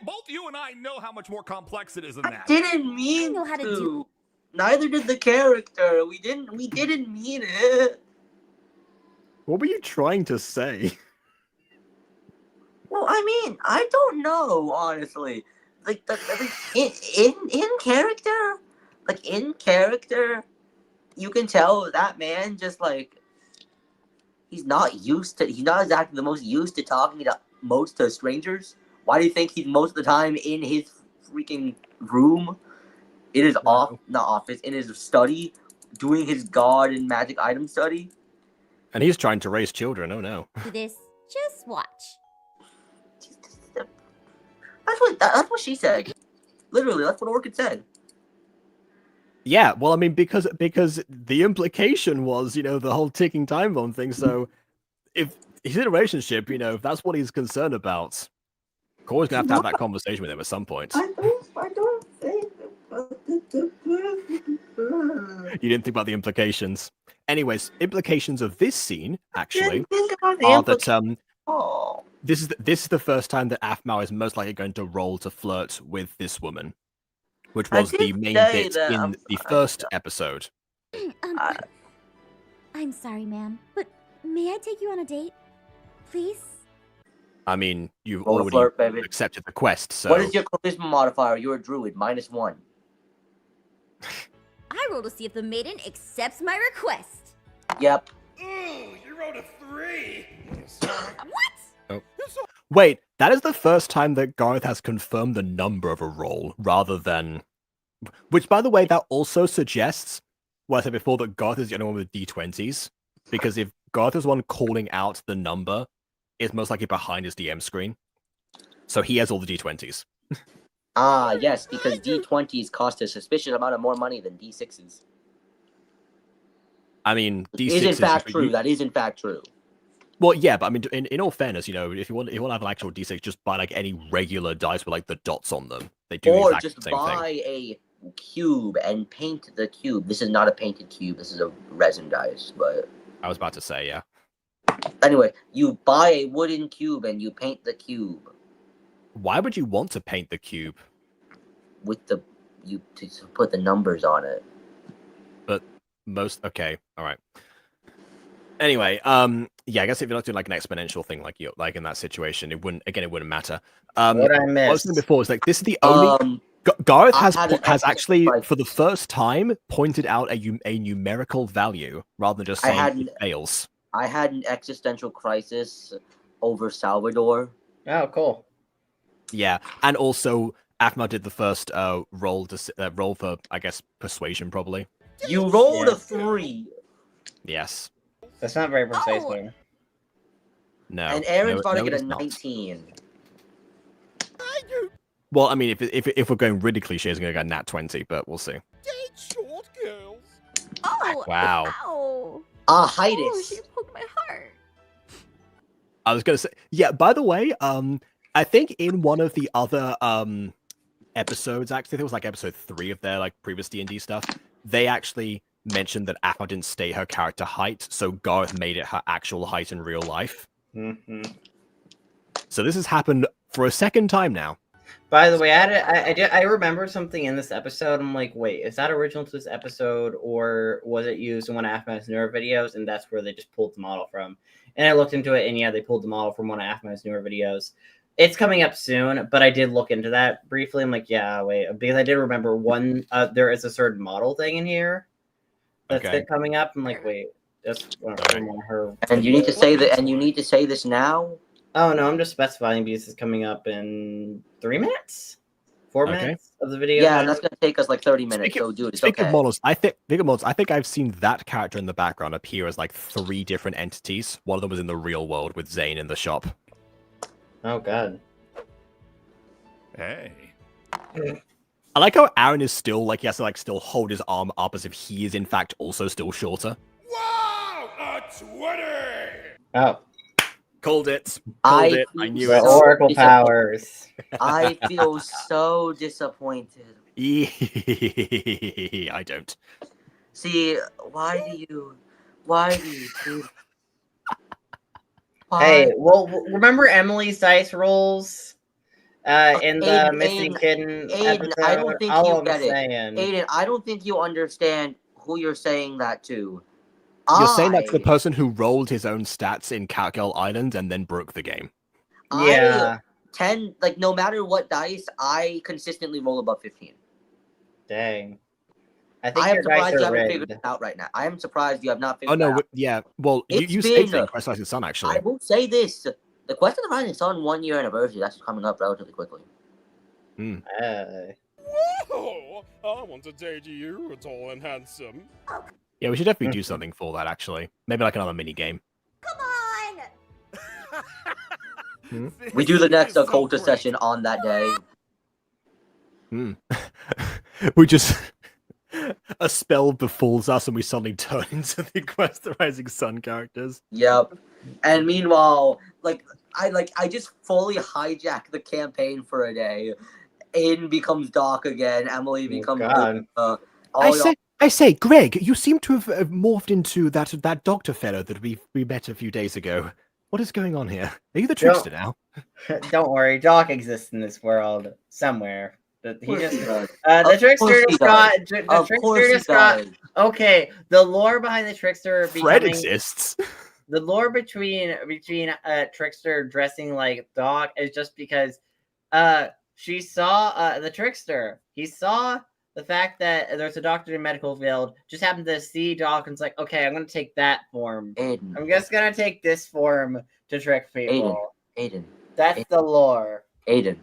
Both you and I know how much more complex it is than I that. didn't mean know how to to. do- Neither did the character. We didn't mean it. What were you trying to say? Well, I mean, I don't know, honestly. Like in character, you can tell that man just like he's not exactly the most used to talking to strangers. Why do you think he's most of the time in his freaking room, in his in his study, doing his god and magic item study? And he's trying to raise children. Oh no. Do this. Just watch. That's what she said. Literally, that's what Orchid said. Yeah, well, I mean, because the implication was, the whole ticking time bomb thing. So, if he's in a relationship, if that's what he's concerned about, Corey's gonna have to have that conversation with him at some point. I don't think. You didn't think about the implications. Anyways, implications of this scene actually Think about the are that Oh. this is the first time that Aphmau is most likely going to roll to flirt with this woman, which was the main bit in the first episode. I'm sorry, ma'am, but may I take you on a date, please? I mean, you've Roll to already flirt, baby. accepted the quest, so What is your charisma modifier? You're a druid, -1. I roll to see if the maiden accepts my request. Yep. Ooh, you rolled a 3. What? Wait, that is the first time that Garth has confirmed the number of a roll rather than. Which, by the way, that also suggests what I said before, that Garth is the only one with D20s. Because if Garth is the one calling out the number, it's most likely behind his DM screen. So he has all the D20s. Ah, yes, because D20s cost a suspicious amount of more money than D6s. I mean, D6s Is in fact true. That is in fact true. Well, yeah, but I mean, in all fairness, if you want to have an actual D6, just buy like any regular dice with like the dots on them. They do Or exactly just the same buy thing. a cube and paint the cube. This is not a painted cube. This is a resin dice. But I was about to say, yeah. anyway, you buy a wooden cube and you paint the cube Why would you want to paint the cube? with to put the numbers on it. But okay, all right. Anyway, yeah, I guess if you're not doing like an exponential thing like in that situation, it wouldn't matter. What I What I was missed. saying before is like this is the only Gareth I has had an has actually extra- for the first time pointed out a numerical value rather than just I saying hadn't- it fails. I had an existential crisis over Salvador. Oh, cool. Yeah, and also Aphmau did the first roll for I guess persuasion probably. You rolled a Yes. 3, Yes. That's not very precise, Oh. though. No. and Aaron's about to it get a is not. 19. Well, I mean, if we're going really cliche, it's going to go nat 20, but we'll see. Date short girls. Oh, Wow. ow. Ah, Oh, Hydus. she poked my heart. I was going to say, yeah, by the way, I think in one of the other episodes, actually, I think it was like episode 3 of their like previous D&D stuff, they actually mentioned that Aphmau didn't stay her character height, so Garth made it her actual height in real life. Mm-hmm. So this has happened for a second time now. By the way, I remember something in this episode. I'm like, wait, is that original to this episode, or was it used in one of Aphmau's newer videos? And that's where they just pulled the model from. And I looked into it, and yeah, they pulled the model from one of Aphmau's newer videos. It's coming up soon, but I did look into that briefly. I'm like, yeah, wait, because I did remember one. There is a certain model thing in here that's Okay. coming up. I'm like, wait, that's one of her. And you need to say that. And you need to say this now. Oh no, I'm just specifying because it's coming up in 3 minutes, 4 Okay. minutes of the video. Yeah, and that's gonna take us like 30 minutes. Speaking- So, dude, it's Speaking okay. of models, I think I've seen that character in the background appear as like 3 different entities. One of them was in the real world with Zane in the shop. Oh god. Hey. I like how Aaron is still like he has to like still hold his arm up as if he is in fact also still shorter. Wow, a 20. Oh, Called it. I Called it. I knew the it. so Oracle disappointed. powers. I feel so disappointed. I don't. See, why do you do that? Why? Hey, well, remember Emily's dice rolls in the Aidan, Missing Kitten Aidan, episode? I don't think All you I'm get it. saying. Aiden, I don't think you understand who you're saying that to. You're saying that's the person who rolled his own stats in Cowgirl Island and then broke the game. Yeah. No matter what dice, I consistently roll above 15. Dang. I think I am your surprised dice you are haven't figured rigged. it out right now. I am surprised you have not Oh figured it no, out. yeah. Well, It's you been- saved it in Quest Rising Sun actually. I will say this. The Quest of the Rising Sun 1 year anniversary, that's coming up relatively quickly. Whoa, I want to date you, tall and handsome. Yeah, we should definitely do something for that actually. Maybe like another mini game. Come on. We do the next This is so occultist great. session on that day. We just a spell befalls us and we suddenly turn into the Quest of the Rising Sun characters. Yep. And meanwhile, I just fully hijack the campaign for a day. Aiden becomes Doc again. Emily becomes God. I say, Greg, you seem to have morphed into that doctor fellow that we met a few days ago. What is going on here? Are you the trickster now? Don't worry, Doc exists in this world somewhere. But he Of course just he does. the Of trickster course he just got does. the Of trickster course he just got does. okay. The lore behind the trickster Fred becoming exists. the lore between trickster dressing like Doc is just because she saw the trickster. He saw the fact that there's a doctor in medical field, just happened to see Doc and it's like, okay, I'm gonna take that form. Aiden. I'm just gonna take this form to trick people. Aiden. That's the lore. Aiden.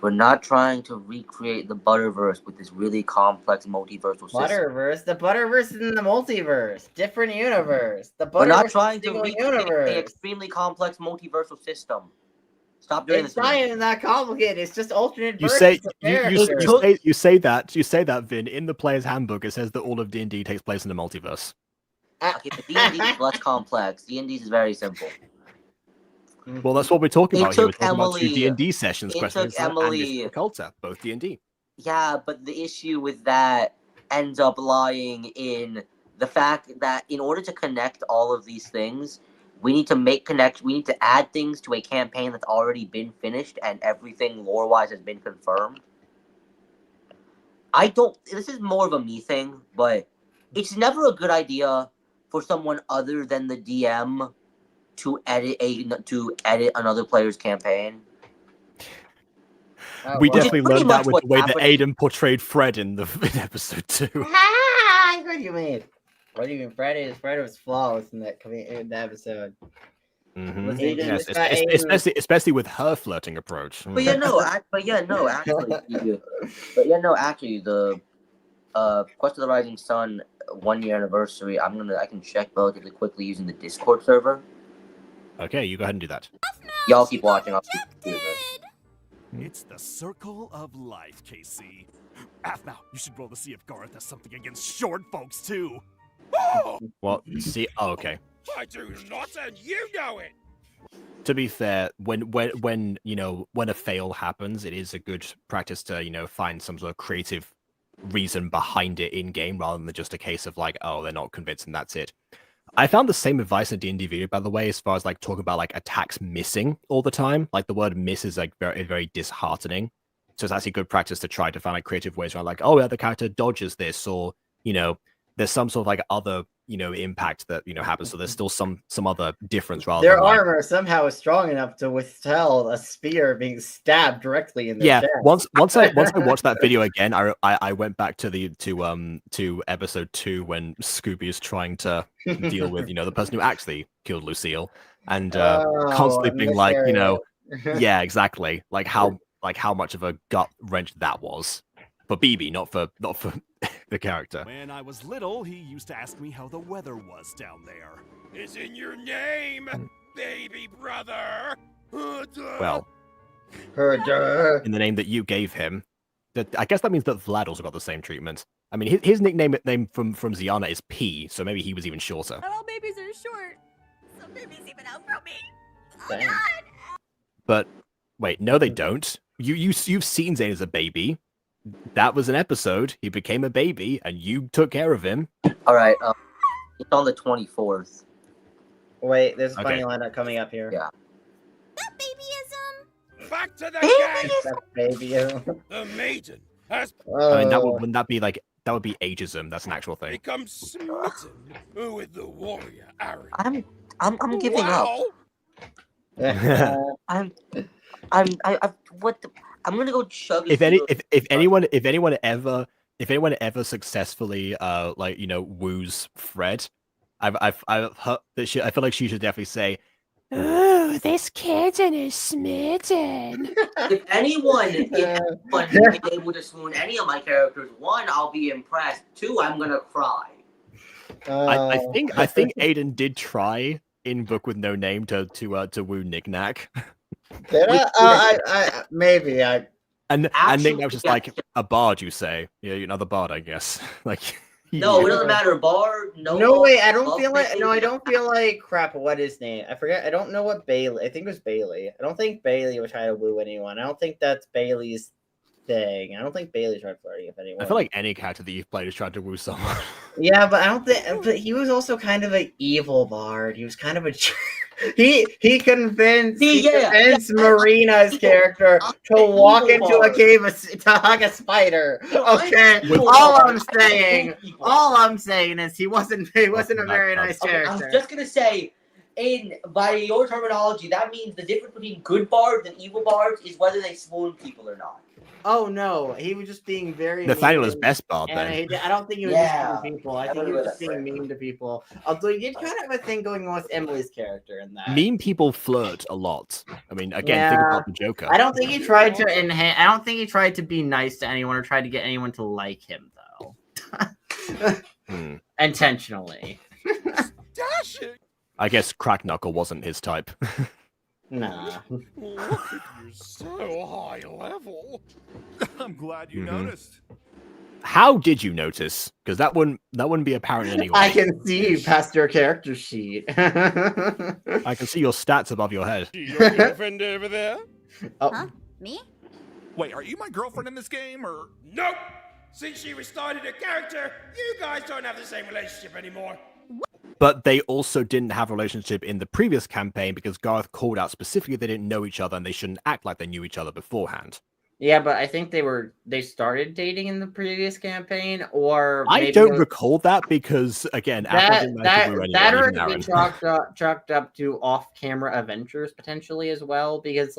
We're not trying to recreate the Butterverse with this really complex multiversal system. Butterverse? The Butterverse is in the multiverse. Different universe. The Butterverse We're not trying is a to single recreate universe. an extremely complex multiversal system. Stop doing It's this. not even that complicated. It's just alternate You versions say of you characters. say that Vin in the player's handbook. It says that all of D&D takes place in the multiverse. Okay, but D&D is less complex. D&D is very simple. Well, that's what we're talking It about here. We're took talking about two Emily- D&D sessions, it Quest took of the Sun and Emily- Occulta, both D&D. Yeah, but the issue with that ends up lying in the fact that in order to connect all of these things, we need to we need to add things to a campaign that's already been finished and everything lore-wise has been confirmed. This is more of a me thing, but it's never a good idea for someone other than the DM to edit another player's campaign. Oh, We well. definitely pretty learned that much with what the way that happened. Aidan portrayed Fred in episode 2. Ah, what do you mean? What do you mean? Fred was flawless in that episode. Mhm. Aidan- Yes, Aidan- especially with her flirting approach. But yeah, no, actually, the Quest of the Rising Sun 1 year anniversary. I can check relatively quickly using the Discord server. Okay, you go ahead and do that. Y'all keep watching. I'll keep doing this. It's the circle of life, KC. Aphmau, you should roll to see if Garth has something against short folks, too. Oh, Well, see, oh, okay. I do not, and you know it. To be fair, when a fail happens, it is a good practice to find some sort of creative reason behind it in game rather than just a case of like, oh, they're not convinced and that's it. I found the same advice in D&D video, by the way, as far as like talking about like attacks missing all the time. Like the word miss is like very, very disheartening. So it's actually good practice to try to find like creative ways around like, oh yeah, the character dodges this, or there's some sort of like other impact that happens. So there's still some other difference rather Their than like, armor somehow is strong enough to withstand a spear being stabbed directly in the yeah. chest. Once I watched that video again, I went back to episode 2 when Scooby is trying to deal with the person who actually killed Lucille and constantly being like yeah, exactly, like how much of a gut wrench that was for BB, not for the character. When I was little, he used to ask me how the weather was down there. It's in your name, baby brother. Well, Herder. in the name that you gave him, I guess that means that Vlad also got the same treatment. I mean, his nickname from Ziana is P, so maybe he was even shorter. Not all babies are short. Some babies even outgrow me. Oh Dang. God! But wait, no, they don't. You've seen Zane as a baby. That was an episode. He became a baby, and you took care of him. All right. It's on the 24th. Wait, there's a funny Okay. lineup coming up here. Yeah. That babyism. Back to the game. That's baby. The maiden has I mean, wouldn't that be like that would be ageism? That's an actual thing. become smitten with the warrior Aaron. I'm giving up. Wow. I'm gonna go chug. a If few- anyone ever successfully woos Fred, I've heard that I feel like she should definitely say, "Oh, this kitten is smitten." If anyone is able to swoon any of my characters, 1, I'll be impressed. 2, I'm gonna cry. I think Aidan did try in Book with No Name to woo Knick-Knack. Maybe And Actually, Knick-Knack was just yeah. like a bard, you say? Yeah, you're another bard, I guess. Like No, it doesn't matter. Bard, No, bard, wait, I don't love feel like. baby. No, I don't feel like. Crap, what is his name? I forget. I don't know what Bailey. I think it was Bailey. I don't think Bailey would try to woo anyone. I don't think that's Bailey's thing. I don't think Bailey tried flirting with anyone. I feel like any character that you've played has tried to woo someone. Yeah, but I don't think. But he was also kind of an evil bard. He was kind of a. He convinced Marina's character to walk into a cave to hug a spider. Okay, all I'm saying is he wasn't a very nice Okay, character. I'm just gonna say, by your terminology, that means the difference between good bards and evil bards is whether they swoon people or not. Oh no, he was just being very. Nathaniel mean. is best bard then. I don't think he was Yeah. just mean people. I think he was just being mean to people. Although you did kind of have a thing going on with Emily's character in that. Mean people flirt a lot. I mean, again, Yeah. think about the Joker. I don't think he tried to enhance. I don't think he tried to be nice to anyone or tried to get anyone to like him though. Intentionally. Dashing. I guess Crack Knuckle wasn't his type. Nah. You're so high level. I'm glad you Mhm. noticed. How did you notice? Because that wouldn't be apparent anyway. I can see past your character sheet. I can see your stats above your head. Your girlfriend over there? Oh. Huh? Me? Wait, are you my girlfriend in this game, or? Nope. Since she restarted her character, you guys don't have the same relationship anymore. But they also didn't have a relationship in the previous campaign because Garth called out specifically they didn't know each other and they shouldn't act like they knew each other beforehand. Yeah, but I think they started dating in the previous campaign, or I maybe don't it was- recall that because again, Aphmau didn't manage to woo anyone, that or even it could be Aaron. chalked up to off-camera adventures potentially as well, because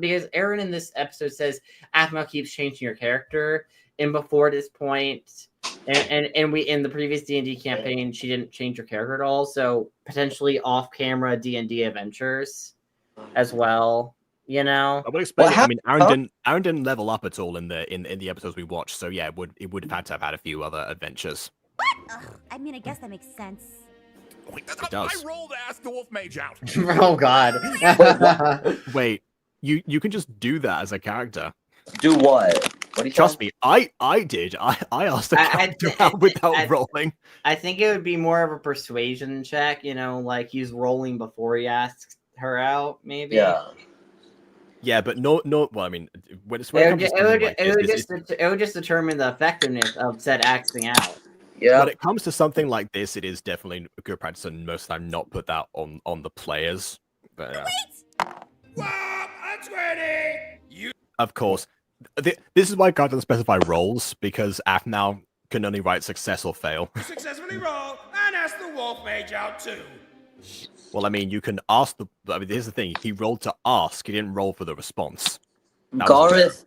because Aaron in this episode says Aphmau keeps changing her character, and before this point, and we in the previous D&D campaign she didn't change her character at all, so potentially off-camera D&D adventures as well. You know. I would explain. Well, I mean, Aaron didn't level up at all in the episodes we watched. So yeah, it would have had to have had a few other adventures. Ugh, I mean, I guess that makes sense. Wait, It does. I rolled to ask the wolf mage out. Oh God. Wait, you can just do that as a character. Do what? What do you Trust me, I did. I asked the character out without rolling. I think it would be more of a persuasion check. You know, like he's rolling before he asks her out. Maybe. Yeah. Yeah, but no. Well, I mean, when it would just determine the effectiveness of said acting out. Yeah. When it comes to something like this, it is definitely a good practice, and most of the time not put that on the players. But Well, I'm ready. You of course, this is why God doesn't specify roles, because Aphmau can only write success or fail. successfully roll and ask the wolf mage out too. Well, I mean, you can ask the. I mean, here's the thing: he rolled to ask. He didn't roll for the response. Gareth.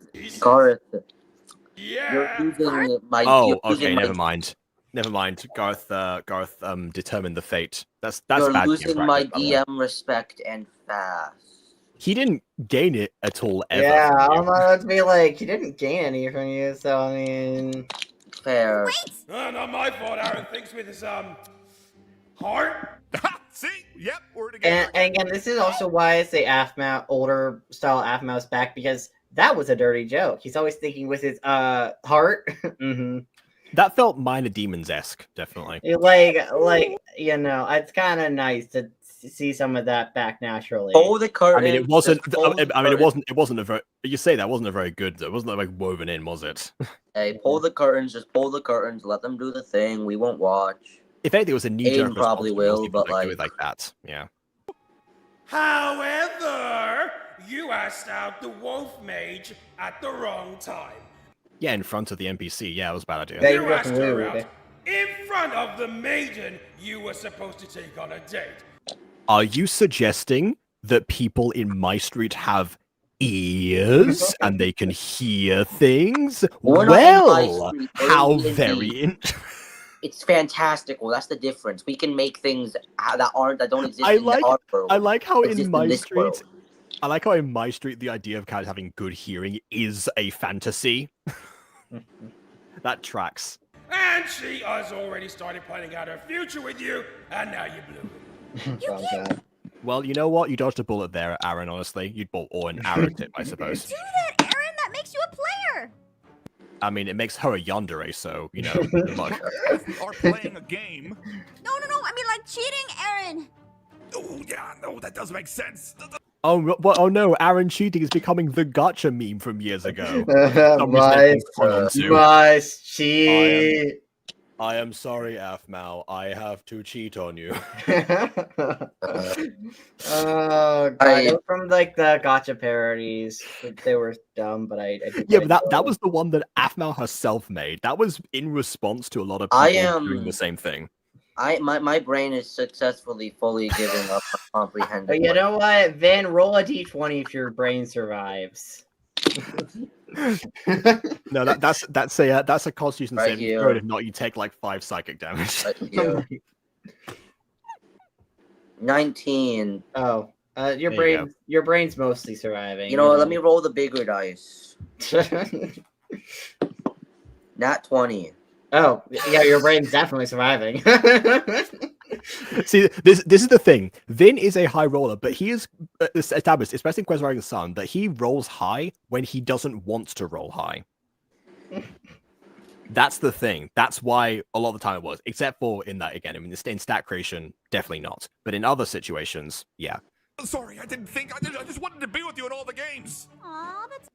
Yeah. You're using my. Oh, you're using okay. my- Never mind. Gareth determined the fate. That's You're bad. losing my DM respect and fast. He didn't gain it at all ever. Yeah, from you. I'm about to be like, he didn't gain any from you, so I mean, Fair. Not my fault. Aaron thinks with his heart. See? Yep, we're together. and again, this is also why I say Aphmau, older style Aphmau's back, because that was a dirty joke. He's always thinking with his heart. Mm-hmm. That felt Minor Demons-esque, definitely. Like you know, it's kind of nice to see some of that back naturally. Pull the curtain. I mean, it wasn't. Just pull the I mean, curtain. it wasn't a very. You say that wasn't a very good. It wasn't like woven in, was it? Hey, pull the curtains. Just pull the curtains. Let them do the thing. We won't watch. If anything, it was a knee-jerk Aiden probably response, will, people but, that do it like- like that. Yeah. However, you asked out the wolf mage at the wrong time. Yeah, in front of the NPC. Yeah, it was a bad idea. They You were asked her rude. out in front of the maiden you were supposed to take on a date. Are you suggesting that people in MyStreet have ears and they can hear things? We're not in Well, MyStreet, how we're in very. D&D. It's fantastical. That's the difference. We can make things that don't exist I in like- our world. I like how in exist in this MyStreet. world. I like how in MyStreet the idea of kind of having good hearing is a fantasy. That tracks. And she has already started planning out her future with you, and now you blew it. Oh, God. Well, you know what? You dodged a bullet there, Aaron, honestly. You'd bought or an arrow tip, I suppose. Do that, Aaron. That makes you a player. I mean, it makes her a yandere, so, you know, good luck. Are playing a game. No. I mean, like cheating, Aaron. Oh, yeah, no, that does make sense. Oh no, Aaron cheating is becoming the gotcha meme from years ago. Some reason everyone's caught on to. Must cheat. I am sorry, Aphmau. I have to cheat on you. Oh, God. They were from like the gotcha parodies. They were dumb, but I did Yeah, like but that them. was the one that Aphmau herself made. That was in response to a lot of people I am- doing the same thing. My brain is successfully fully giving up on comprehending. But you know what? Then roll a d20 if your brain survives. No, that's a Constitution Right saving here. throw. If not, you take like 5 psychic damage. Yeah. 19. Oh, your There you your brain's mostly surviving. You know what? Let me roll the bigger dice. Nat 20. Oh, yeah, your brain's definitely surviving. See, this is the thing. Vin is a high roller, but he is established, especially in Quest Rising Sun, that he rolls high when he doesn't want to roll high. That's the thing. That's why a lot of the time it was, except for in that again. I mean, in stat creation, definitely not. But in other situations, yeah. Sorry, I didn't think. I just wanted to be with you in all the games. Aw, that's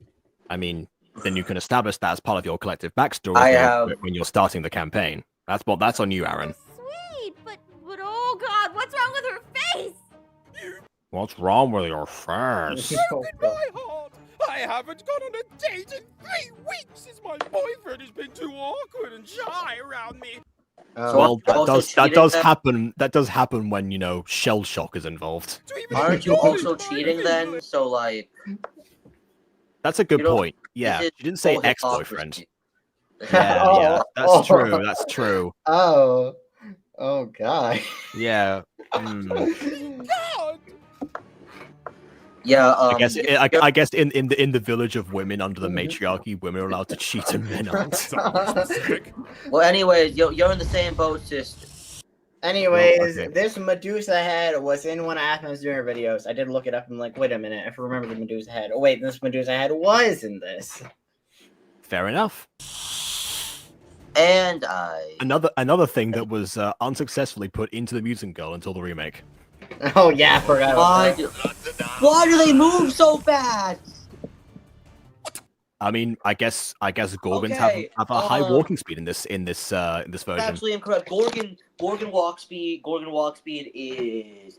I mean, then you can establish that as part of your collective backstory when you're starting the campaign. That's on you, Aaron. sweet. But oh God, what's wrong with her face? What's wrong with your face? Oh, In my heart, I haven't gone on a date in 3 weeks as my boyfriend has been too awkward and shy around me. Oh, Well, that also does cheating then? happen. That does happen when shell shock is involved. To even Aren't you acknowledge also my cheating then? feelings. So, like, That's a good You know, point. Yeah, this is she didn't say full ex-boyfriend. hypocrisy. Yeah, Oh. that's true. That's true. Oh, God. Yeah. God! Yeah. I guess in the village of women under the matriarchy, women are allowed to cheat and men aren't. Specific. Well, anyways, you're in the same boat, sister. Anyways, okay. this Medusa head was in one of Aphmau's Junior videos. I did look it up. I'm like, wait a minute, I remember the Medusa head. Oh wait, this Medusa head was in this. Fair enough. And Another thing that was unsuccessfully put into the Mutant Girl until the remake. Oh yeah, I forgot about that. Why do they move so fast? I mean, I guess Gorgons Okay, have a high walking speed in this version. That's actually incorrect. Gorgon walk speed is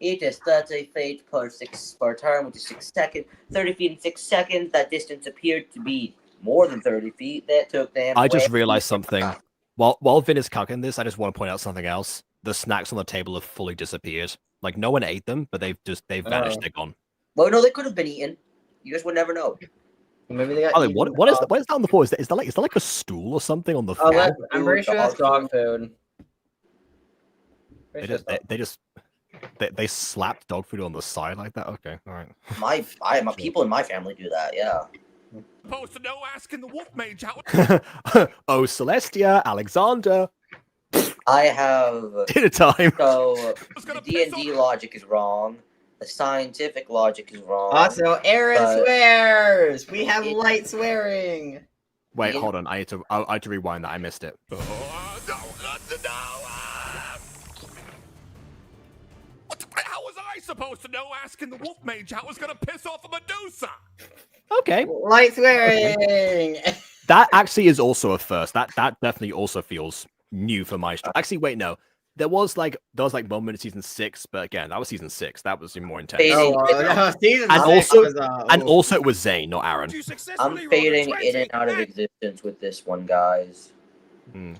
it is 30 feet per turn, which is 6 seconds. 30 feet in 6 seconds. That distance appeared to be more than 30 feet. That took them. I just realized something. While Vin is calculating this, I just want to point out something else. The snacks on the table have fully disappeared. Like no one ate them, but they've vanished. They're gone. Well, no, they could have been eaten. You just would never know. Maybe they got. Oh, what is that on the floor? Is that like a stool or something on the floor? Oh, I'm pretty sure that's dog food. They slapped dog food on the side like that. Okay, all right. My people in my family do that. Yeah. Supposed to know asking the wolf mage out. Oh, Celestia, Alexander. I have Dinner time. So the D&D logic is wrong. The scientific logic is wrong. Also, Aaron swears. We have light swearing. Wait, hold on. I had to rewind that. I missed it. No. How was I supposed to know asking the wolf mage out was gonna piss off a Medusa? Okay. Light swearing. That actually is also a first. That definitely also feels new for MyStreet. Actually, wait, no. There was one moment in season 6, but again, that was season 6. That was more intense. And also it was Zane, not Aaron. I'm fading in and out of existence with this one, guys.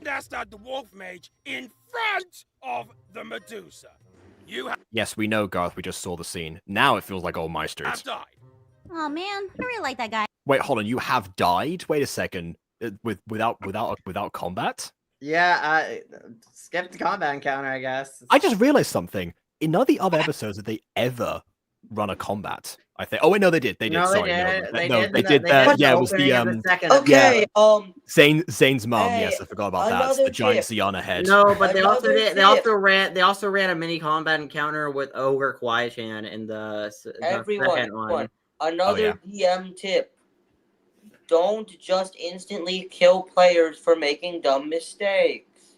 That's not the wolf mage in front of the Medusa. Yes, we know, Garth. We just saw the scene. Now it feels like old MyStreet. died. Oh man, I really like that guy. Wait, hold on. You have died? Wait a second. Without combat? Yeah, skip the combat encounter, I guess. I just realized something. In none of the other episodes did they ever run a combat. I think. Oh wait, no, they did. They did. No, Sorry, they did. Yeah, it was the Okay. Zane's mom. Yes, I forgot about that. It's the giant Ziana head. No, but they also ran a mini combat encounter with Ogre Quiet-Chan in the second one. Another DM tip. Don't just instantly kill players for making dumb mistakes.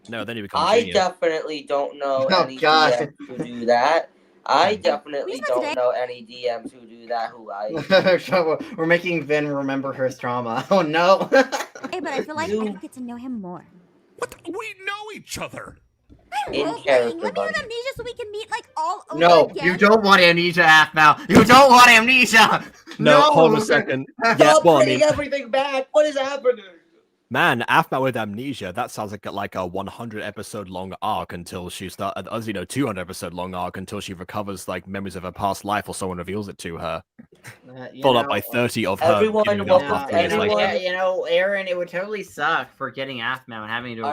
No, then you become I genius. definitely don't know any DMs who do that. I definitely don't know any DMs who do that. We're making Vin remember her trauma. Oh no. Hey, but I feel like I could get to know him more. What? We know each other. In Let me character, have buddy. amnesia so we can meet like all over No, again. you don't want amnesia, Aphmau. You don't want amnesia. No, hold on a second. Yeah, Stop well, I bringing mean, everything back. What is happening? man, Aphmau with amnesia. That sounds like a 100 episode long arc until she 200 episode long arc until she recovers like memories of her past life or someone reveals it to her. Followed up by 30 of her. Aaron, it would totally suck for getting Aphmau and having to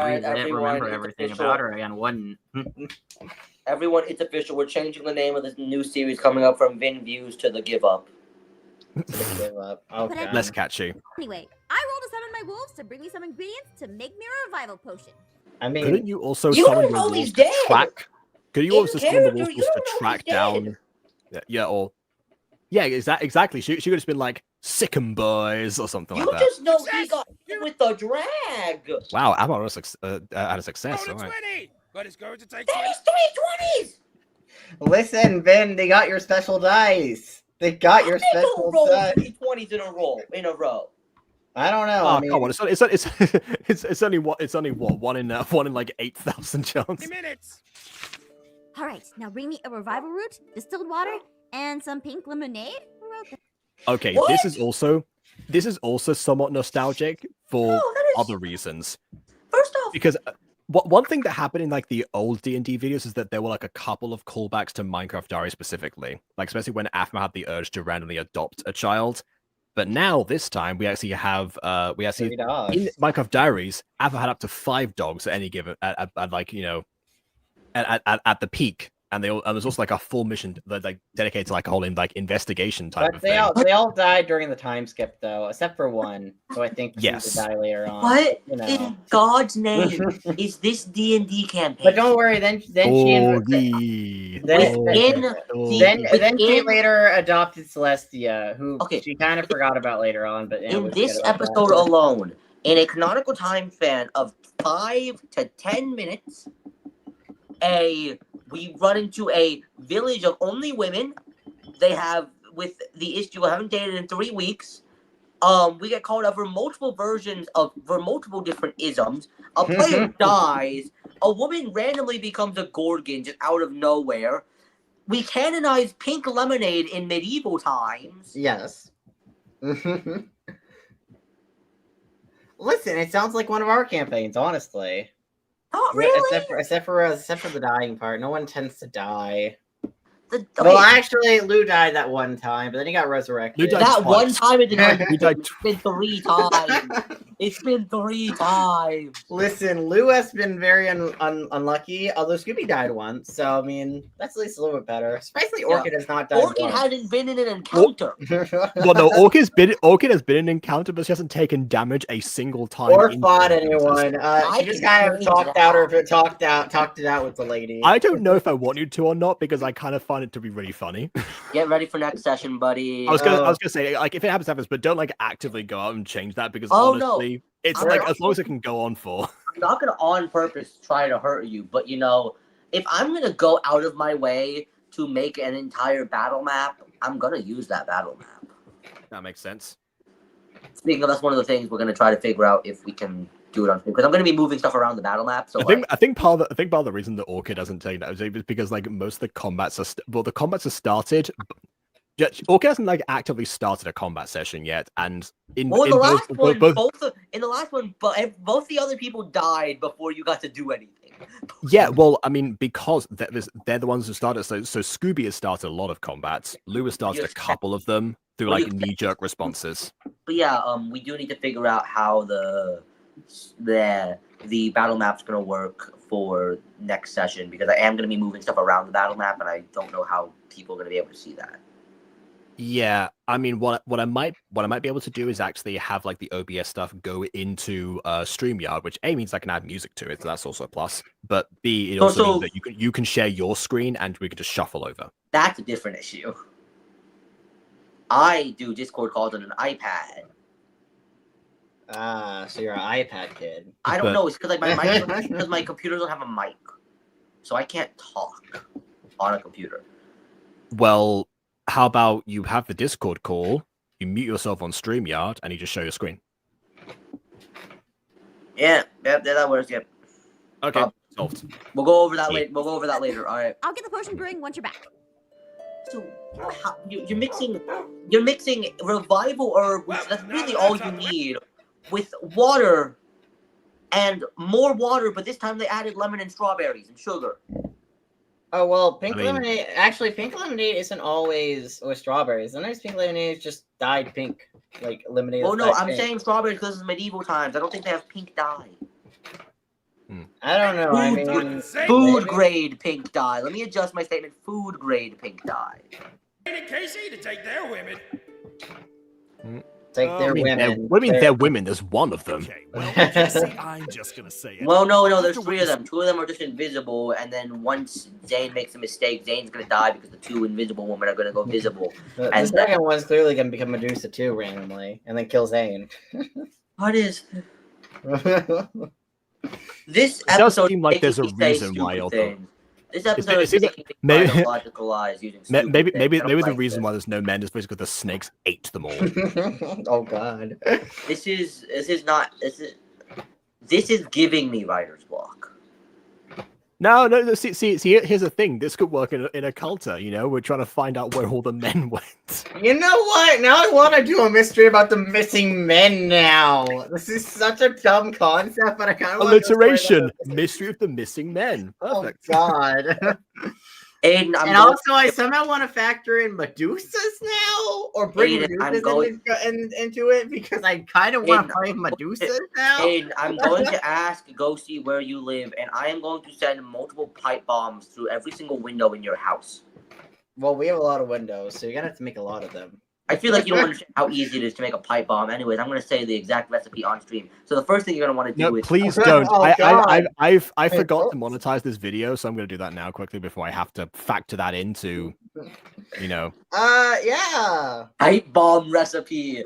remember everything about her again, wouldn't? Everyone, it's official. We're changing the name of this new series coming up from Vin Views to The Give Up. Okay. Less catchy. Anyway, I rolled to summon my wolves to bring me some ingredients to make me a revival potion. I mean, couldn't you also You summon don't your know wolves he's to dead. track? Could you In also summon the character, wolves you to don't know track he's down? Exactly. She could have just been like sick 'em boys or something You like that. just know he got hit with the drag. Wow, Aphmau had a success. Go All to right. 20, but it's going to take That 20. is 320s. listen, Vin, they got your special dice. They got your They don't special roll dice. 320s in a row. I don't know. Oh, I mean, come on! It's only what one in like 8,000 chance. Minutes. All right, now bring me a revival root, distilled water, and some pink lemonade. Who wrote that? Okay, What? this is also somewhat nostalgic for No, that is- other reasons. First off, Because one thing that happened in like the old D&D videos is that there were like a couple of callbacks to Minecraft Diary specifically, like especially when Aphmau had the urge to randomly adopt a child. But now this time we actually have 3 dogs. in Minecraft Diaries, Aphmau had up to 5 dogs at any given at the peak And there's also like a full mission that like dedicated to like a whole investigation type But of they thing. all died during the time skip though, except for one. So I think he would Yes. die later on. What You know. in God's name is this D&D campaign? But don't worry, then she Augie. then she later adopted Celestia, who Okay. she kind of forgot about later on. But In this episode alone, in a canonical time span of 5 to 10 minutes, we run into a village of only women. They have, with the issue of haven't dated in 3 weeks. We get called out for multiple different isms. A player dies. A woman randomly becomes a Gorgon just out of nowhere. We canonize pink lemonade in medieval times. Yes. Listen, it sounds like one of our campaigns, honestly. Not really. Except for the dying part. No one tends to die. Okay. Well, actually, Lou died that one time, but then he got resurrected. Lou died That twice. one time it didn't. He died It's been 3 times. It's been 3 times. Listen, Lou has been very unlucky, although Scooby died once, so I mean, that's at least a little bit better. Especially Orchid has not died Orchid once. hasn't been in an encounter. Well, no, Orchid has been in an encounter, but she hasn't taken damage a single time. Or in fought encounters. anyone. She just kind of talked it out with the lady. I don't know if I want you to or not because I kind of find it to be really funny. Get ready for next session, buddy. I was gonna say, like, if it happens, but don't like actively go out and change that because honestly, it's I'm like not- as long as it can go on for. I'm not gonna on purpose try to hurt you, but you know, if I'm gonna go out of my way to make an entire battle map, I'm gonna use that battle map. That makes sense. Speaking of, that's one of the things we're gonna try to figure out if we can do it on screen, because I'm gonna be moving stuff around the battle map. So I think part of the reason that Orchid hasn't taken that is because like most of the combats are the combats are started. Orchid hasn't like actively started a combat session yet, and in the last one, both both the other people died before you got to do anything. yeah, well, I mean, because they're the ones who started. So Scooby has started a lot of combats. Lou has started a couple of them through like knee-jerk responses. But yeah, we do need to figure out how the battle map's gonna work for next session, because I am gonna be moving stuff around the battle map, and I don't know how people are gonna be able to see that. Yeah, I mean, what I might be able to do is actually have like the OBS stuff go into StreamYard, which A means I can add music to it, so that's also a plus. But B, it also means that you can share your screen and we can just shuffle over. That's a different issue. I do Discord calls on an iPad. So you're an iPad kid. I don't know. It's because like because my computer doesn't have a mic, so I can't talk on a computer. Well, how about you have the Discord call, you mute yourself on StreamYard, and you just show your screen? Yeah, that works. Yep. Okay, solved. We'll go over that later. We'll go over that later. All right. I'll get the potion brewing once you're back. So you're mixing revival herb, which that's really all you need, with water and more water, but this time they added lemon and strawberries and sugar. Oh well, pink lemonade. Actually, pink lemonade isn't always with strawberries. Sometimes pink lemonade is just dyed pink, like lemonade. Oh no, I'm saying strawberries because it's medieval times. I don't think they have pink dye. I don't know. I mean, food grade pink dye. Let me adjust my statement. Food grade pink dye. Casey to take their women. Take their women. They're women. There's one of them. Okay, well, Casey, I'm just gonna say it. Well, no, there's 3 of them. 2 of them are just invisible, and then once Zane makes a mistake, Zane's gonna die because the 2 invisible women are gonna go visible. The second one's clearly gonna become Medusa too, randomly, and then kill Zane. What is this episode? It does seem like there's a reason why. This episode is making me find logical lies using maybe the reason why there's no men is because the snakes ate them all. Oh God. This is giving me writer's block. No. See. Here's the thing. This could work in a culta. You know, we're trying to find out where all the men went. You know what? Now I want to do a mystery about the missing men. Now this is such a dumb concept, but I kind of alliteration. Mystery of the missing men. Perfect. Oh God. Aiden, I'm And going, also, I somehow want to factor in Medusas now, or bring Aiden, I'm Medusas going- into it, because I kind of want Aiden, to play Medusas now. Aiden, I'm going to ask Ghosty where you live, and I am going to send multiple pipe bombs through every single window in your house. Well, we have a lot of windows, so you're gonna have to make a lot of them. I feel like you don't understand how easy it is to make a pipe bomb. Anyways, I'm going to say the exact recipe on stream. So the first thing you're going to want to do No, is... please don't. Oh, I God. I Wait, forgot to what? monetize this video, so I'm going to do that now quickly before I have to factor that into, you know. Yeah. Pipe bomb recipe.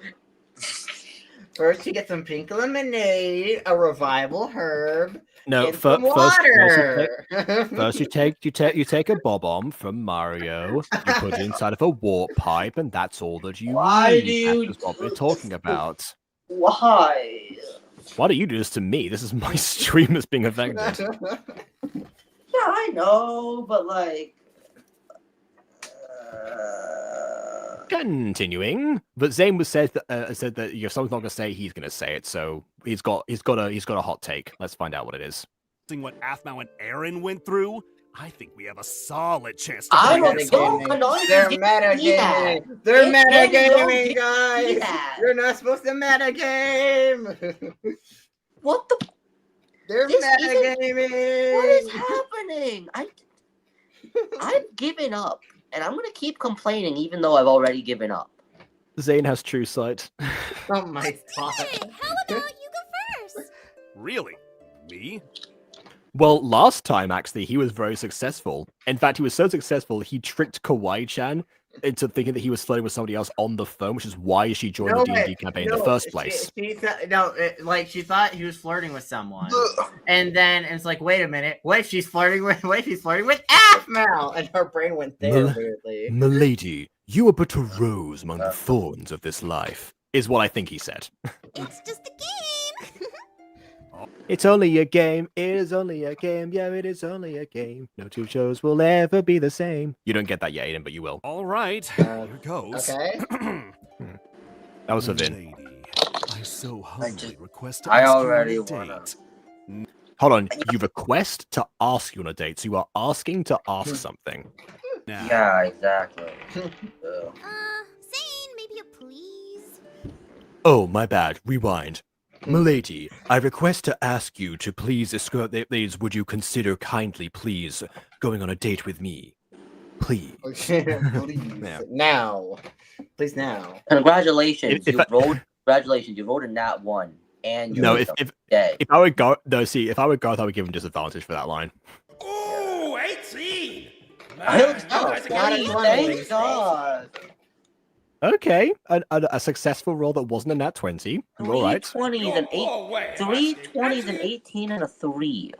First, you get some pink lemonade, a revival herb, No, and some water. First, you take a bob-omb from Mario, you put it inside of a warp pipe, and that's all that you Why need. do you That's what we're do talking this? about. Why? Why do you do this to me? This is my stream that's being affected. Yeah, I know, but like... Continuing, but Zane was said that if someone's not going to say it, he's going to say it. So he's got a hot take. Let's find out what it is. Seeing what Aphmau and Aaron went through, I think we have a solid chance to I bring don't this know. home. Canonically They're didn't see that. metagaming. They're It can go metagaming, see guys. that. You're not supposed to metagame. What the... They're This isn't- metagaming. What is happening? I've given up, and I'm gonna keep complaining even though I've already given up. Zane has true sight. Oh my god. Hey, how about you go first? Really? Me? Well, last time actually, he was very successful. In fact, he was so successful he tricked Kawaii-chan into thinking that he was flirting with somebody else on the phone, which is why she joined the D&D campaign in the first place. She thought he was flirting with someone, and then it's like, wait a minute, what if she's flirting with Aphmau? And her brain went there weirdly. Milady, you are but a rose among the thorns of this life, is what I think he said. It's just a game. It's only a game, it is only a game, yeah, it is only a game. No two shows will ever be the same. You don't get that yet, Aidan, but you will. All right, here goes. Okay. That was for Vin. Lady, I so humbly request to I ask you already on a wanna- date. Hold on, you request to ask you on a date, so you are asking to ask something. Now, Yeah, exactly. Zane, maybe a please. Oh, my bad, rewind. Milady, I request to ask you to please escort. Please, would you consider kindly, please, going on a date with me? Please. Please. Yeah. Now. Please now. Congratulations, If you I- rolled. Congratulations, you rolled a nat 1, and you're No, if dead. I were Garth, no, see, if I were Garth, I would give him disadvantage for that line. Ooh, 18! I Man, hope you so. guys are Not getting a good. 20. Thank God. Okay, a successful roll that wasn't a nat 20. All right. 320s and Oh, wait, 320s and that's it. 18 and a 3.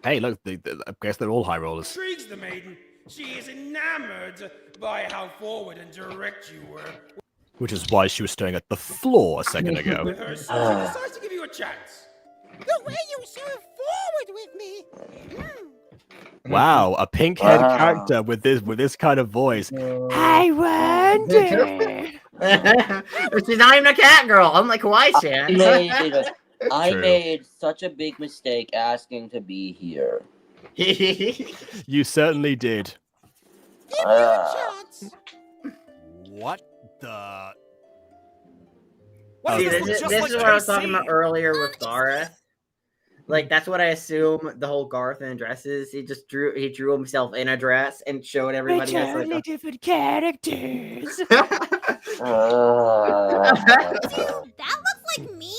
Hey, look, I guess they're all high rollers. Intrigues the maiden. She is enamored by how forward and direct you were. Which is why she was staring at the floor a second ago. With her, so she decides to give you a chance. The way you serve forward with me. Wow, a pink-haired Wow. character with this kind of voice. I wonder. She's not even a cat girl. I'm like Kawaii-chan. I True. made such a big mistake asking to be here. You certainly did. Give me a chance. what the? Oh, See, this this is is what I was talking about earlier with Gareth. Like, that's what I assume the whole Garth in dresses. He drew himself in a dress and showed everybody else like different characters. That looks like me.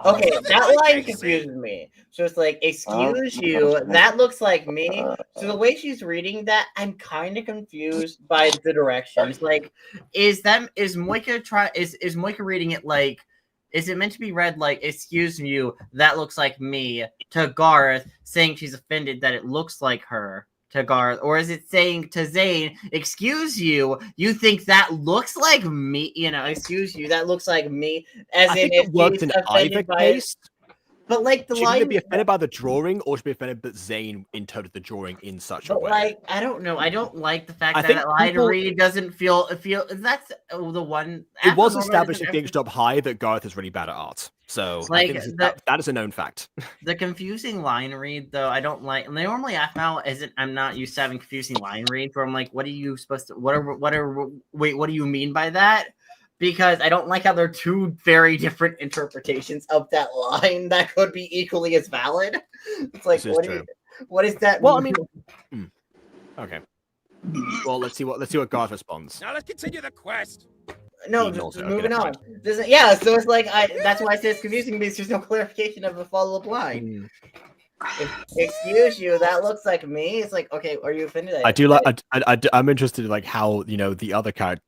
Okay, that line confuses me. So it's like, excuse you, that looks like me. So the way she's reading that, I'm kind of confused by the directions. Like, is Moika reading it like, is it meant to be read like, excuse you, that looks like me, to Garth, saying she's offended that it looks like her, to Garth? Or is it saying to Zane, excuse you, you think that looks like me? You know, excuse you, that looks like me. As I in, think if it worked she's in offended either by case. But like the She line, should be offended by the drawing, or should be offended that Zane interpreted the drawing in such a but way. like, I don't know. I don't like the fact I that think that line people- read doesn't feel. That's the one. It was Aphmau established at doesn't GameStop High that Garth is really bad at art. So I Like, think that is a known fact. The confusing line read, though, I don't like. Normally, Aphmau isn't. I'm not used to having confusing line reads where I'm like, "What are you supposed to? Wait, what do you mean by that?" Because I don't like how there are two very different interpretations of that line that could be equally as valid. It's like, what is that? Well, I mean, okay. Well, let's see what Garth responds. Now let's continue the quest. No, just moving on. Yeah, so it's like that's why I say it's confusing because there's no clarification of the follow-up line. Excuse you, that looks like me. It's like, okay, are you offended? I do like. I'm interested in like how the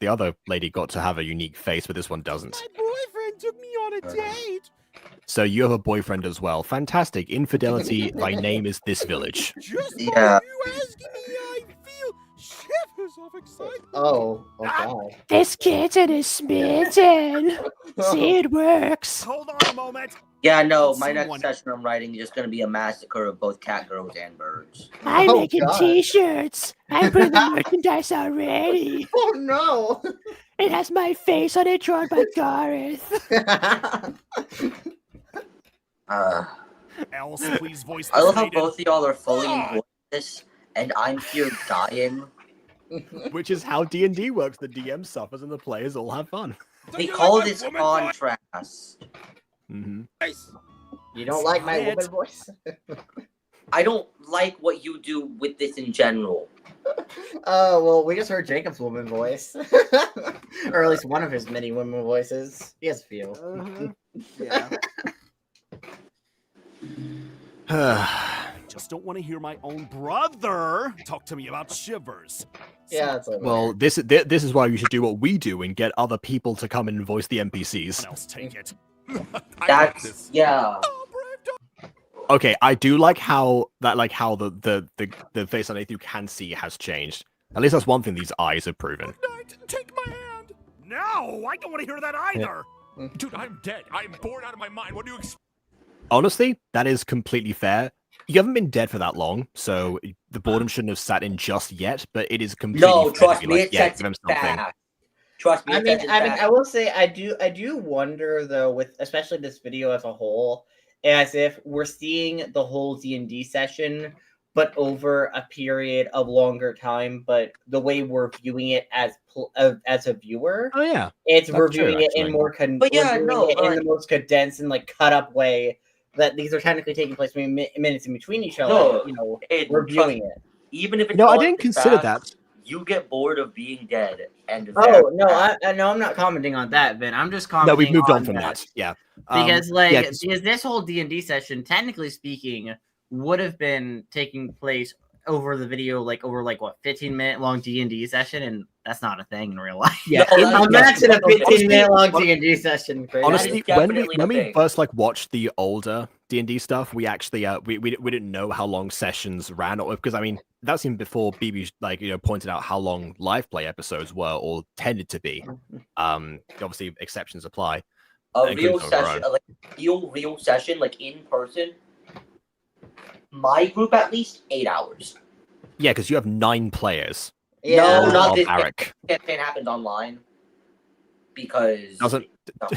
other lady got to have a unique face, but this one doesn't. My boyfriend took me on a date. So you have a boyfriend as well. Fantastic. Infidelity. Thy name is this village. Just Yeah. you asking me, I feel shivers of excitement. Oh, okay. This kitten is smitten. See, it works. Hold on a moment. Yeah, no, my Someone- next session I'm writing is just going to be a massacre of both cat girls and birds. I'm Oh, making God. t-shirts. I'm putting the merchandise already. Oh no! It has my face on it, drawn by Gareth. Else, please voice I this love how maiden. both of y'all are fully enjoying this, and I'm here dying. Which is how D&D works. The DM suffers and the players all have fun. They call this contrast. Mm-hmm. You don't like my woman voice? I don't like what you do with this in general. Oh, well, we just heard Jacob's woman voice. Or at least one of his many women voices. He has a few. Yeah. Just don't want to hear my own brother talk to me about shivers. Yeah, that's like, Well, this is why you should do what we do and get other people to come in and voice the NPCs. Someone else take it. That's yeah. Okay, I do like how the face on you can see has changed. At least that's one thing these eyes have proven. Take my hand. No, I don't want to hear that either. Dude, I'm dead. I'm bored out of my mind. What do you expect? Honestly, that is completely fair. You haven't been dead for that long, so the boredom shouldn't have sat in just yet. But it is completely No, fair to trust be me, like, it yeah, sets give him it something. back. Trust me. I it mean, sets it I back. will say, I do wonder though, with especially this video as a whole, as if we're seeing the whole D&D session, but over a period of longer time. But the way we're viewing it as a viewer, Oh yeah, it's that's we're true, viewing it in actually. more But yeah, we're viewing no, it in like- the most condensed and like cut up way. That these are technically taking place minutes in between each other. No, you know, It- we're trust viewing me, it. Even if it's No, I all didn't this consider fast, that. You get bored of being dead, and Oh no, I'm not commenting on that, Ben. I'm just commenting. No, we've moved on from that. that. Yeah, Because yeah, because this whole D&D session, technically speaking, would have been taking place over the video, over what 15-minute long D&D session, and that's not a thing in real life. yeah. No, in that's- the- Imagine a 15-minute long honestly- D&D session. Crazy. Honestly, That is when definitely we a thing. first watched the older D&D stuff, we actually we didn't know how long sessions ran, or because I mean that's even before BB pointed out how long live play episodes were or tended to be. Obviously exceptions apply. a including real some of our session, own. real session, like in person. My group at least 8 hours. Yeah, because you have 9 players. Yeah. No, not this Barbaric. campaign happens online because Doesn't no,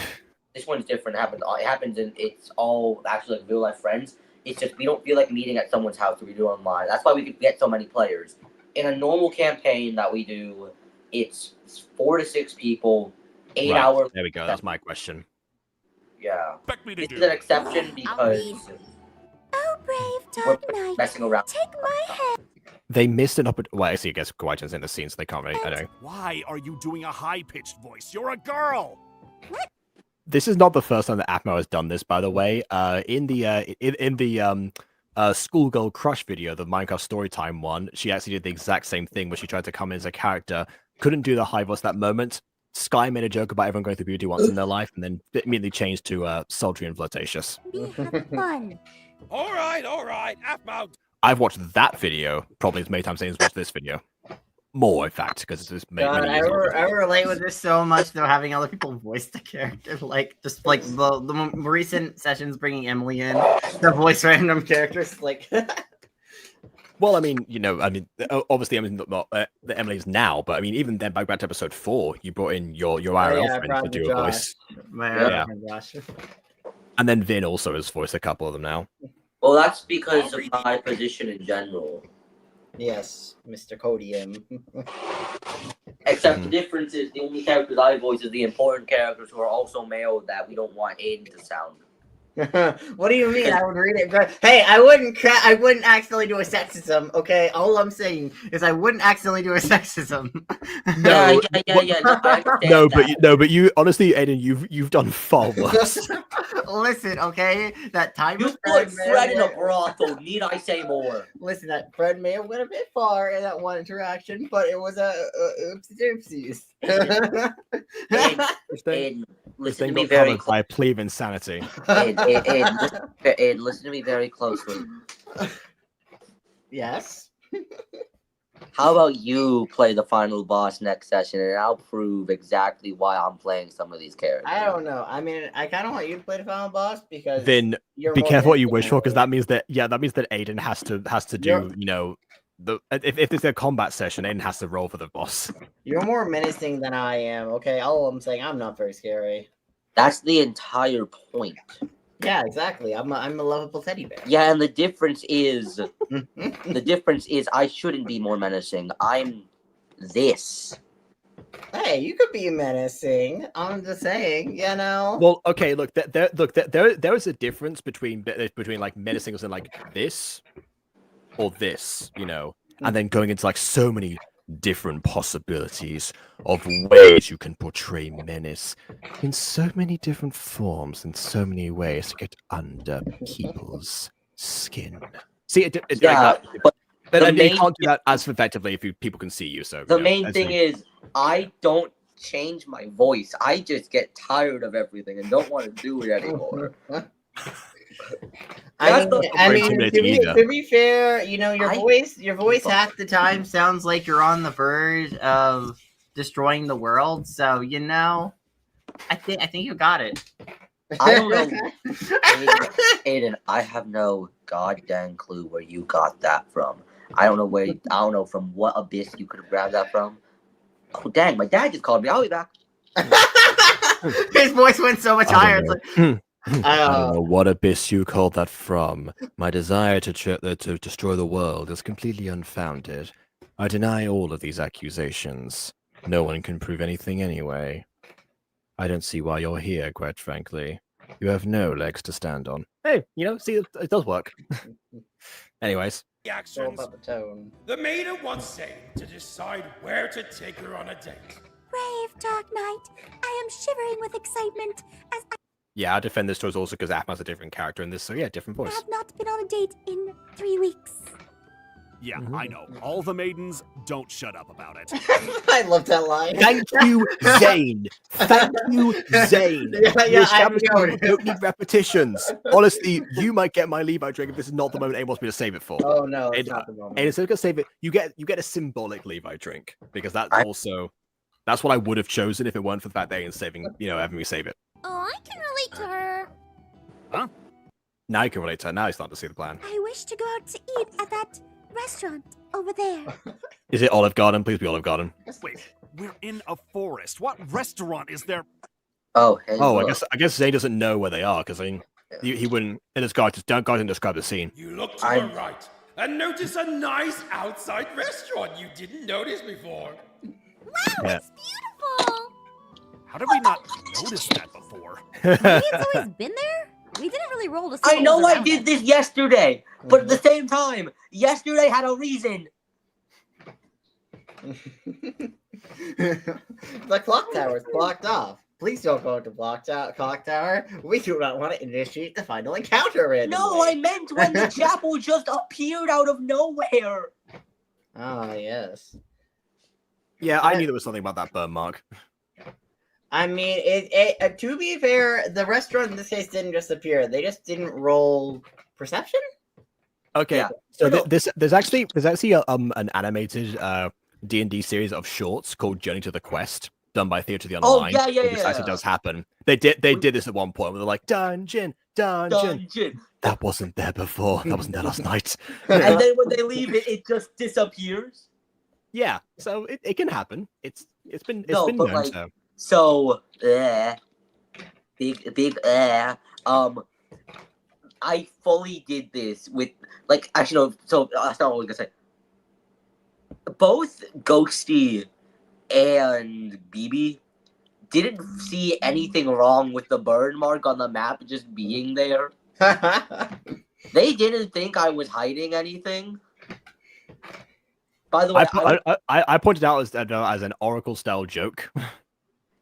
this one's different. It happens and it's all actually like real life friends. It's just we don't feel like meeting at someone's house to we do online. That's why we could get so many players. In a normal campaign that we do, it's 4 to 6 people, 8 Right, hours. There we go. That's my question. Yeah, Expect me to this do. is an exception because Oh, brave we're Dark Knight, messing around. take my hand. They missed an opportunity. Well, actually, I guess Kawaii-chan's in the scene, so they can't really. I know. Why are you doing a high-pitched voice? You're a girl. This is not the first time that Aphmau has done this, by the way. In the Schoolgirl Crush video, the Minecraft Storytime one, she actually did the exact same thing where she tried to come in as a character, couldn't do the high voice that moment. Sky made a joke about everyone going through puberty once in their life, and then immediately changed to sultry and flirtatious. Have fun. All right, Aphmau. I've watched that video probably as many times as watched this video. More, in fact, because it's just God, many I relate with this so much though, having other people voice the character, the recent sessions bringing Emily in to voice random characters, like. Well, I mean, obviously, not the Emily's now, but I mean, even then, back to episode 4, you brought in your IRL friend to do a voice. My Yeah. friend Josh. And then Vin also has voiced a couple of them now. Well, that's because of my position in general. Yes, Mr. Codium. Except the difference is the only characters I voice is the important characters who are also male that we don't want Aiden to sound. What do you mean? I would read it, but hey, I wouldn't accidentally do a sexism. Okay, all I'm saying is I wouldn't accidentally do a sexism. Yeah. No, but you honestly, Aiden, you've done far worse. Listen, okay, that time You put Fred in a brothel. Need I say more? Listen, that Fred may have went a bit far in that one interaction, but it was a oopsies. Aiden, listen to Got me very covered by a plea of insanity. Aiden, listen to me very closely. Yes. How about you play the final boss next session, and I'll prove exactly why I'm playing some of these characters. I don't know. I mean, I kind of want you to play the final boss because Then you're be more careful what you menacing wish for, than because that means that Aiden has to do if it's a combat session, Aiden has to roll for the boss. You're more menacing than I am. Okay, all I'm saying, I'm not very scary. That's the entire point. Yeah, exactly. I'm a lovable teddy bear. Yeah, and the difference is I shouldn't be more menacing. I'm this. Hey, you could be menacing. I'm just saying, you know. Well, okay, look, there is a difference between like menacing as in like this or this, and then going into like so many different possibilities of ways you can portray menace in so many different forms and so many ways to get under people's skin. See, but you can't do that as effectively if people can see you. So the main thing is I don't change my voice. I just get tired of everything and don't want to do it anymore. I mean, to be fair, your voice half the time sounds like you're on the verge of destroying the world. So I think you got it. I don't know, Aiden. I have no goddamn clue where you got that from. I don't know from what abyss you could have grabbed that from. Oh dang! My dad just called me. I'll be back. His voice went so much higher. It's like, I don't know what abyss you called that from. My desire to destroy the world is completely unfounded. I deny all of these accusations. No one can prove anything anyway. I don't see why you're here, quite frankly. You have no legs to stand on. Hey, see, it does work. Anyways. Actions. The maiden wants Zane to decide where to take her on a date. Brave Dark Knight, I am shivering with excitement as I Yeah, I defend this choice also because Aphmau's a different character in this, so yeah, different voice. have not been on a date in 3 weeks. Yeah, I know. All the maidens don't shut up about it. I love that line. Thank you, Zane. Thank you, Zane. You don't need repetitions. Honestly, you might get my Levi drink if this is not the moment Aiden wants me to save it for. Oh no, it's not the moment. And instead of save it, you get a symbolic Levi drink because that's what I would have chosen if it weren't for the fact that Aiden's saving, having me save it. Oh, I can relate to her. Huh? Now you can relate to her. Now you start to see the plan. I wish to go out to eat at that restaurant over there. Is it Olive Garden? Please be Olive Garden. Wait, we're in a forest. What restaurant is there? Oh, I guess Zane doesn't know where they are because he wouldn't. In his guide didn't describe the scene. You look to the right and notice a nice outside restaurant you didn't notice before. Wow, it's beautiful. How did we not notice that before? Maybe it's always been there. We didn't really roll to see. I know I did this yesterday, but at the same time, yesterday had a reason. The clock tower is blocked off. Please don't go into clock tower. We do not want to initiate the final encounter randomly. No, I meant when the chapel just appeared out of nowhere. Ah, yes. Yeah, I knew there was something about that burn mark. I mean, to be fair, the restaurant in this case didn't just appear. They just didn't roll perception. Okay, Yeah. so there's actually an animated D&D series of shorts called Journey to the Quest, done by Theatre the Online. Oh yeah. This actually does happen. They did this at one point where they're like dungeon. That wasn't there before. That wasn't there last night. And then when they leave it just disappears. Yeah, so it can happen. It's been but known like, to. so big I fully did this with like actually no. So that's not what I was gonna say. Both Ghosty and BB didn't see anything wrong with the burn mark on the map just being there. They didn't think I was hiding anything. By the way, I pointed out as an Oracle style joke.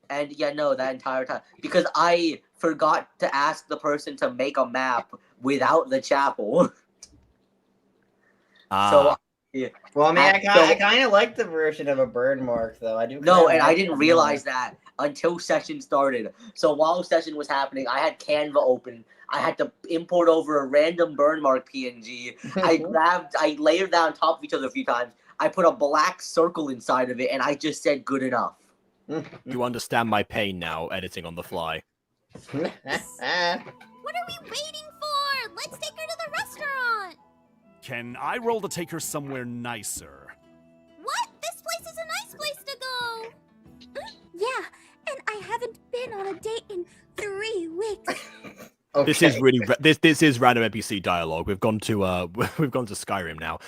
and yeah, no, that entire time because I forgot to ask the person to make a map without the chapel. So yeah. Well, I mean, I So- kind of like the version of a burn mark, though. I do. No, kinda and I like didn't that realize more. that until session started. So while session was happening, I had Canva open. I had to import over a random burn mark PNG. I layered that on top of each other a few times. I put a black circle inside of it, and I just said good enough. You understand my pain now, editing on the fly. What are we waiting for? Let's take her to the restaurant. Can I roll to take her somewhere nicer? What? This place is a nice place to go. Yeah, and I haven't been on a date in 3 weeks. Okay. This is really this is random NPC dialogue. We've gone to Skyrim now.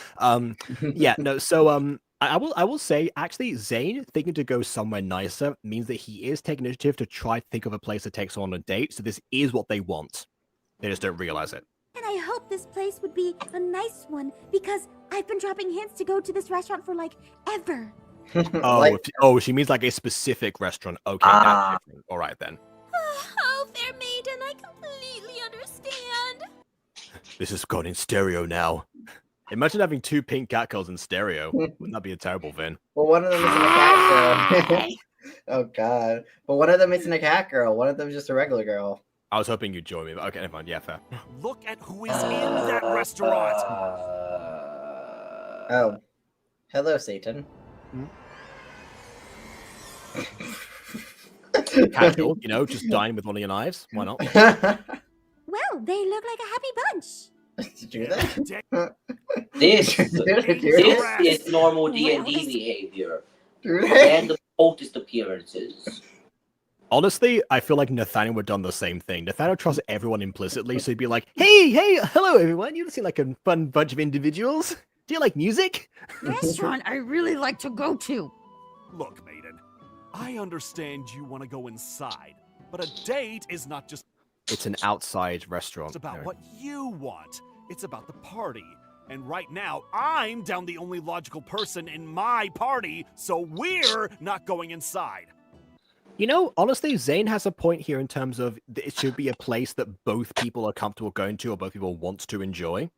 Yeah, no. So I will say actually Zane thinking to go somewhere nicer means that he is taking initiative to try to think of a place to take someone on a date. So this is what they want. They just don't realize it. And I hope this place would be a nice one because I've been dropping hints to go to this restaurant for like ever. Oh, she means like a specific restaurant. Okay, that's different. All right then. Oh, fair maiden, I completely understand. This is gone in stereo now. Imagine having 2 pink cat girls in stereo. Wouldn't that be a terrible thing? Well, one of them isn't a cat girl. Oh God! But one of them isn't a cat girl. One of them is just a regular girl. I was hoping you'd join me, but okay, never mind. Yeah, fair. Look at who is in that restaurant. Oh, hello, Satan. Casual, you know, just dine with one of your knives. Why not? Well, they look like a happy bunch. Do they? This is normal D&D behavior. Random cultist appearances. Honestly, I feel like Nathaniel would have done the same thing. Nathaniel trusts everyone implicitly, so he'd be like, hey, hello everyone. You seem like a fun bunch of individuals. Do you like music? Restaurant I really like to go to. Look, maiden, I understand you want to go inside, but a date is not just It's an outside restaurant. about what you want. It's about the party. And right now, I'm down the only logical person in my party, so we're not going inside. You know, honestly, Zane has a point here in terms of it should be a place that both people are comfortable going to or both people want to enjoy.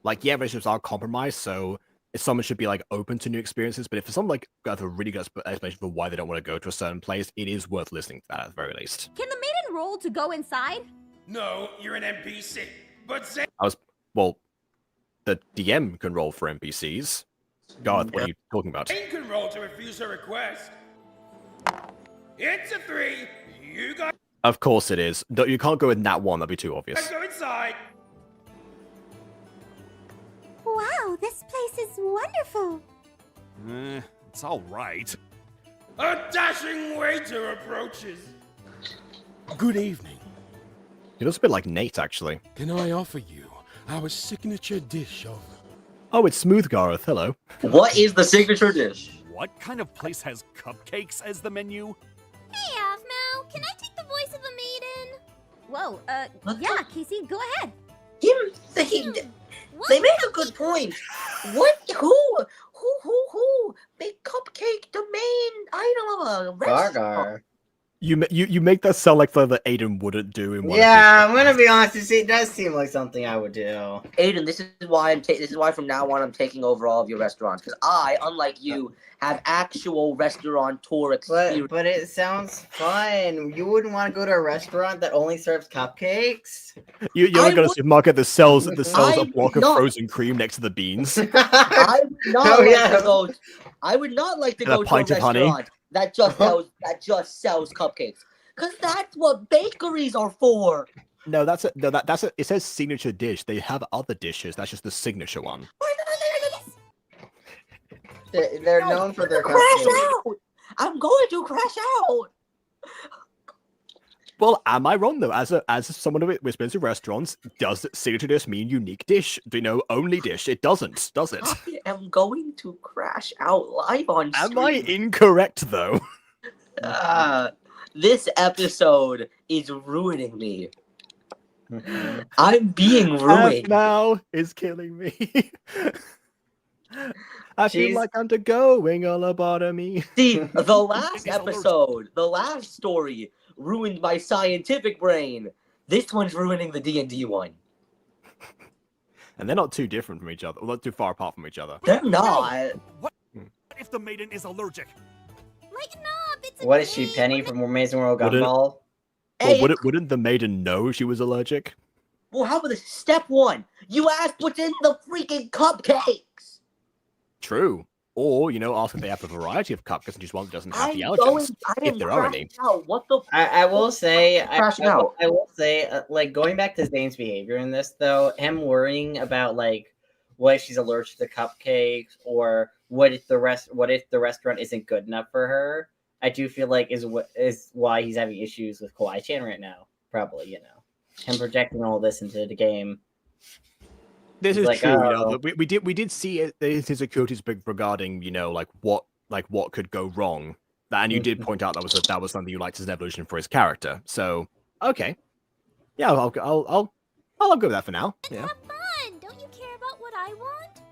Like, yeah, relationships are compromised, so if someone should be like open to new experiences, but if someone like got a really good explanation for why they don't want to go to a certain place, it is worth listening to that at the very least. Can the maiden roll to go inside? No, you're an NPC. But Zane Well, the DM can roll for NPCs. Garth, what are you talking about? can roll to refuse her request. It's a 3. You guys Of course it is. You can't go with nat 1, that'd be too obvious. go inside. Wow, this place is wonderful. It's all right. A dashing waiter approaches. Good evening. He looks a bit like Nate, actually. Can I offer you our signature dish of... Oh, it's Smooth Garth. Hello. What is the signature dish? What kind of place has cupcakes as the menu? Hey, Aphmau, can I take the voice of a maiden? Whoa, yeah, Casey, go ahead. They make a good point. What? Who? Make cupcake the main item of a restaurant. Gargar. You make that sound like something that Aidan wouldn't do in one. Yeah, I'm gonna be honest. It does seem like something I would do. Aidan, this is why this is why from now on I'm taking over all of your restaurants because I, unlike you, have actual restaurateur experience. But it sounds fun. You wouldn't want to go to a restaurant that only serves cupcakes. You're not going to supermarket that sells a I'm block of not. frozen cream next to the beans. I would not like to And a go to a pint of honey. restaurant that just sells cupcakes. Cause that's what bakeries are for. No, that's it says signature dish. They have other dishes. That's just the signature one. They're known for their Crash cupcakes. out! I'm going to crash out. Well, am I wrong though? As someone who expensive restaurants, does signature dish mean unique dish? Do you know only dish? It doesn't, does it? I am going to crash out live on Am I stream. incorrect though? This episode is ruining me. I'm being ruined. Aphmau is killing me. I feel like undergoing a lobotomy. See, the last episode, the last story ruined my scientific brain. This one's ruining the D&D one. And they're not too different from each other. Well, not too far apart from each other. They're not. What if the maiden is allergic? Lighten up! It's What is she, Penny from Amazing World Gumball? Well, wouldn't the maiden know she was allergic? Well, how about this? Step one, you ask what's in the freaking cupcakes. True. Or, ask if they have a variety of cupcakes and just one that doesn't have the allergens. If there are any. What the? I will say, I out. will say, like, going back to Zane's behavior in this, though, him worrying about, like, what if she's allergic to cupcakes, or what if the restaurant isn't good enough for her, I do feel like is why he's having issues with Kawaii-chan right now. Probably, him projecting all this into the game. This is like, true. We did see his insecurities regarding what could go wrong. And you did point out that was something you liked as an evolution for his character. So okay, yeah, I'll go with that for now. Yeah. Have fun! Don't you care about what I want?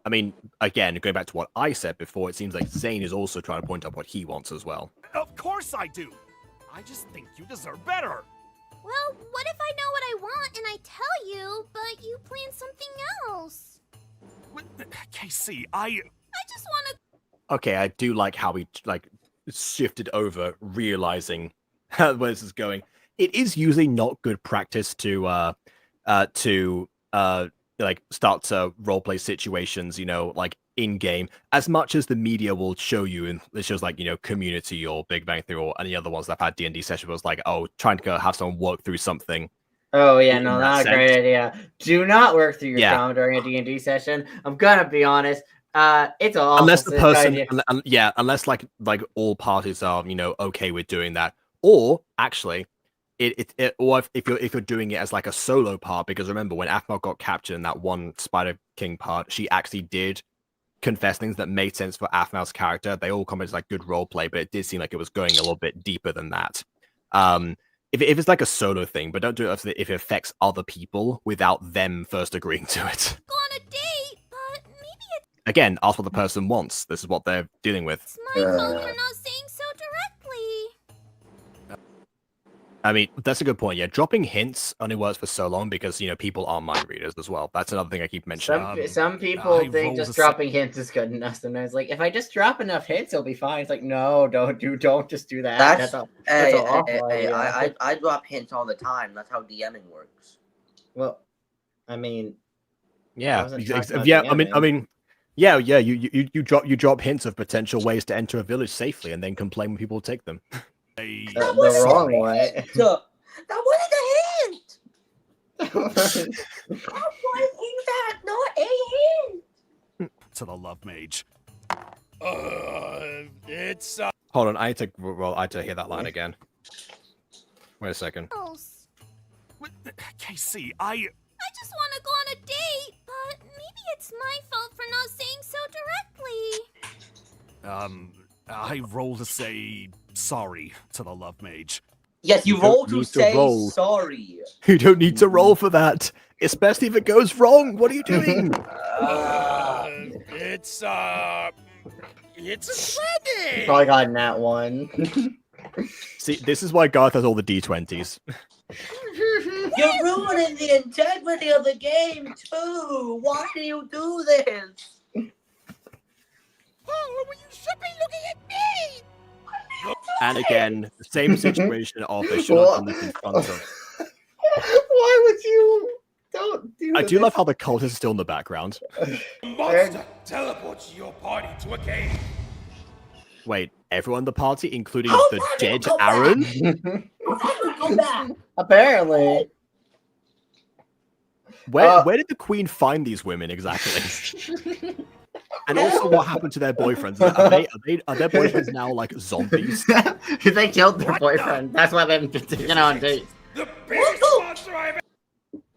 I mean, again, going back to what I said before, it seems like Zane is also trying to point out what he wants as well. Of course I do. I just think you deserve better. Well, what if I know what I want and I tell you, but you plan something else? Casey, I just want to... Okay, I do like how he shifted over, realizing where this is going. It is usually not good practice to start to roleplay situations, in game, as much as the media will show you in shows like Community or Big Bang Theory or any other ones that have had D&D sessions was like, oh, trying to have someone work through something. Oh yeah, no, not a great idea. Do not work through your trauma during a D&D session. I'm gonna be honest. It's an awful unless the person, idea. unless like all parties are okay with doing that, or actually, or if you're doing it as like a solo part, because remember when Aphmau got captured in that one Spider King part, she actually did confess things that made sense for Aphmau's character. They all commented like good role play, but it did seem like it was going a little bit deeper than that. If it's like a solo thing, but don't do it if it affects other people without them first agreeing to it. Go on a date, but maybe it's... Again, ask what the person wants. This is what they're dealing with. It's my fault for not saying so directly. I mean, that's a good point. Yeah, dropping hints only works for so long because people are mind readers as well. That's another thing I keep mentioning. Some people think just dropping hints is good enough. Sometimes, like, if I just drop enough hints, it'll be fine. It's like, no, don't just do that. That's awful. I drop hints all the time. That's how DMing works. Well, I mean, yeah, yeah. I mean, yeah. You drop hints of potential ways to enter a village safely, and then complain when people take them. The wrong way. That wasn't a hint. That wasn't that, not a hint. To the love mage. It's Hold on, I need to hear that line again. Wait a second. Casey, I just want to go on a date, but maybe it's my fault for not saying so directly. I roll to say sorry to the love mage. Yes, you roll to say sorry. You don't need to roll for that, especially if it goes wrong. What are you doing? It's a 20. Probably got that one. See, this is why Garth has all the D20s. You're ruining the integrity of the game too. Why do you do this? Oh, well, you should be looking at me. And again, the same situation of they should have done this in front of. Why would you? Don't do I do love how the cult is still in the background. Monster teleports your party to a cave. Wait, everyone in the party, including the dead Aaron? Come back. Apparently. Where did the queen find these women exactly? And also, what happened to their boyfriends? Are their boyfriends now like zombies? They killed their boyfriend. That's why they've been taken on dates. The biggest monster I've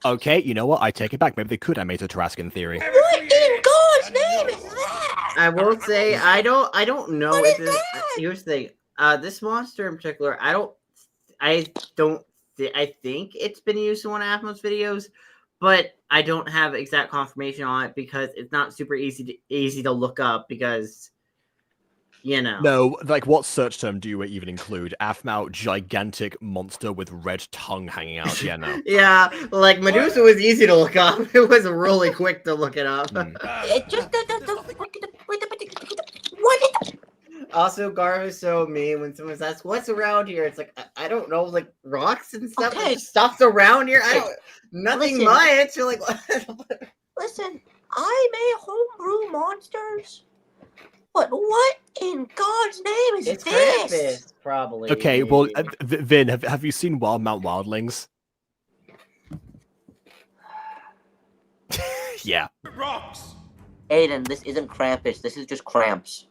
Okay, you know what? I take it back. Maybe they could animate a Tarrasque in theory. What in God's name is that? I will say I don't know if this. Here's the thing. This monster in particular, I think it's been used in one of Aphmau's videos, but I don't have exact confirmation on it because it's not super easy to look up because, you know. No, like what search term do you even include? Aphmau, gigantic monster with red tongue hanging out. Yeah, no. Yeah, like Medusa was easy to look up. It was really quick to look it up. It just Also, Garv is so mean when someone's asked, what's around here? It's like, I don't know, like rocks and stuff. Okay. Stuff's around here. Nothing Listen. much. You're like, what? Listen, I may homebrew monsters, but what in God's name is It's this? Krampus, probably. Okay, well, Vin, have you seen Mount Wildlings? Yeah. rocks. Aidan, this isn't Krampus. This is just cramps.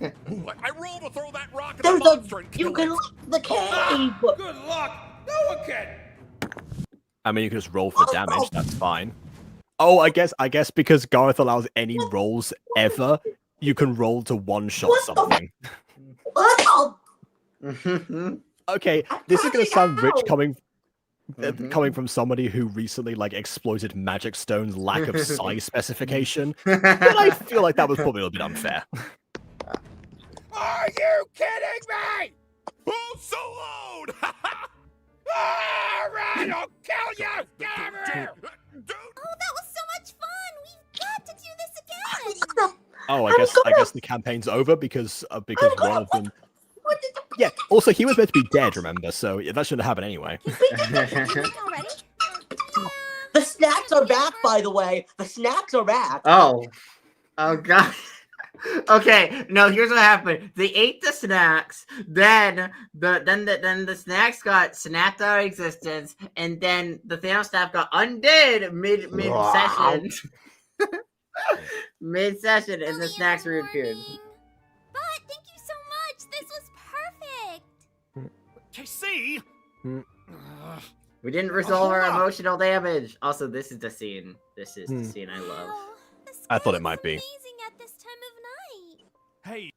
I roll to throw that rock at There's the monster and you kill can it. lick the cave. Good luck. No one can. I mean, you can just roll for damage. That's fine. Oh, I guess because Gareth allows any rolls ever, you can roll to one-shot something. What Okay, this is gonna sound rich coming from somebody who recently like exploited Magic Stone's lack of size specification, but I feel like that was probably a little bit unfair. Are you kidding me? Oh, so loud! All right, I'll kill you. Get over here. Oh, that was so much fun! We've got to do this again! Oh, I guess the campaign's over because one of them. Yeah. Also, he was meant to be dead. Remember, so that shouldn't happen anyway. Already? The snacks are back, by the way. The snacks are back. Oh god. Okay, no, here's what happened. They ate the snacks, then the snacks got snapped out of existence, and then the Thanos staff got undid mid session. Mid session, and the snacks reappeared. But thank you so much! This was perfect! KC! We didn't resolve our emotional damage. Also, this is the scene. This is the scene I love. Wow, the I thought it sky might is be. amazing at this time of night. Hey,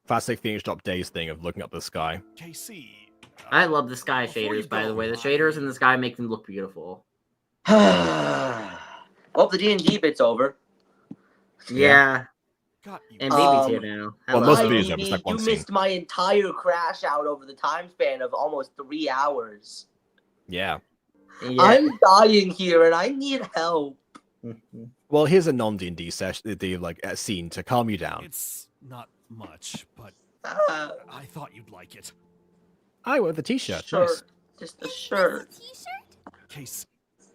Classic Phoenix Drop Days thing of looking up the sky. KC. I love the sky Before you shaders, by go, the way. The shaders in the sky make them look beautiful. Well, the D&D bit's over. Yeah. Got you. And BB's here now. Well, Hello. most Hi, videos BB, have just like one you scene. missed my entire crash out over the time span of almost 3 hours. Yeah. Yeah. I'm dying here and I need help. Well, here's a non-D&D session, scene to calm you down. It's not much, but I thought you'd like it. I wear the T-shirt. Shirt. Nice. Just a shirt. T-shirt? KC.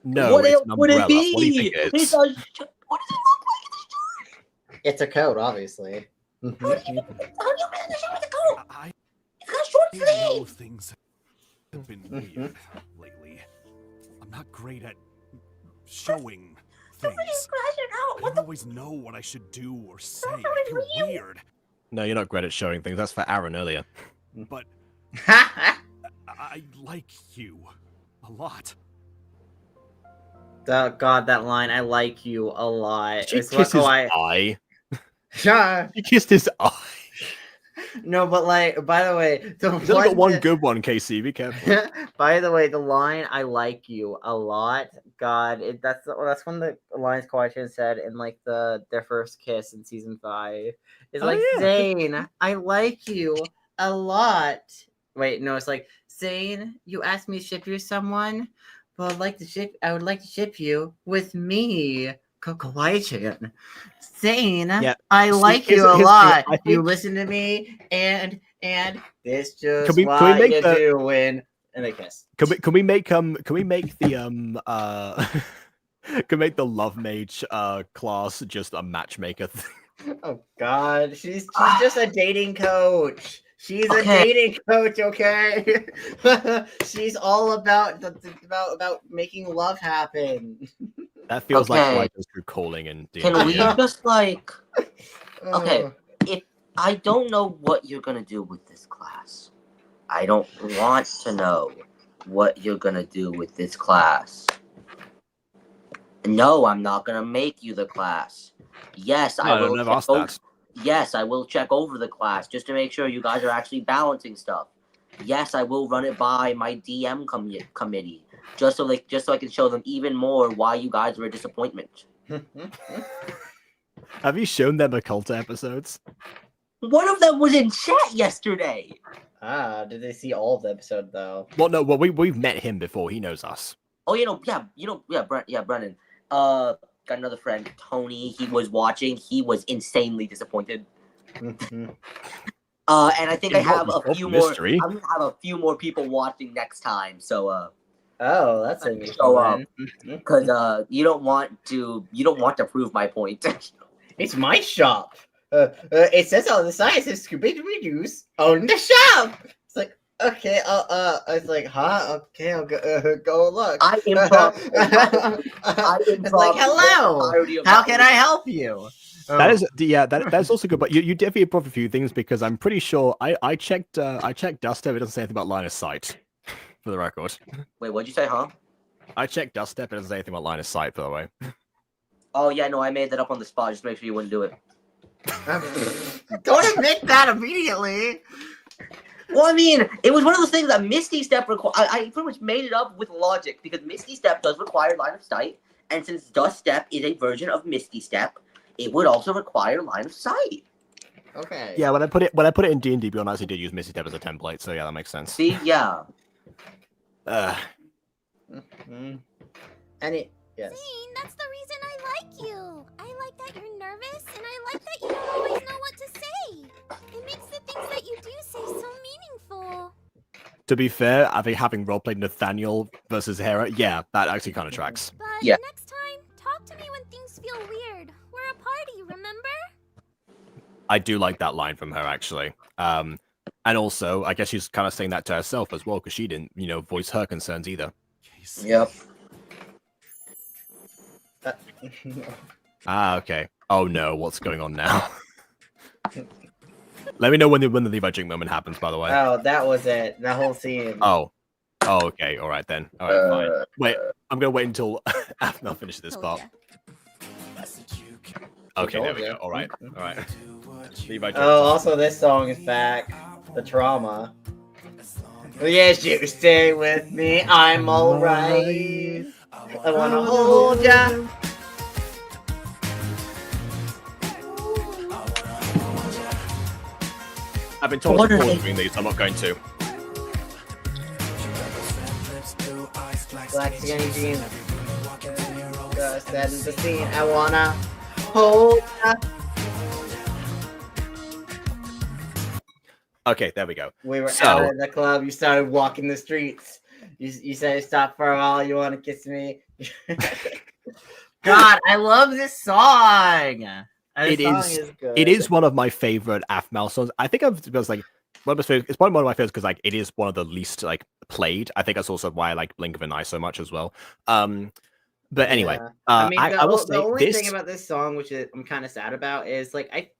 No, What it's else an would umbrella. it be? What do you think it It's is? a shirt. What does it look like in the shirt? It's a coat, obviously. How do you manage the shirt with a coat? I It's got short know sleeves. things have been weird lately. I'm not great at showing things. Somebody's crashing out. I What don't the? always know what I should do or say. That's I not feel real. weird. No, you're not great at showing things. That's for Aaron earlier. But I like you a lot. God, that line, I like you a lot. She It's kissed his like, eye. yeah. She kissed his eye. No, but like, by the way, the He's only got one that- good one, KC. Be careful. By the way, the line "I like you a lot," God, that's one of the lines Kawhi said in like their first kiss in season 5. It's Oh, like, yeah. Zane, I like you a lot. Wait, no, it's like, Zane, you asked me to ship you with someone. Well, I would like to ship you with me, Kawhi-chan. Zane, Yeah. I See, like here's- you a here's the lot. thing, I You think- listen to me, and this just Can we what make you the- doing. And they kiss. Can we make the can make the Love Mage class just a matchmaker thing? Oh God, she's just a dating coach. She's a Okay. dating coach, okay? She's all about about making love happen. That feels like Okay. writers through calling and Can we just like Okay, if I don't know what you're gonna do with this class. I don't want to know what you're gonna do with this class. No, I'm not gonna make you the class. Yes, I will. never asked that. Yes, I will check over the class just to make sure you guys are actually balancing stuff. Yes, I will run it by my DM committee just so I can show them even more why you guys were a disappointment. Have you shown them Occulta episodes? One of them was in chat yesterday. Did they see all of the episode though? Well, no. Well, we've met him before. He knows us. Oh, Brennan. Got another friend, Tony. He was watching. He was insanely disappointed. And I think I have a few more. I'm gonna have a few more people watching next time. So, oh, that's a new one. Because you don't want to prove my point. It's my shop. It says on the side, it says Scooby-Doo Juice on the shop. It's like, okay, it's like, huh? Okay, I'll go look. I improv. It's like, hello. How can I help you? That is, that's also good. But you definitely brought a few things because I'm pretty sure I checked Duststep. It doesn't say anything about line of sight, for the record. Wait, what'd you say, huh? I checked Duststep. It doesn't say anything about line of sight, by the way. Oh yeah, no, I made that up on the spot just to make sure you wouldn't do it. Don't admit that immediately. Well, I mean, it was one of those things that Misty Step required. I pretty much made it up with logic because Misty Step does require line of sight, and since Dust Step is a version of Misty Step, it would also require line of sight. Okay. Yeah, when I put it in D&D Beyond, I actually did use Misty Step as a template, so yeah, that makes sense. See, yeah. Yes. Zane, that's the reason I like you. I like that you're nervous, and I like that you don't always know what to say. It makes the things that you do say so meaningful. To be fair, I think having roleplayed Nathaniel versus Hera, yeah, that actually kind of tracks. But Yeah. next time, talk to me when things feel weird. We're a party, remember? I do like that line from her, actually. And also, I guess she's kind of saying that to herself as well, because she didn't, voice her concerns either. Yep. Okay. Oh no, what's going on now? Let me know when the Levi drink moment happens, by the way. Oh, that was it. The whole scene. Oh, okay. All right then. All right, fine. Wait, I'm gonna wait until Aphmau finishes this part. Okay, there we go. All right. Levi drink. Oh, also this song is back. The Trauma. Yes, you stay with me. I'm alright. I wanna hold ya. I've been told to avoid doing these. I'm not going to. Black skinny jeans. Setting the scene. I wanna hold ya. Okay, there we go. We were out at the club. You started walking the streets. You said stop for a while. You want to kiss me? God, I love this song. It is one of my favorite Aphmau songs. I think it's like one of my favorites because like it is one of the least like played. I think that's also why I like Blink of an Eye so much as well. But anyway, I mean, I will say the only thing about this song, which I'm kind of sad about, is like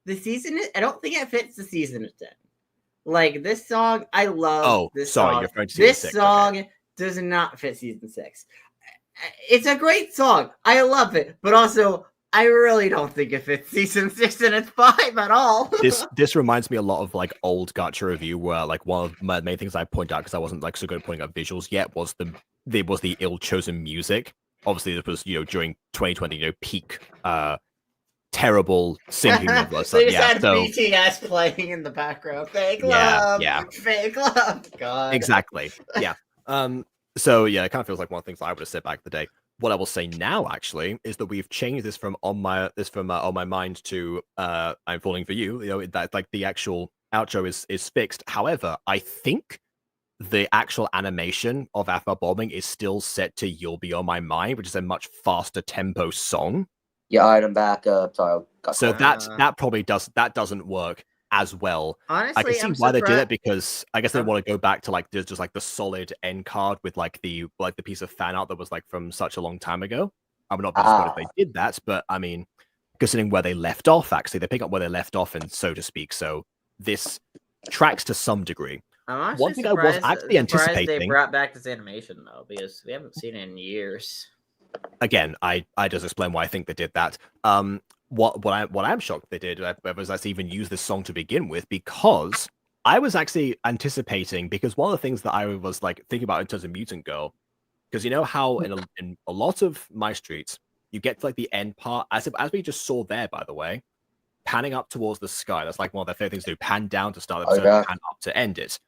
the season. I don't think it fits the season it's in. Like this song, I love. Oh, this sorry, song. you're referring to season 6. This song does not fit season 6. It's a great song. I love it, but also I really don't think it fits season 6 and it's 5 at all. This reminds me a lot of like old Gacha review where like one of my main things I point out because I wasn't like so good at pointing out visuals yet was the ill-chosen music. Obviously, this was during 2020 peak terrible singing of us. So you had BTS playing in the background. Fake love. Yeah. Fake love. God. Exactly. Yeah. So yeah, it kind of feels like one of the things I would have said back in the day. What I will say now, actually, is that we've changed this from on my mind to I'm falling for you. That like the actual outro is fixed. However, I think the actual animation of Aphmau bombing is still set to "You'll Be on My Mind," which is a much faster tempo song. Yeah, alright, I'm back. Sorry. So that probably doesn't work as well. Honestly, I can see why they did it because I guess they want to go back to like there's just like the solid end card with like the piece of fan art that was like from such a long time ago. I'm not disappointed if they did that, but I mean, considering where they left off. Actually, they pick up where they left off, and so to speak. So this tracks to some degree. I'm actually One thing I was actually surprised anticipating. they brought back this animation though, because we haven't seen it in years. Again, I just explain why I think they did that. What I'm shocked they did was actually even use this song to begin with, because I was actually anticipating, because one of the things that I was like thinking about in terms of Mutant Girl, because you know how in a lot of MyStreet you get to like the end part, as we just saw there, by the way, panning up towards the sky. That's like one of their favorite things to do: pan down to start the episode, pan up to end it.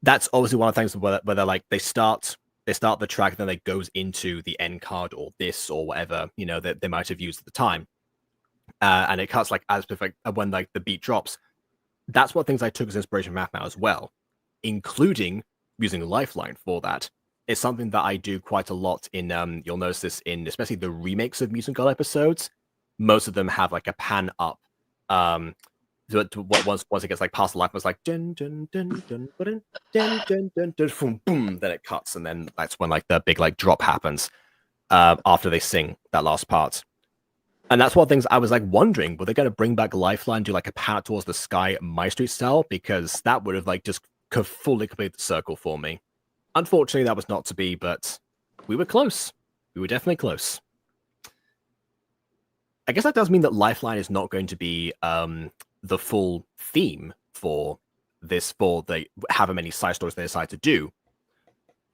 That's obviously one of the things where they're like they start the track, then it goes into the end card or this or whatever, you know, that they might have used at the time. And it cuts like as perfect when like the beat drops. That's what things I took as inspiration from Aphmau as well, including using Lifeline for that. It's something that I do quite a lot in you'll notice this in especially the remakes of Mutant Girl episodes. Most of them have like a pan up once it gets like past the life, it's like dun dun dun dun dun dun dun dun dun boom, boom, then it cuts, and then that's when like the big like drop happens after they sing that last part. And that's one of the things I was like wondering, were they going to bring back Lifeline, do like a pan towards the sky MyStreet style, because that would have like just fully completed the circle for me. Unfortunately, that was not to be, but we were close. We were definitely close. I guess that does mean that Lifeline is not going to be the full theme for this, for the however many side stories they decide to do,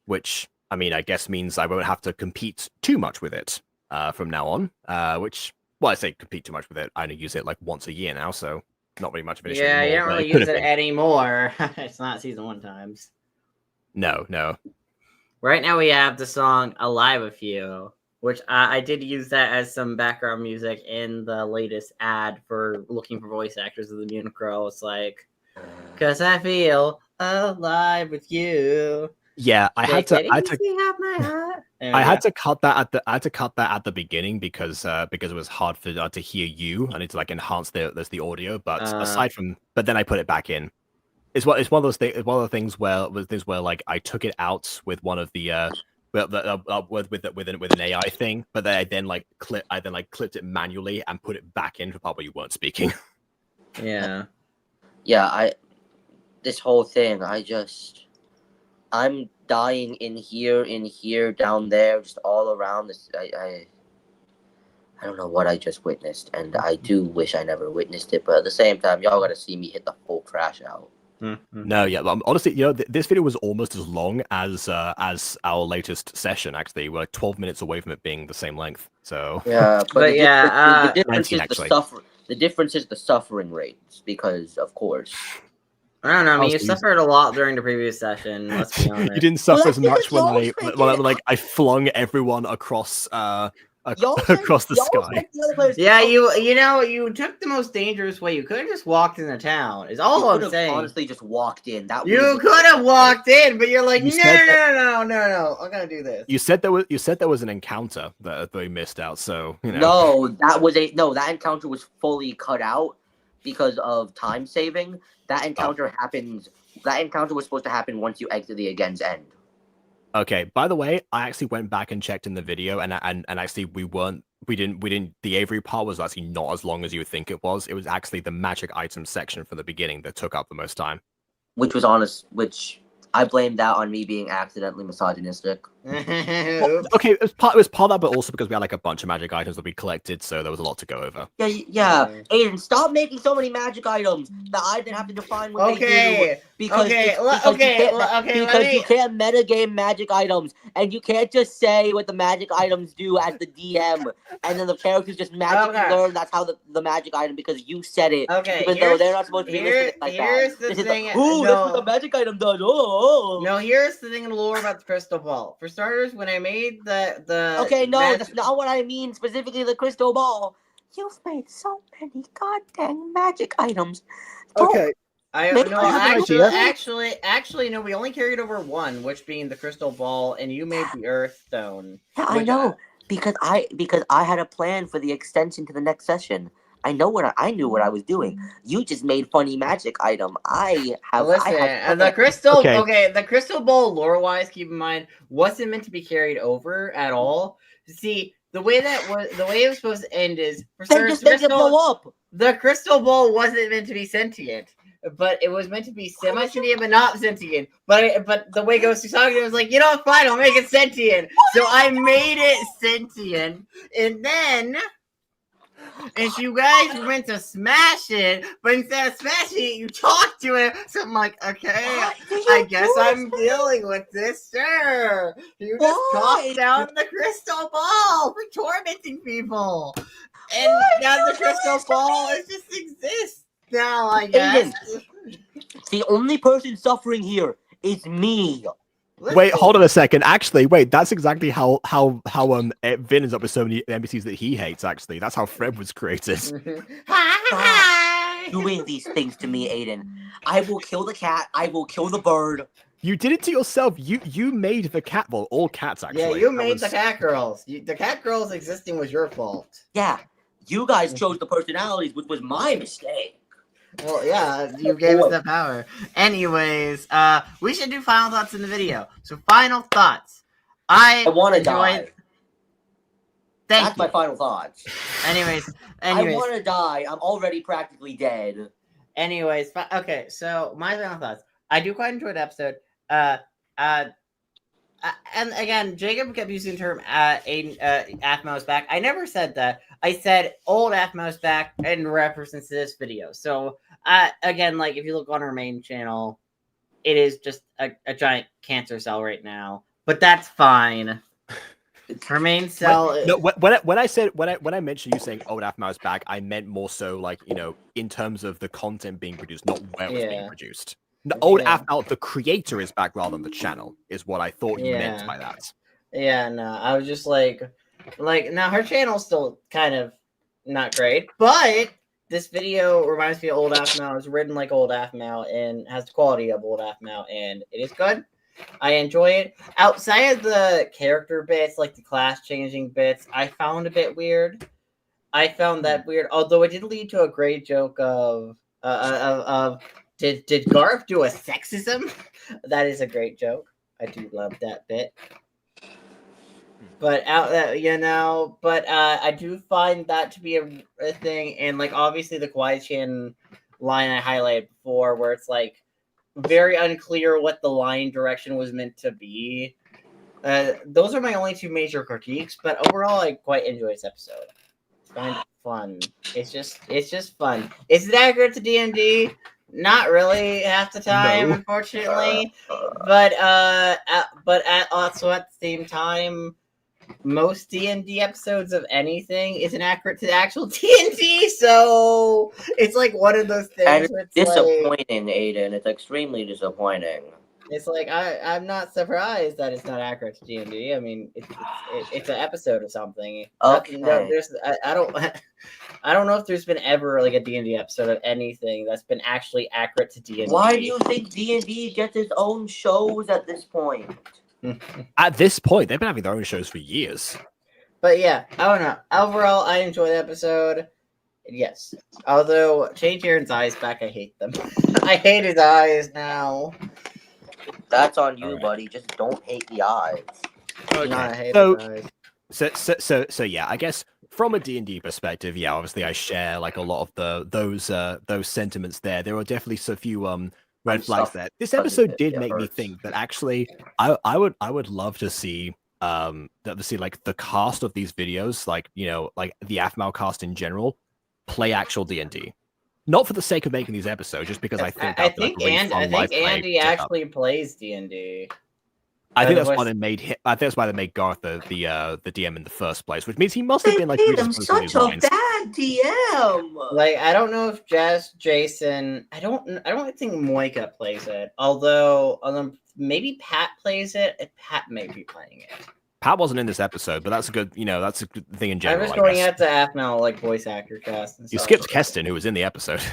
which I mean, I guess means I won't have to compete too much with it from now on. Which, well, I say compete too much with it. I only use it like once a year now, so not very much of an issue anymore. Yeah, you don't really use it anymore. It's not season 1 times. No. Right now we have the song "Alive with You," which I did use that as some background music in the latest ad for looking for voice actors of the Mutant Girl. It's like, 'cause I feel alive with you. Yeah, I had to cut that at the beginning because it was hard for to hear you. I need to like enhance the audio, but aside from, but then I put it back in. It's one of those things. One of the things where like I took it out with one of the with an AI thing, but then I then clipped it manually and put it back in for part where you weren't speaking. Yeah. This whole thing, I'm dying in here, down there, just all around this. I don't know what I just witnessed, and I do wish I never witnessed it, but at the same time, y'all gotta see me hit the full crash out. No, yeah, honestly, you know, this video was almost as long as our latest session. Actually, we're like 12 minutes away from it being the same length. So yeah, but the difference 19, is the difference is the suffering rates, because of course. I don't know. I mean, you suffered a lot during the previous session. Let's be honest. You didn't suffer as much when I flung everyone across across the sky. Yeah, you took the most dangerous way. You could have just walked into town. Is all I'm saying. Honestly, just walked in. You could have walked in, but you're like, no. I'm gonna do this. You said there was an encounter that we missed out. So you know. No, that encounter was fully cut out because of time saving. That encounter happens. That encounter was supposed to happen once you exit the Again's End. Okay. By the way, I actually went back and checked in the video, and actually we didn't. The Avery part was actually not as long as you would think it was. It was actually the magic item section from the beginning that took up the most time. Which I blame that on me being accidentally misogynistic. Well, okay, it was part of that, but also because we had like a bunch of magic items that we collected, so there was a lot to go over. Yeah. Aiden, stop making so many magic items that I then have to define what they do. Because you can't metagame magic items, and you can't just say what the magic items do as the DM, and then the characters just magically learn that's how the magic item, because you said it, even though they're not supposed to be listening like that. This is that's what the magic item does. No, here's the thing in the lore about the crystal ball. For starters, when I made that's not what I mean. Specifically, the crystal ball. You've made so many goddamn magic items. Actually, no. We only carried over one, which being the crystal ball, and you made the earth stone. Yeah, I know because I had a plan for the extension to the next session. I knew what I was doing. You just made funny magic item. The crystal. Okay, the crystal ball, lore-wise, keep in mind, wasn't meant to be carried over at all. See, the way it was supposed to end is for Then certain just make it blow up. the crystal ball wasn't meant to be sentient, but it was meant to be semi-sentient but not sentient. But the way Ghost Usagi was like, you know what, fine, I'll make it sentient. So I made it sentient, and then. And you guys were meant to smash it, but instead of smashing it, you talked to it. So I'm like, okay, I guess I'm dealing with this. Sure, you just tossed down the crystal ball for tormenting people, and now the crystal ball just exists now. I guess. The only person suffering here is me. Wait, hold on a second. Actually, wait, that's exactly how Vin ends up with so many NPCs that he hates. Actually, that's how Fred was created. Stop doing these things to me, Aidan. I will kill the cat. I will kill the bird. You did it to yourself. You made the cat. Well, all cats actually. Yeah, you made the cat girls. The cat girls existing was your fault. Yeah, you guys chose the personalities, which was my mistake. Well, yeah, you gave us the power. Anyways, we should do final thoughts in the video. So, final thoughts. I want to die. That's my final thoughts. Anyways. I want to die. I'm already practically dead. Anyways, okay. So my final thoughts. I do quite enjoy the episode. And again, Jacob kept using the term Aphmau's back. I never said that. I said old Aphmau's back in reference to this video. So again, like if you look on our main channel, it is just a giant cancer cell right now. But that's fine. Her main cell. No, when I mentioned you saying old Aphmau's back, I meant more so like, you know, in terms of the content being produced, not where it was being produced. The old Aphmau, the creator, is back rather than the channel, is what I thought you meant by that. Yeah, no, I was just like now her channel's still kind of not great, but this video reminds me of old Aphmau. It's written like old Aphmau and has the quality of old Aphmau, and it is good. I enjoy it. Outside of the character bits, like the class changing bits, I found a bit weird. I found that weird, although it did lead to a great joke of did Garth do a sexism? That is a great joke. I do love that bit. But I do find that to be a thing, and like obviously the Kwai-chan line I highlighted before, where it's like very unclear what the line direction was meant to be. Those are my only two major critiques, but overall I quite enjoy this episode. It's kind of fun. It's just fun. Is it accurate to D&D? Not really half the time, unfortunately. But also at the same time, most D&D episodes of anything isn't accurate to the actual D&D, so it's like one of those things. And it's where it's disappointing, like, Aidan. It's extremely disappointing. It's like I'm not surprised that it's not accurate to D&D. I mean, it's an episode of something. Okay. I don't know if there's been ever like a D&D episode of anything that's been actually accurate to D&D. Why do you think D&D gets its own shows at this point? At this point, they've been having their own shows for years. But yeah, I don't know. Overall, I enjoy the episode. Yes. Although, change Aaron's eyes back, I hate them. I hate his eyes now. That's on you, buddy. Just don't hate the eyes. Okay. No, I hate his eyes. So yeah, I guess from a D&D perspective, yeah, obviously I share like a lot of those sentiments there. There are definitely so few red flags there. This episode did make me think that actually I would love to see like the cast of these videos, like, you know, like the Aphmau cast in general, play actual D&D. Not for the sake of making these episodes, just because I think Andy actually plays D&D. I think that's why they made they made Garth the DM in the first place, which means he must have been like I'm such a bad DM. Like, I don't know if Jason. I don't think Moika plays it. Although maybe Pat plays it. Pat may be playing it. Pat wasn't in this episode, but that's a good thing in general. I was going out to Aphmau, like voice actor cast. And you stuff. skipped Keston, who was in the episode.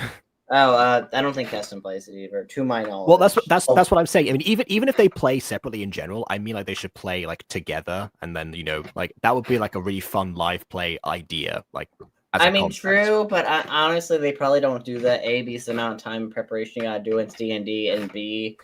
I don't think Keston plays it either. To my knowledge. Well, that's what I'm saying. I mean, even if they play separately in general, I mean, like they should play like together, and then, you know, like that would be like a really fun live play idea. Like, I mean, true, but honestly, they probably don't do that. A, because the amount of time and preparation you gotta do in D&D, and B,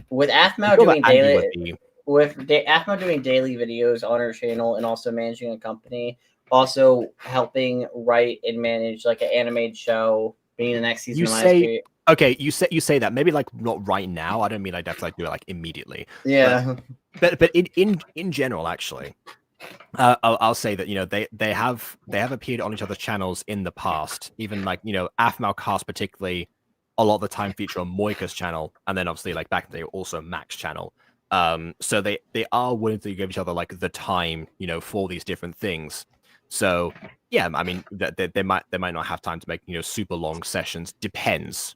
with Aphmau doing daily. with Aphmau doing daily videos on her channel and also managing a company, also helping write and manage like an animated show, being the next season You of say MyStreet. okay, you say that maybe like not right now. I don't mean I'd have to like do it like immediately. Yeah. But in general, actually, I'll say that they have appeared on each other's channels in the past. Even like Aphmau cast particularly a lot of the time feature on Moika's channel, and then obviously like back then also Mac's channel. So they are willing to give each other like the time for these different things. So yeah, I mean they might not have time to make super long sessions. Depends,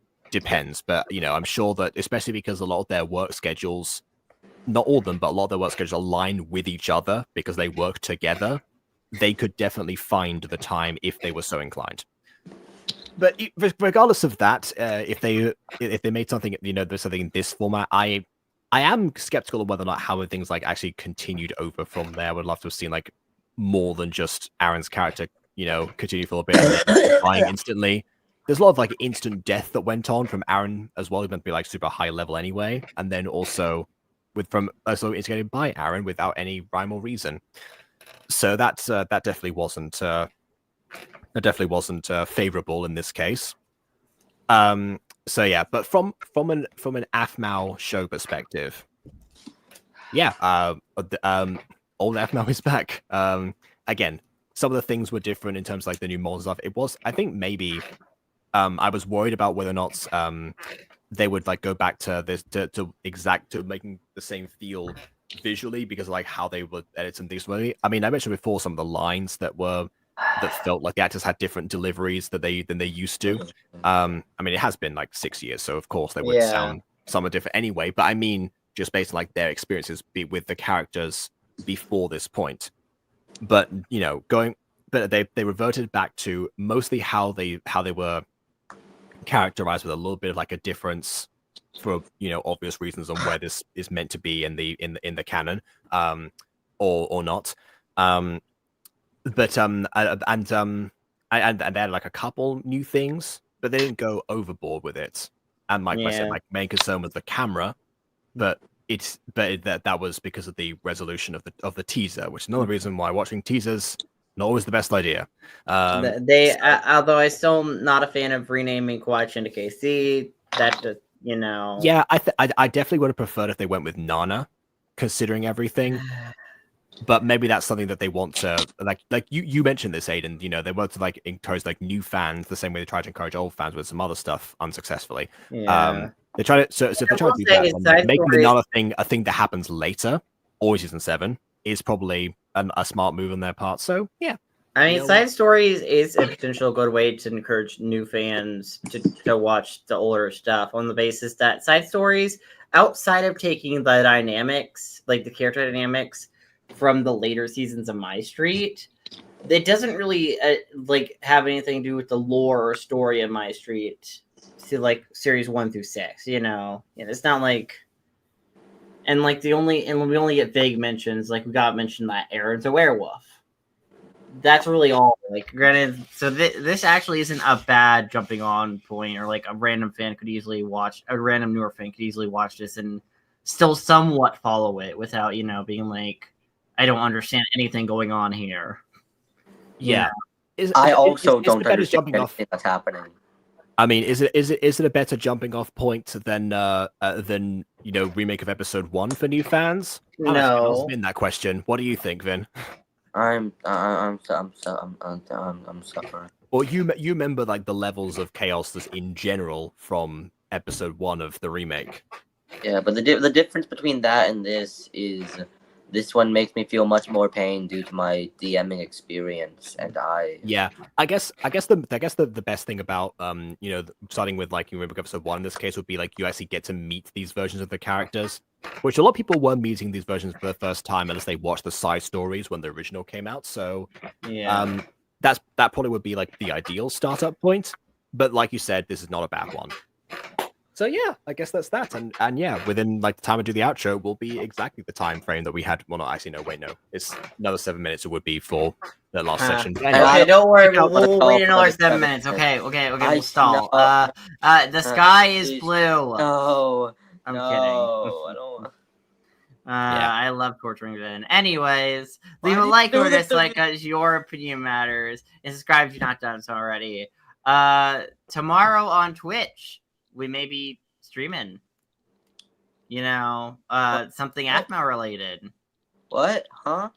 but I'm sure that especially because a lot of their work schedules, not all of them, but a lot of their work schedules align with each other because they work together, they could definitely find the time if they were so inclined. But regardless of that, if they made something, there's something in this format, I am skeptical of whether or not how things like actually continued over from there. I would love to have seen like more than just Aaron's character, continue for a bit and then dying instantly. There's a lot of like instant death that went on from Aaron as well. He's meant to be like super high level anyway, and then also also instigated by Aaron without any rhyme or reason. So that definitely wasn't favorable in this case. So yeah, but from an Aphmau show perspective, yeah, old Aphmau is back. Again, some of the things were different in terms of like the new models stuff. It was, I think maybe I was worried about whether or not they would like go back to this to making the same feel visually because of, like how they would edit some things. I mean, I mentioned before some of the lines that felt like the actors had different deliveries than they used to. I mean, it has been like 6 years, so of course they would sound somewhat different anyway. But I mean, just based on like their experiences with the characters before this point. But but they reverted back to mostly how they were characterized, with a little bit of like a difference for obvious reasons on where this is meant to be in the canon, or not. But and they had like a couple new things, but they didn't go overboard with it. And like I said, my main concern was the camera, but that was because of the resolution of the teaser, which is another reason why watching teasers not always the best idea. Although I still not a fan of renaming Kawaii to KC. That just Yeah, I definitely would have preferred if they went with Nana, considering everything. But maybe that's something that they want to like you mentioned this, Aidan. They want to like encourage like new fans the same way they try to encourage old fans with some other stuff unsuccessfully. Yeah. They try to so if they try to do that, then making the Nana thing a thing that happens later, or season 7, is probably a smart move on their part. So yeah. I mean, side stories is a potential good way to encourage new fans to watch the older stuff on the basis that side stories, outside of taking the dynamics, like the character dynamics from the later seasons of MyStreet, it doesn't really like have anything to do with the lore or story of MyStreet to like series 1 through 6. It's not like, and like we only get vague mentions. Like we got mentioned that Aaron's a werewolf. That's really all. Like, granted, so this actually isn't a bad jumping on point, or like a random newer fan could easily watch this and still somewhat follow it without being like, I don't understand anything going on here. Yeah. I also don't understand anything that's happening. I mean, is it a better jumping off point than remake of episode 1 for new fans? I'm actually spin that question. What do you think, Vin? I'm suffering. Well, you remember like the levels of chaos that's in general from episode 1 of the remake. Yeah, but the difference between that and this is this one makes me feel much more pain due to my DMing experience, and I guess the best thing about starting with like remake episode 1 in this case would be like you actually get to meet these versions of the characters, which a lot of people were meeting these versions for the first time unless they watched the side stories when the original came out. So that probably would be like the ideal startup point. But like you said, this is not a bad one. So yeah, I guess that's that. And yeah, within like the time I do the outro will be exactly the time frame that we had. Well, not actually, no, wait, no. It's another 7 minutes it would be for the last session. Okay, don't worry, we'll wait another 7 minutes. Okay, we'll stall. The sky is blue. No, I'm kidding. I don't. I love torturing Vin. Anyways, leave Why a did like you or do this to dislike as your opinion matters. And subscribe if you've not done so already. Tomorrow on Twitch, we may be streaming. Something Aphmau related. What? Huh?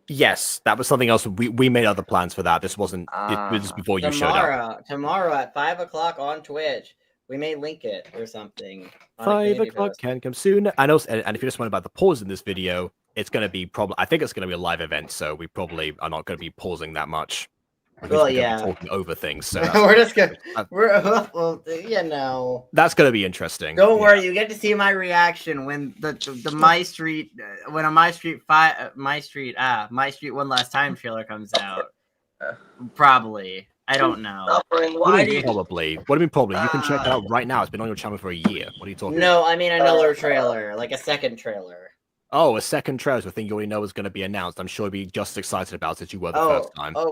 Yes, that was something else. We made other plans for that. This wasn't. It was before you showed up. Tomorrow at 5 o'clock on Twitch. We may link it or something. 5 o'clock can come soon. And also, and if you're just wondering about the pause in this video, it's going to be probably. I think it's going to be a live event, so we probably are not going to be pausing that much. Well, yeah, talking over things. So we're just gonna. That's going to be interesting. Don't worry, you get to see my reaction when the MyStreet when a MyStreet One Last Time trailer comes out. Probably. I don't know. Probably. What do you mean probably? You can check it out right now. It's been on your channel for a year. What are you talking about? No, I mean another trailer, like a second trailer. Oh, a second trailer is a thing you already know is going to be announced. I'm sure you'll be just as excited about it as you were the first time. I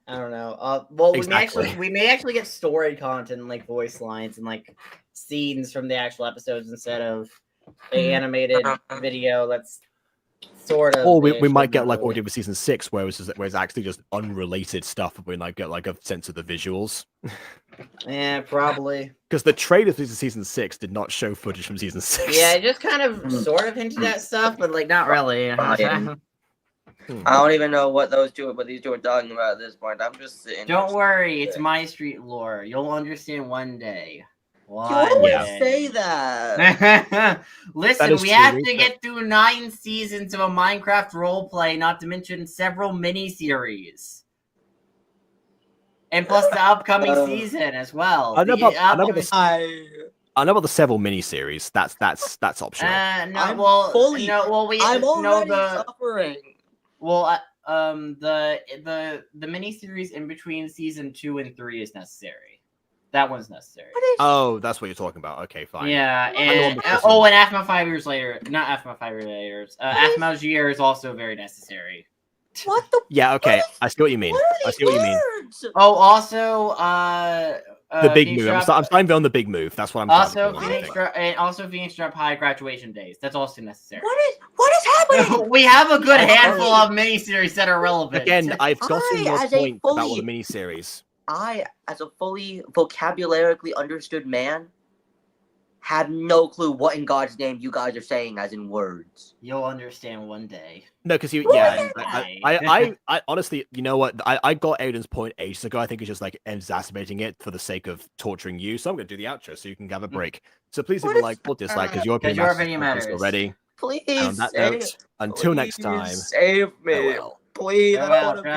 don't know. Well, Exactly. we may actually get story content, like voice lines and like scenes from the actual episodes instead of an animated video. That's sort of. Or we might get like what we did with season 6, where it's actually just unrelated stuff. We might get like a sense of the visuals. Yeah, probably. Because the trailers for season 6 did not show footage from season 6. Yeah, it just kind of sort of hinted at stuff, but like not really. I don't even know what these two are talking about at this point. I'm just sitting. Don't worry, it's MyStreet lore. You'll understand one day. You always say that. Listen, we have to get through 9 seasons of a Minecraft roleplay, not to mention several mini-series. And plus the upcoming season as well. I know about the several mini-series. That's optional. Suffering. Well, the mini-series in between season 2 and 3 is necessary. That one's necessary. Oh, that's what you're talking about. Okay, fine. Yeah, and Aphmau 5 years later. Not Aphmau 5 years later. Aphmau's year is also very necessary. What the? Yeah, okay. I see what you mean. Oh, also, the big move. I'm starting on the big move. That's what I'm. Also, Phoenix Drop High graduation days. That's also necessary. What is happening? We have a good handful of miniseries that are relevant. Again, I've gotten your point about all the miniseries. I, as a fully vocabularically understood man, have no clue what in God's name you guys are saying as in words. You'll understand one day. No, because I honestly, you know what? I got Aidan's point ages ago. I think he's just like exacerbating it for the sake of torturing you. So I'm going to do the outro so you can have a break. So please leave a like or dislike because your opinion matters already. Please. And on that note, until next time. Save me. Farewell. Please. I don't want to be